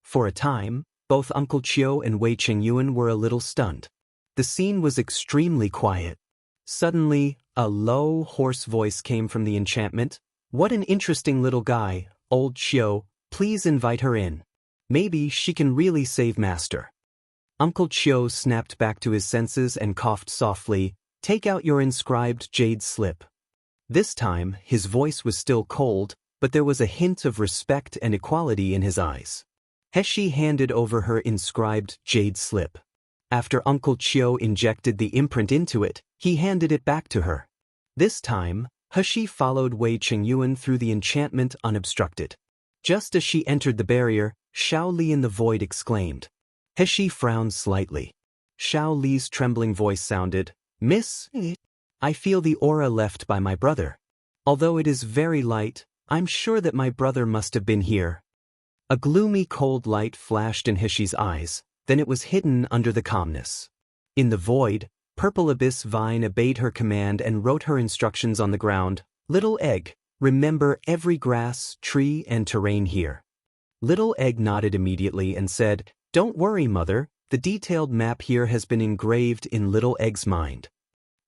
Speaker 1: For a time, both Uncle Chio and Wei Chengyuan were a little stunned. The scene was extremely quiet. Suddenly, a low, hoarse voice came from the enchantment. What an interesting little guy, old Chio, please invite her in. Maybe she can really save Master. Uncle Chio snapped back to his senses and coughed softly. Take out your inscribed jade slip. This time, his voice was still cold, but there was a hint of respect and equality in his eyes. Heshi handed over her inscribed jade slip. After Uncle Chio injected the imprint into it, he handed it back to her. This time, Heshi followed Wei Chengyuan through the enchantment unobstructed. Just as she entered the barrier, Xiao Li in the void exclaimed. Heshi frowned slightly. Xiao Li's trembling voice sounded, Miss, I feel the aura left by my brother. Although it is very light, I'm sure that my brother must have been here. A gloomy cold light flashed in Heshi's eyes, then it was hidden under the calmness. In the void, Purple Abyss Vine obeyed her command and wrote her instructions on the ground. Little Egg, remember every grass, tree, and terrain here. Little Egg nodded immediately and said, Don't worry, Mother, the detailed map here has been engraved in Little Egg's mind.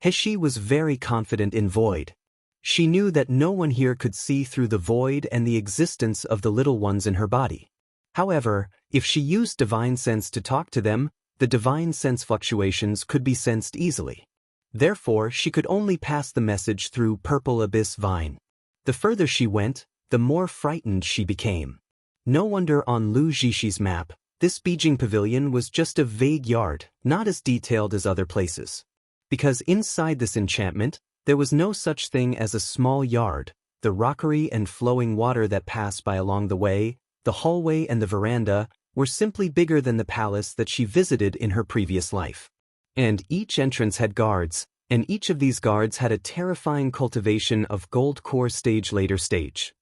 Speaker 1: Heshi was very confident in Void. She knew that no one here could see through the void and the existence of the little ones in her body. However, if she used divine sense to talk to them, the divine sense fluctuations could be sensed easily. Therefore, she could only pass the message through Purple Abyss Vine. The further she went, the more frightened she became. No wonder on Lu Zhishi's map, this Beijing pavilion was just a vague yard, not as detailed as other places. Because inside this enchantment, there was no such thing as a small yard. The rockery and flowing water that passed by along the way, the hallway and the veranda, were simply bigger than the palace that she visited in her previous life. And each entrance had guards, and each of these guards had a terrifying cultivation of gold core stage later stage.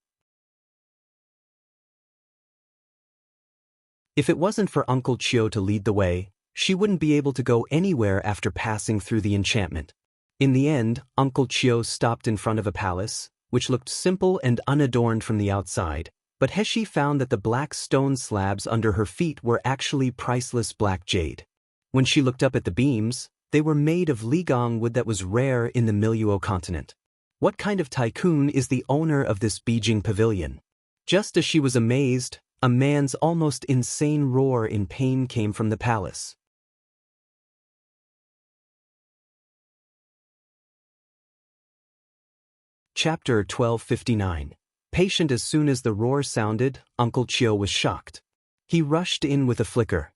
Speaker 1: If it wasn't for Uncle Chio to lead the way, she wouldn't be able to go anywhere after passing through the enchantment. In the end, Uncle Chio stopped in front of a palace, which looked simple and unadorned from the outside, but Heshi found that the black stone slabs under her feet were actually priceless black jade. When she looked up at the beams, they were made of ligong wood that was rare in the Miluo continent. What kind of tycoon is the owner of this Beijing pavilion? Just as she was amazed, a man's almost insane roar in pain came from the palace. Chapter 1259. Patient. As soon as the roar sounded, Uncle Chio was shocked. He rushed in with a flicker.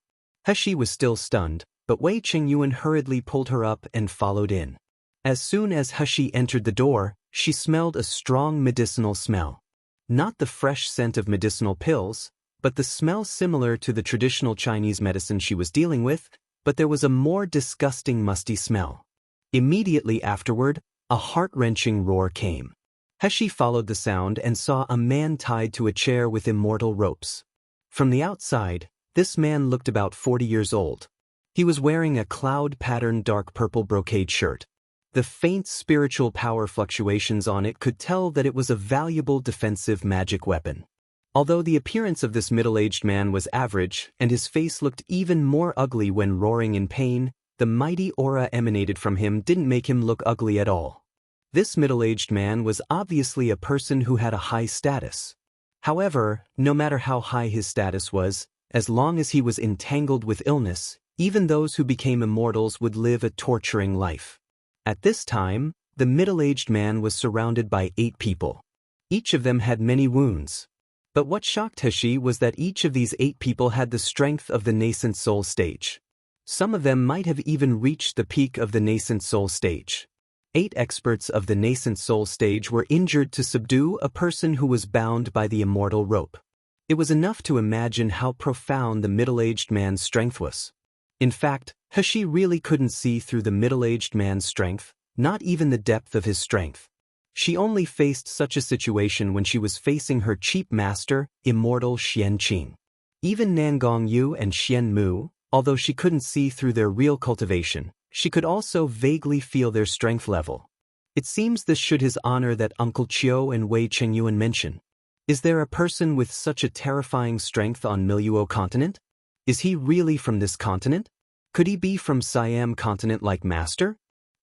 Speaker 1: Heshi was still stunned, but Wei Chengyuan hurriedly pulled her up and followed in. As soon as Heshi entered the door, she smelled a strong medicinal smell. Not the fresh scent of medicinal pills, but the smell similar to the traditional Chinese medicine she was dealing with, but there was a more disgusting musty smell. Immediately afterward, a heart-wrenching roar came. Heshi followed the sound and saw a man tied to a chair with immortal ropes. From the outside, this man looked about 40 years old. He was wearing a cloud-patterned dark purple brocade shirt. The faint spiritual power fluctuations on it could tell that it was a valuable defensive magic weapon. Although the appearance of this middle-aged man was average, and his face looked even more ugly when roaring in pain, the mighty aura emanated from him didn't make him look ugly at all. This middle-aged man was obviously a person who had a high status. However, no matter how high his status was, as long as he was entangled with illness, even those who became immortals would live a torturing life. At this time, the middle-aged man was surrounded by 8 people. Each of them had many wounds. But what shocked Heshi was that each of these 8 people had the strength of the nascent soul stage. Some of them might have even reached the peak of the nascent soul stage. 8 experts of the nascent soul stage were injured to subdue a person who was bound by the immortal rope. It was enough to imagine how profound the middle-aged man's strength was. In fact, Hashi really couldn't see through the middle-aged man's strength, not even the depth of his strength. She only faced such a situation when she was facing her cheap master, immortal Xian Qing. Even Nangong Yu and Xian Mu, although she couldn't see through their real cultivation, she could also vaguely feel their strength level. It seems this should his honor that Uncle Chiu and Wei Chengyuan mention. Is there a person with such a terrifying strength on Miluo continent? Is he really from this continent? Could he be from Siam continent like Master?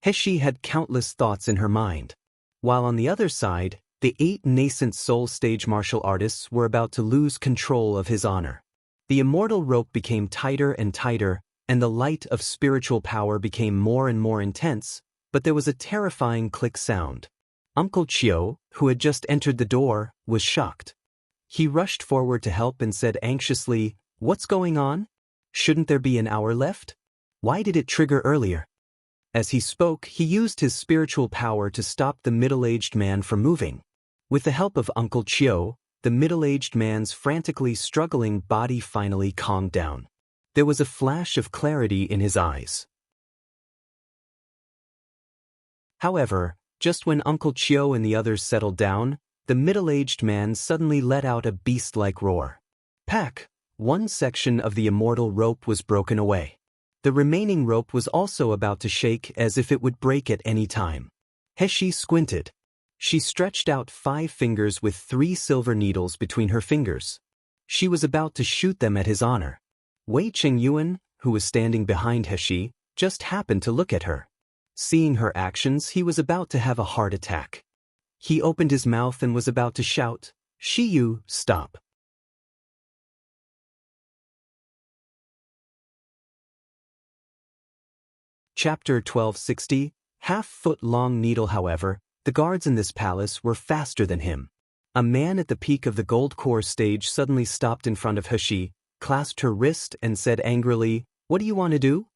Speaker 1: Heshi had countless thoughts in her mind. While on the other side, the 8 nascent soul stage martial artists were about to lose control of his honor. The immortal rope became tighter and tighter, and the light of spiritual power became more and more intense, but there was a terrifying click sound. Uncle Chiu, who had just entered the door, was shocked. He rushed forward to help and said anxiously, "What's going on? Shouldn't there be an hour left? Why did it trigger earlier?" As he spoke, he used his spiritual power to stop the middle-aged man from moving. With the help of Uncle Chiu, the middle-aged man's frantically struggling body finally calmed down. There was a flash of clarity in his eyes. However, just when Uncle Chiu and the others settled down, the middle-aged man suddenly let out a beast-like roar. Pack! One section of the immortal rope was broken away. The remaining rope was also about to shake as if it would break at any time. Heshi squinted. She stretched out 5 fingers with 3 silver needles between her fingers. She was about to shoot them at his honor. Wei Chengyuan, who was standing behind Heshi, just happened to look at her. Seeing her actions, he was about to have a heart attack. He opened his mouth and was about to shout, "Shiyu, stop." Chapter 1260, half-foot-long needle. However, the guards in this palace were faster than him. A man at the peak of the gold core stage suddenly stopped in front of Hashi, clasped her wrist and said angrily, "What do you want to do?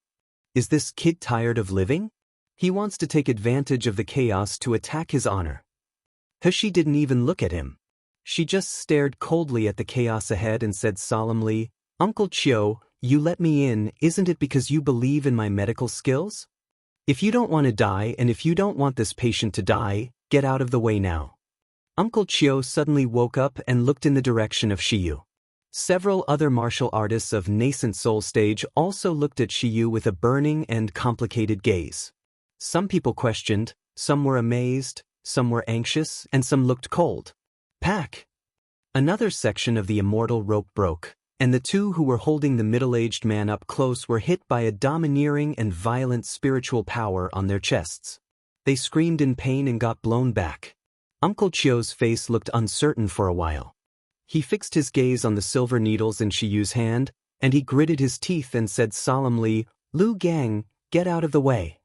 Speaker 1: Is this kid tired of living? He wants to take advantage of the chaos to attack his honor." Hashi didn't even look at him. She just stared coldly at the chaos ahead and said solemnly, "Uncle Chiu, you let me in, isn't it because you believe in my medical skills? If you don't want to die and if you don't want this patient to die, get out of the way now." Uncle Chiu suddenly woke up and looked in the direction of Shiyu. Several other martial artists of nascent soul stage also looked at Shiyu with a burning and complicated gaze. Some people questioned, some were amazed, some were anxious, and some looked cold. Pack! Another section of the immortal rope broke, and the 2 who were holding the middle-aged man up close were hit by a domineering and violent spiritual power on their chests. They screamed in pain and got blown back. Uncle Chiu's face looked uncertain for a while. He fixed his gaze on the silver needles in Shiyu's hand, and he gritted his teeth and said solemnly, "Lu Gang, get out of the way."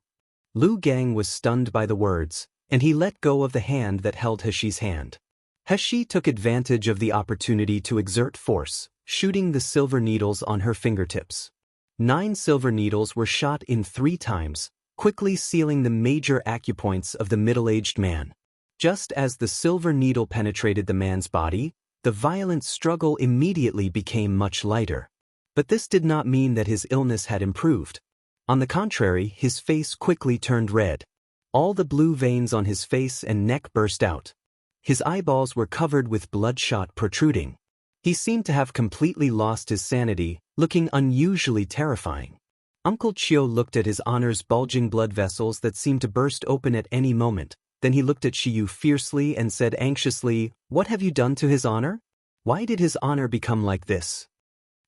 Speaker 1: Lu Gang was stunned by the words, and he let go of the hand that held Hashi's hand. Hashi took advantage of the opportunity to exert force, shooting the silver needles on her fingertips. 9 silver needles were shot in 3 times, quickly sealing the major acupoints of the middle-aged man. Just as the silver needle penetrated the man's body, the violent struggle immediately became much lighter. But this did not mean that his illness had improved. On the contrary, his face quickly turned red. All the blue veins on his face and neck burst out. His eyeballs were covered with bloodshot protruding. He seemed to have completely lost his sanity, looking unusually terrifying. Uncle Chiu looked at his honor's bulging blood vessels that seemed to burst open at any moment. Then he looked at Shiyu fiercely and said anxiously, "What have you done to his honor? Why did his honor become like this?"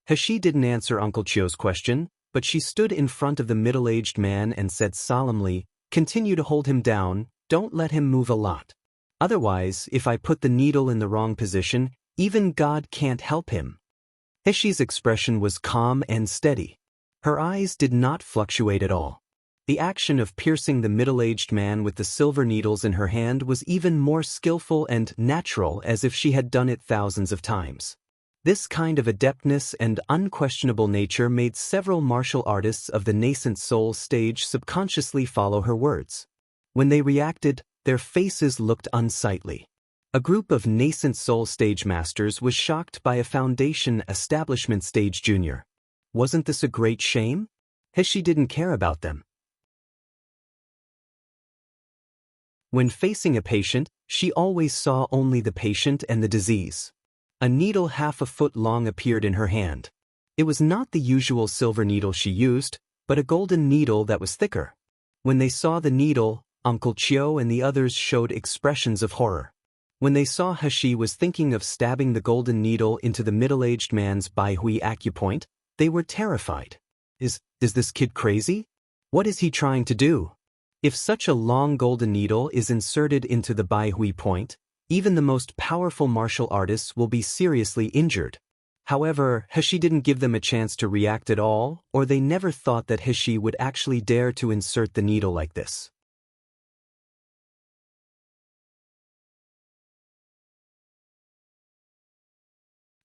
Speaker 1: Hashi didn't answer Uncle Chiu's question, but she stood in front of the middle-aged man and said solemnly, "Continue to hold him down, don't let him move a lot. Otherwise, if I put the needle in the wrong position, even God can't help him." Hashi's expression was calm and steady. Her eyes did not fluctuate at all. The action of piercing the middle-aged man with the silver needles in her hand was even more skillful and natural, as if she had done it thousands of times. This kind of adeptness and unquestionable nature made several martial artists of the nascent soul stage subconsciously follow her words. When they reacted, their faces looked unsightly. A group of nascent soul stage masters was shocked by a foundation establishment stage junior. Wasn't this a great shame? He didn't care about them. When facing a patient, she always saw only the patient and the disease. A needle half a foot long appeared in her hand. It was not the usual silver needle she used, but a golden needle that was thicker. When they saw the needle, Uncle Chio and the others showed expressions of horror. When they saw He was thinking of stabbing the golden needle into the middle-aged man's Baihui acupoint, they were terrified. Is this kid crazy? What is he trying to do? If such a long golden needle is inserted into the Baihui point, even the most powerful martial artists will be seriously injured. However, He didn't give them a chance to react at all, or they never thought that He would actually dare to insert the needle like this.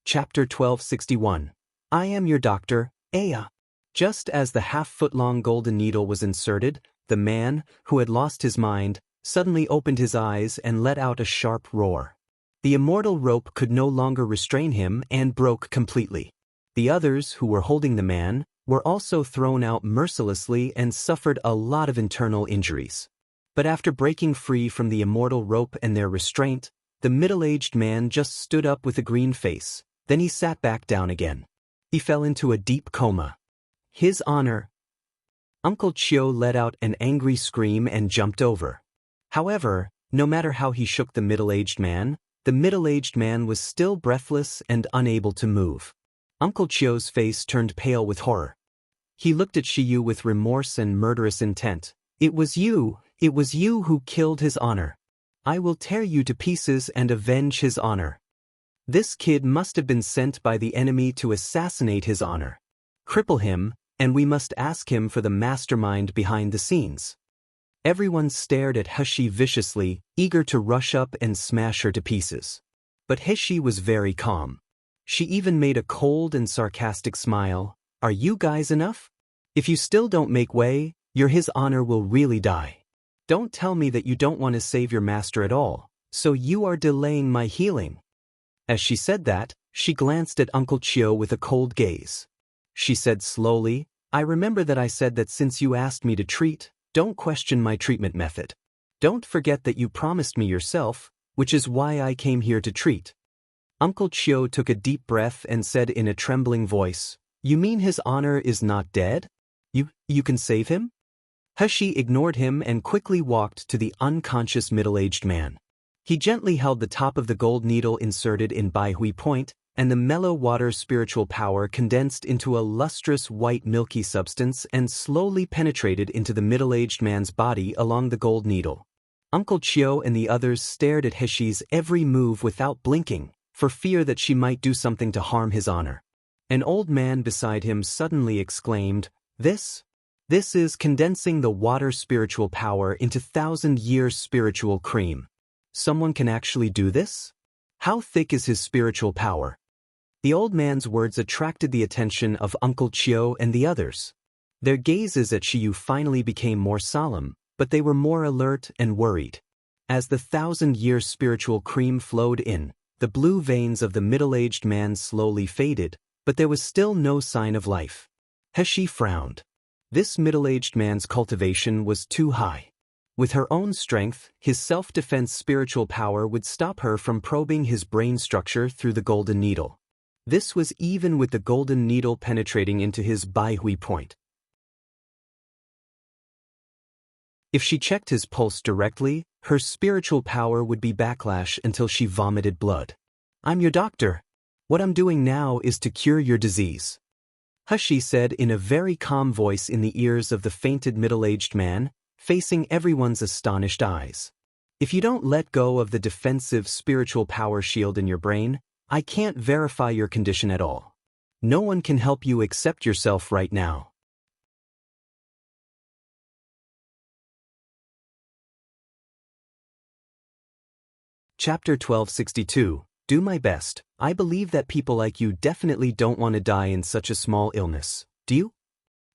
Speaker 1: Chapter 1261. I am your doctor, Aya. Just as the half-foot-long golden needle was inserted, the man, who had lost his mind, suddenly opened his eyes and let out a sharp roar. The immortal rope could no longer restrain him and broke completely. The others, who were holding the man, were also thrown out mercilessly and suffered a lot of internal injuries. But after breaking free from the immortal rope and their restraint, the middle-aged man just stood up with a green face. Then he sat back down again. He fell into a deep coma. His honor. Uncle Chio let out an angry scream and jumped over. However, no matter how he shook the middle-aged man was still breathless and unable to move. Uncle Chio's face turned pale with horror. He looked at Shiyu with remorse and murderous intent. It was you who killed his honor. I will tear you to pieces and avenge his honor. This kid must have been sent by the enemy to assassinate his honor. Cripple him, and we must ask him for the mastermind behind the scenes. Everyone stared at He viciously, eager to rush up and smash her to pieces. But He was very calm. She even made a cold and sarcastic smile. Are you guys enough? If you still don't make way, his honor will really die. Don't tell me that you don't want to save your master at all, so you are delaying my healing. As she said that, she glanced at Uncle Chio with a cold gaze. She said slowly, I remember that I said that since you asked me to treat, don't question my treatment method. Don't forget that you promised me yourself, which is why I came here to treat. Uncle Chio took a deep breath and said in a trembling voice, You mean his honor is not dead? You can save him? He ignored him and quickly walked to the unconscious middle-aged man. He gently held the top of the gold needle inserted in Baihui point, and the mellow water spiritual power condensed into a lustrous white milky substance and slowly penetrated into the middle-aged man's body along the gold needle. Uncle Chio and the others stared at He's every move without blinking, for fear that she might do something to harm his honor. An old man beside him suddenly exclaimed, This is condensing the water spiritual power into 1,000-year spiritual cream. Someone can actually do this? How thick is his spiritual power? The old man's words attracted the attention of Uncle Chio and the others. Their gazes at Shiyu finally became more solemn, but they were more alert and worried. As the 1,000-year spiritual cream flowed in, the blue veins of the middle-aged man slowly faded, but there was still no sign of life. He frowned. This middle-aged man's cultivation was too high. With her own strength, his self-defense spiritual power would stop her from probing his brain structure through the golden needle. This was even with the golden needle penetrating into his Baihui point. If she checked his pulse directly, her spiritual power would be backlash until she vomited blood. I'm your doctor. What I'm doing now is to cure your disease. He said in a very calm voice in the ears of the fainted middle-aged man, facing everyone's astonished eyes. If you don't let go of the defensive spiritual power shield in your brain, I can't verify your condition at all. No one can help you except yourself right now. Chapter 1262. Do my best. I believe that people like you definitely don't want to die in such a small illness. Do you?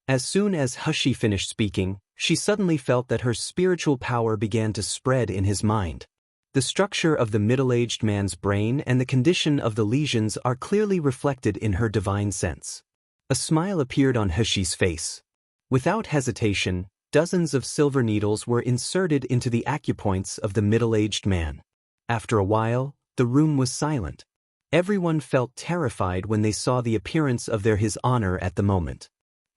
Speaker 1: As soon as He finished speaking, she suddenly felt that her spiritual power began to spread in his mind. The structure of the middle-aged man's brain and the condition of the lesions are clearly reflected in her divine sense. A smile appeared on He's face. Without hesitation, dozens of silver needles were inserted into the acupoints of the middle-aged man. After a while, the room was silent. Everyone felt terrified when they saw the appearance of His Honor at the moment.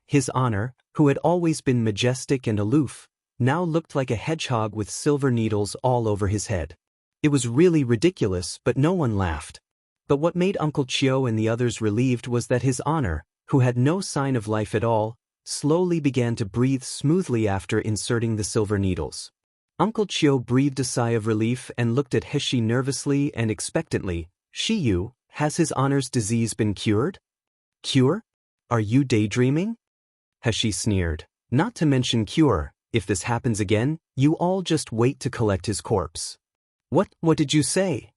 Speaker 1: His Honor, who had always been majestic and aloof, now looked like a hedgehog with silver needles all over his head. It was really ridiculous, but no one laughed. But what made Uncle Chio and the others relieved was that His Honor, who had no sign of life at all, slowly began to breathe smoothly after inserting the silver needles. Uncle Chio breathed a sigh of relief and looked at Heshi nervously and expectantly. "Shiyu, has His Honor's disease been cured?" "Cure? Are you daydreaming?" Heshi sneered. "Not to mention cure. If this happens again, you all just wait to collect his corpse." What did you say?"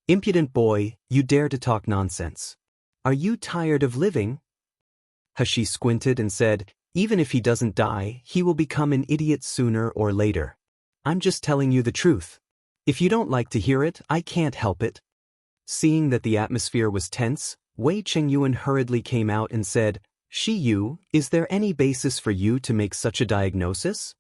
Speaker 1: "Impudent boy, you dare to talk nonsense. Are you tired of living?" Heshi squinted and said, "Even if he doesn't die, he will become an idiot sooner or later. I'm just telling you the truth. If you don't like to hear it, I can't help it." Seeing that the atmosphere was tense, Wei Chengyuan hurriedly came out and said, "Shiyu, is there any basis for you to make such a diagnosis?"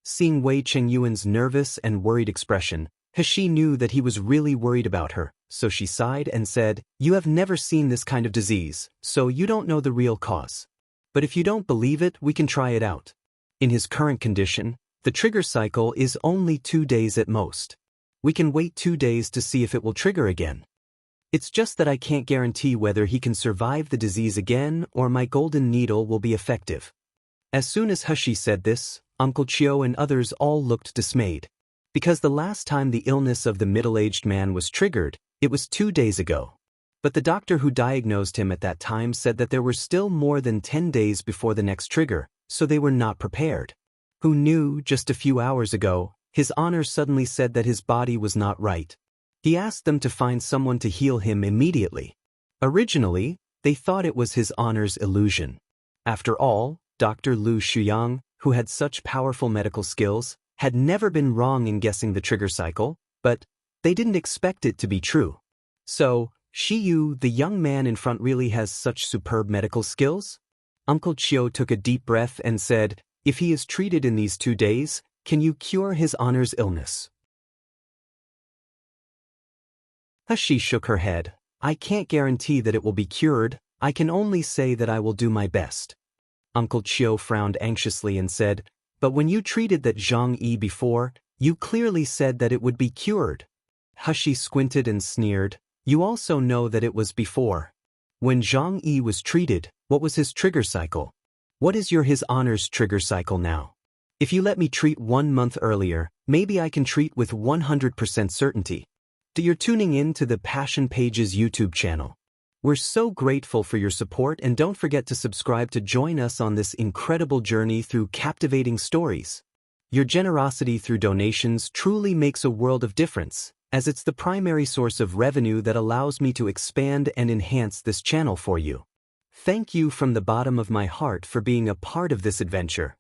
Speaker 1: Seeing Wei Chengyuan's nervous and worried expression, Heshi knew that he was really worried about her, so she sighed and said, "You have never seen this kind of disease, so you don't know the real cause. But if you don't believe it, we can try it out. In his current condition, the trigger cycle is only 2 days at most. We can wait 2 days to see if it will trigger again. It's just that I can't guarantee whether he can survive the disease again or my golden needle will be effective." As soon as Heshi said this, Uncle Chio and others all looked dismayed. Because the last time the illness of the middle-aged man was triggered, it was 2 days ago. But the doctor who diagnosed him at that time said that there were still more than 10 days before the next trigger, so they were not prepared. Who knew, just a few hours ago, His Honor suddenly said that his body was not right. He asked them to find someone to heal him immediately. Originally, they thought it was His Honor's illusion. After all, Dr. Lu Shuyang, who had such powerful medical skills, had never been wrong in guessing the trigger cycle, but they didn't expect it to be true. So, Shiyu, the young man in front, really has such superb medical skills? Uncle Chio took a deep breath and said, "If he is treated in these 2 days, can you cure His Honor's illness?" Heshi shook her head. "I can't guarantee that it will be cured. I can only say that I will do my best." Uncle Chio frowned anxiously and said, "But when you treated that Zhang Yi before, you clearly said that it would be cured." Heshi squinted and sneered. "You also know that it was before. When Zhang Yi was treated, what was his trigger cycle? What is His Honor's trigger cycle now? If you let me treat 1 month earlier, maybe I can treat with 100% certainty." You're tuning in to the Passion Pages YouTube channel. We're so grateful for your support, and don't forget to subscribe to join us on this incredible journey through captivating stories. Your generosity through donations truly makes a world of difference, as it's the primary source of revenue that allows me to expand and enhance this channel for you. Thank you from the bottom of my heart for being a part of this adventure.